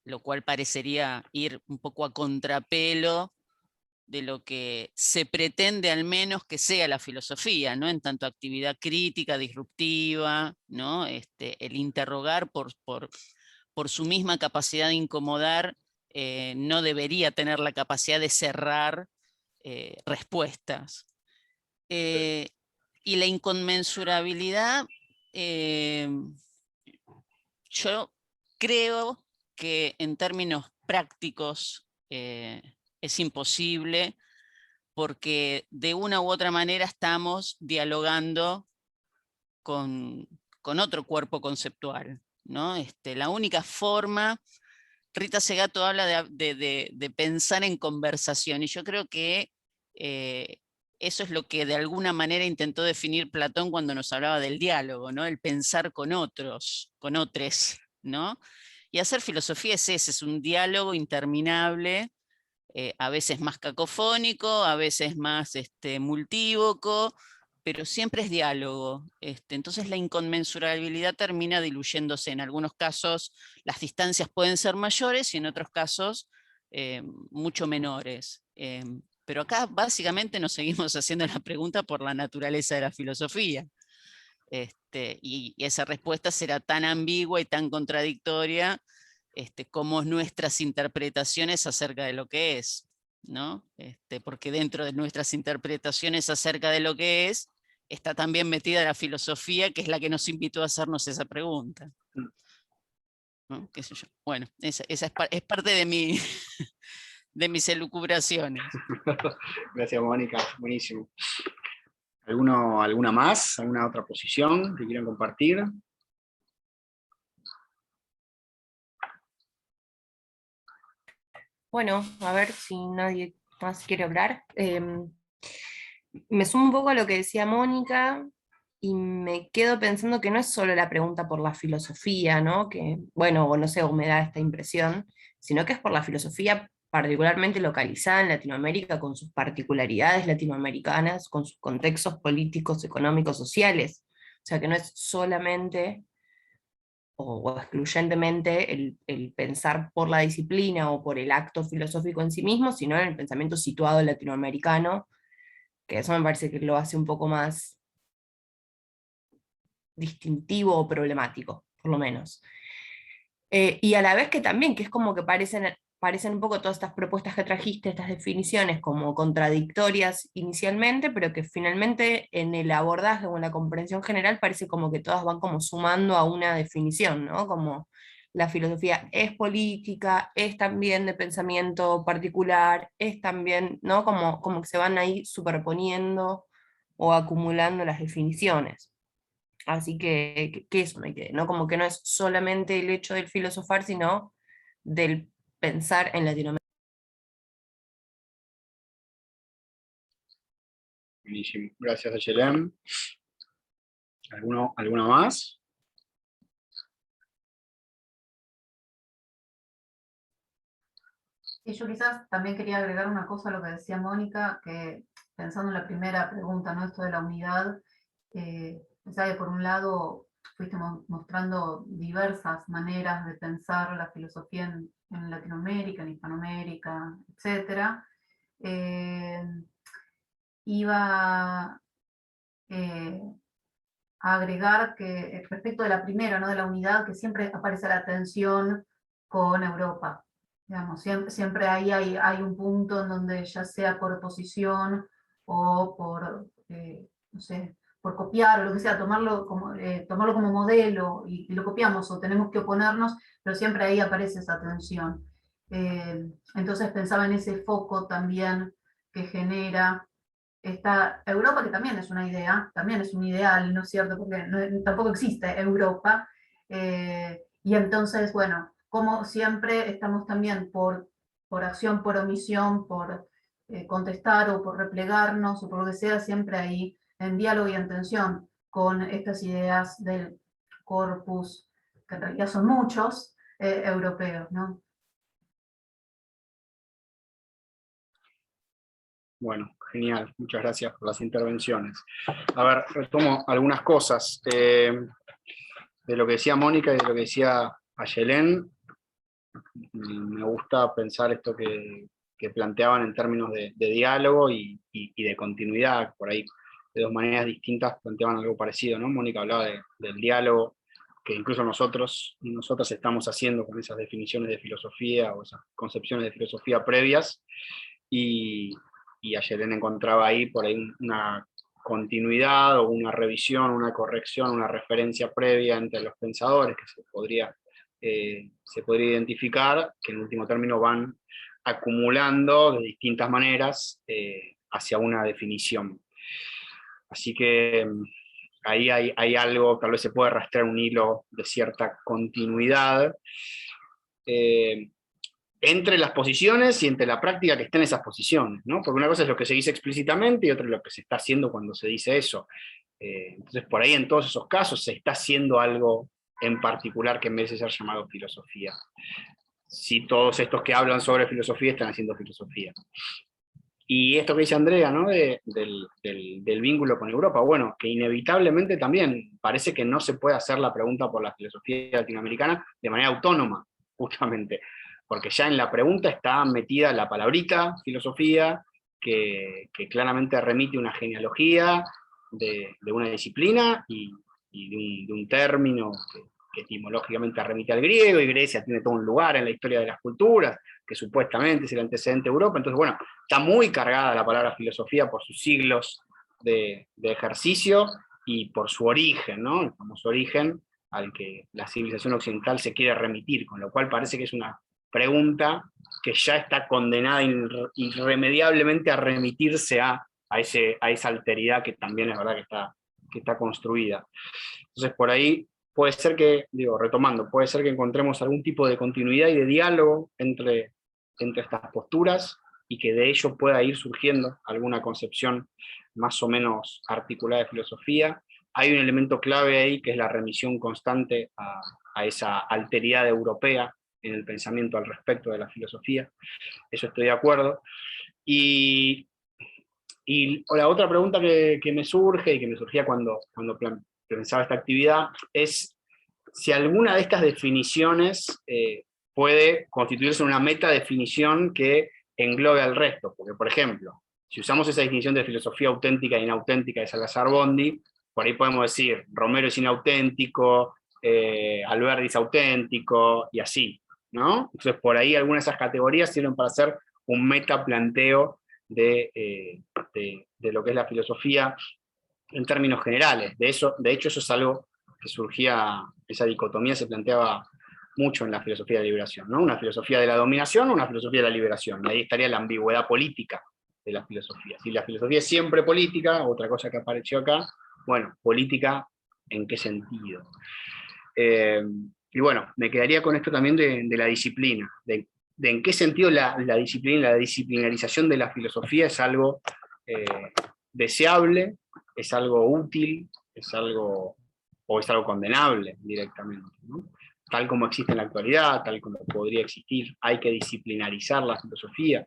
lo cual parecería ir un poco a contrapelo de lo que se pretende al menos que sea la filosofía, ¿no? En tanto actividad crítica, disruptiva, ¿no? El interrogar por su misma capacidad de incomodar, no debería tener la capacidad de cerrar respuestas. Y la inconmensurabilidad, yo creo que en términos prácticos es imposible, porque de una u otra manera estamos dialogando con otro cuerpo conceptual, ¿no? La única forma, Rita Segato habla de pensar en conversación, y yo creo que eso es lo que de alguna manera intentó definir Platón cuando nos hablaba del diálogo, ¿no? El pensar con otros, con otros, ¿no? Y hacer filosofía es ese, es un diálogo interminable, a veces más cacofónico, a veces más multívoco, pero siempre es diálogo. Entonces la inconmensurabilidad termina diluyéndose. En algunos casos las distancias pueden ser mayores y en otros casos mucho menores. Pero acá básicamente nos seguimos haciendo la pregunta por la naturaleza de la filosofía. Y esa respuesta será tan ambigua y tan contradictoria como nuestras interpretaciones acerca de lo que es, ¿no? Porque dentro de nuestras interpretaciones acerca de lo que es, está también metida la filosofía, que es la que nos invitó a hacernos esa pregunta. ¿No? ¿Qué sé yo? Bueno, esa es parte de, de mis elucubraciones. Gracias, Mónica, buenísimo. ¿Alguna más? ¿Alguna otra posición que quieran compartir? Bueno, a ver si nadie más quiere hablar. Me sumo un poco a lo que decía Mónica y me quedo pensando que no es solo la pregunta por la filosofía, ¿no? Que, bueno, o no sé, o me da esta impresión, sino que es por la filosofía particularmente localizada en Latinoamérica, con sus particularidades latinoamericanas, con sus contextos políticos, económicos, sociales. O sea, que no es solamente o excluyentemente el pensar por la disciplina o por el acto filosófico en sí mismo, sino en el pensamiento situado latinoamericano, que eso me parece que lo hace un poco más distintivo o problemático, por lo menos. Y a la vez que también, que es como que parecen un poco todas estas propuestas que trajiste, estas definiciones, como contradictorias inicialmente, pero que finalmente en el abordaje o en la comprensión general parece como que todas van como sumando a una definición, ¿no? Como la filosofía es política, es también de pensamiento particular, es también, ¿no? Como que se van ahí superponiendo o acumulando las definiciones. Así que eso me quedé, ¿no? Como que no es solamente el hecho del filosofar, sino del pensar en Latinoamérica. Buenísimo. Gracias, Ayelén. ¿Alguna más? Y yo quizás también quería agregar una cosa a lo que decía Mónica, que pensando en la primera pregunta, ¿no? Esto de la unidad, pensaba que por un lado fuiste mostrando diversas maneras de pensar la filosofía en Latinoamérica, en Hispanoamérica, etc. Iba a agregar que respecto de la primera, ¿no? De la unidad, que siempre aparece la tensión con Europa. Digamos, siempre ahí hay un punto en donde ya sea por oposición o por, no sé, por copiar o lo que sea, tomarlo como modelo y lo copiamos o tenemos que oponernos, pero siempre ahí aparece esa tensión. Entonces pensaba en ese foco también que genera está Europa, que también es una idea, también es un ideal, ¿no es cierto? Porque tampoco existe Europa. Y entonces, bueno, como siempre estamos también por acción, por omisión, por contestar o por replegarnos o por lo que sea, siempre ahí en diálogo y en tensión con estas ideas del corpus, que en realidad son muchos, europeos, ¿no? Bueno, genial. Muchas gracias por las intervenciones. A ver, retomo algunas cosas de lo que decía Mónica y de lo que decía Ayelén. Me gusta pensar esto que planteaban en términos de diálogo y de continuidad. Por ahí, de dos maneras distintas, planteaban algo parecido, ¿no? Mónica hablaba del diálogo, que incluso nosotros y nosotras estamos haciendo con esas definiciones de filosofía o esas concepciones de filosofía previas, y Ayelén encontraba ahí por ahí una continuidad o una revisión, una corrección, una referencia previa entre los pensadores que se podría identificar, que en último término van acumulando de distintas maneras hacia una definición. Así que ahí hay algo, tal vez se puede rastrear un hilo de cierta continuidad entre las posiciones y entre la práctica que está en esas posiciones, ¿no? Porque una cosa es lo que se dice explícitamente y otra es lo que se está haciendo cuando se dice eso. Entonces, por ahí en todos esos casos se está haciendo algo en particular que merece ser llamado filosofía. Si todos estos que hablan sobre filosofía están haciendo filosofía. Y esto que dice Andrea, ¿no? Del vínculo con Europa, bueno, que inevitablemente también parece que no se puede hacer la pregunta por la filosofía latinoamericana de manera autónoma, justamente, porque ya en la pregunta está metida la palabrita filosofía, que claramente remite una genealogía de una disciplina y de un término que etimológicamente remite al griego, y Grecia tiene todo un lugar en la historia de las culturas, que supuestamente es el antecedente de Europa. Entonces, bueno, está muy cargada la palabra filosofía por sus siglos de ejercicio y por su origen, ¿no? El famoso origen al que la civilización occidental se quiere remitir, con lo cual parece que es una pregunta que ya está condenada irremediablemente a remitirse a esa alteridad que también es verdad que está construida. Entonces, por ahí puede ser que, digo, retomando, puede ser que encontremos algún tipo de continuidad y de diálogo entre estas posturas, y que de ello pueda ir surgiendo alguna concepción más o menos articulada de filosofía. Hay un elemento clave ahí, que es la remisión constante a esa alteridad europea en el pensamiento al respecto de la filosofía. Eso estoy de acuerdo. Y la otra pregunta que me surge, y que me surgía cuando pensaba esta actividad, es si alguna de estas definiciones puede constituirse una metadefinición que englobe al resto. Porque, por ejemplo, si usamos esa definición de filosofía auténtica e inauténtica de Salazar-Bondi, por ahí podemos decir Romero es inauténtico, Alberdi es auténtico, y así, ¿no? Entonces, por ahí algunas de esas categorías sirven para hacer un metaplanteo de lo que es la filosofía en términos generales. De hecho, eso es algo que surgía, esa dicotomía se planteaba mucho en la filosofía de la liberación, ¿no? Una filosofía de la dominación o una filosofía de la liberación. Y ahí estaría la ambigüedad política de la filosofía. Si la filosofía es siempre política, otra cosa que apareció acá, bueno, política, ¿en qué sentido? Y bueno, me quedaría con esto también de la disciplina, de en qué sentido la disciplina, la disciplinarización de la filosofía es algo deseable, es algo útil, es algo condenable directamente, ¿no? Tal como existe en la actualidad, tal como podría existir, hay que disciplinarizar la filosofía.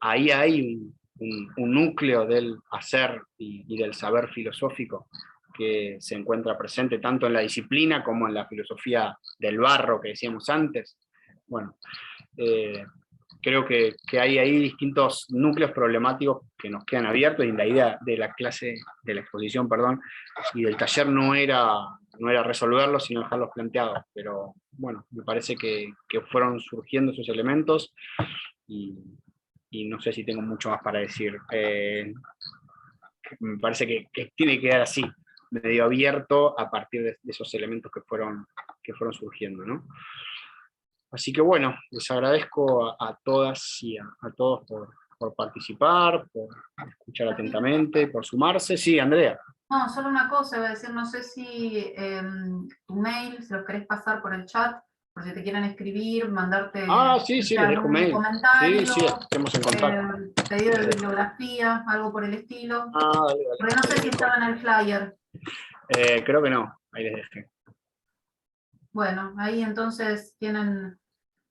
Ahí hay un núcleo del hacer y del saber filosófico que se encuentra presente tanto en la disciplina como en la filosofía del barro que decíamos antes. Bueno, creo que hay ahí distintos núcleos problemáticos que nos quedan abiertos, y la idea de la clase, de la exposición, perdón, y del taller no era resolverlos, sino dejarlos planteados. Pero bueno, me parece que fueron surgiendo esos elementos, y no sé si tengo mucho más para decir. Me parece que tiene que quedar así, medio abierto a partir de esos elementos que fueron surgiendo, ¿no? Así que bueno, les agradezco a todas y a todos por participar, por escuchar atentamente, por sumarse. Sí, Andrea. No, solo una cosa, iba a decir, no sé si tu mail, si los querés pasar por el chat, por si te quieren escribir, mandarte Sí, les dejo algún mail. comentario, Sí, estemos en contacto. pedido de bibliografía, algo por el estilo. Dale. Porque no sé si estaba en el flyer. Creo que no, ahí les dejé. Bueno, ahí entonces tienen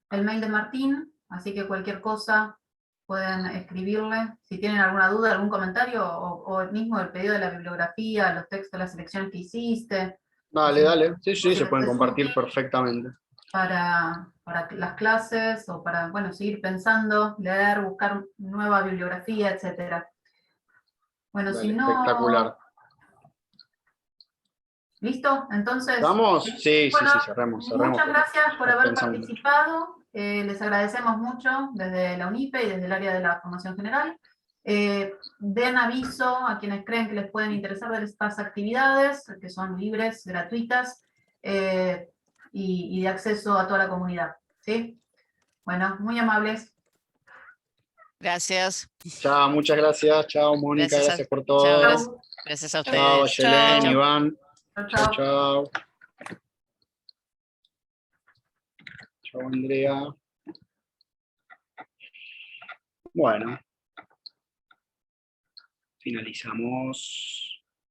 el mail de Martín, así que cualquier cosa pueden escribirle. Si tienen alguna duda, algún comentario, o mismo el pedido de la bibliografía, los textos, las selecciones que hiciste. Dale. Sí, Si se pueden les es compartir útil perfectamente. para las clases, o para, bueno, seguir pensando, leer, buscar nueva bibliografía, etc. Bueno, Dale, si no... espectacular. ¿Listo? Entonces, ¿Vamos? Sí, bueno, cerremos. muchas gracias por haber Pensando. participado. Les agradecemos mucho desde la UNIPE y desde el área de la formación general. Den aviso a quienes creen que les pueden interesar de estas actividades, que son libres, gratuitas, y de acceso a toda la comunidad. ¿Sí? Bueno, muy amables. Gracias. Chao, muchas gracias. Chao, Mónica, gracias por todo. Gracias a Chao, ustedes. Yelén, Chao. Iván. Chao. Chao. Chao, Andrea. Bueno. Finalizamos.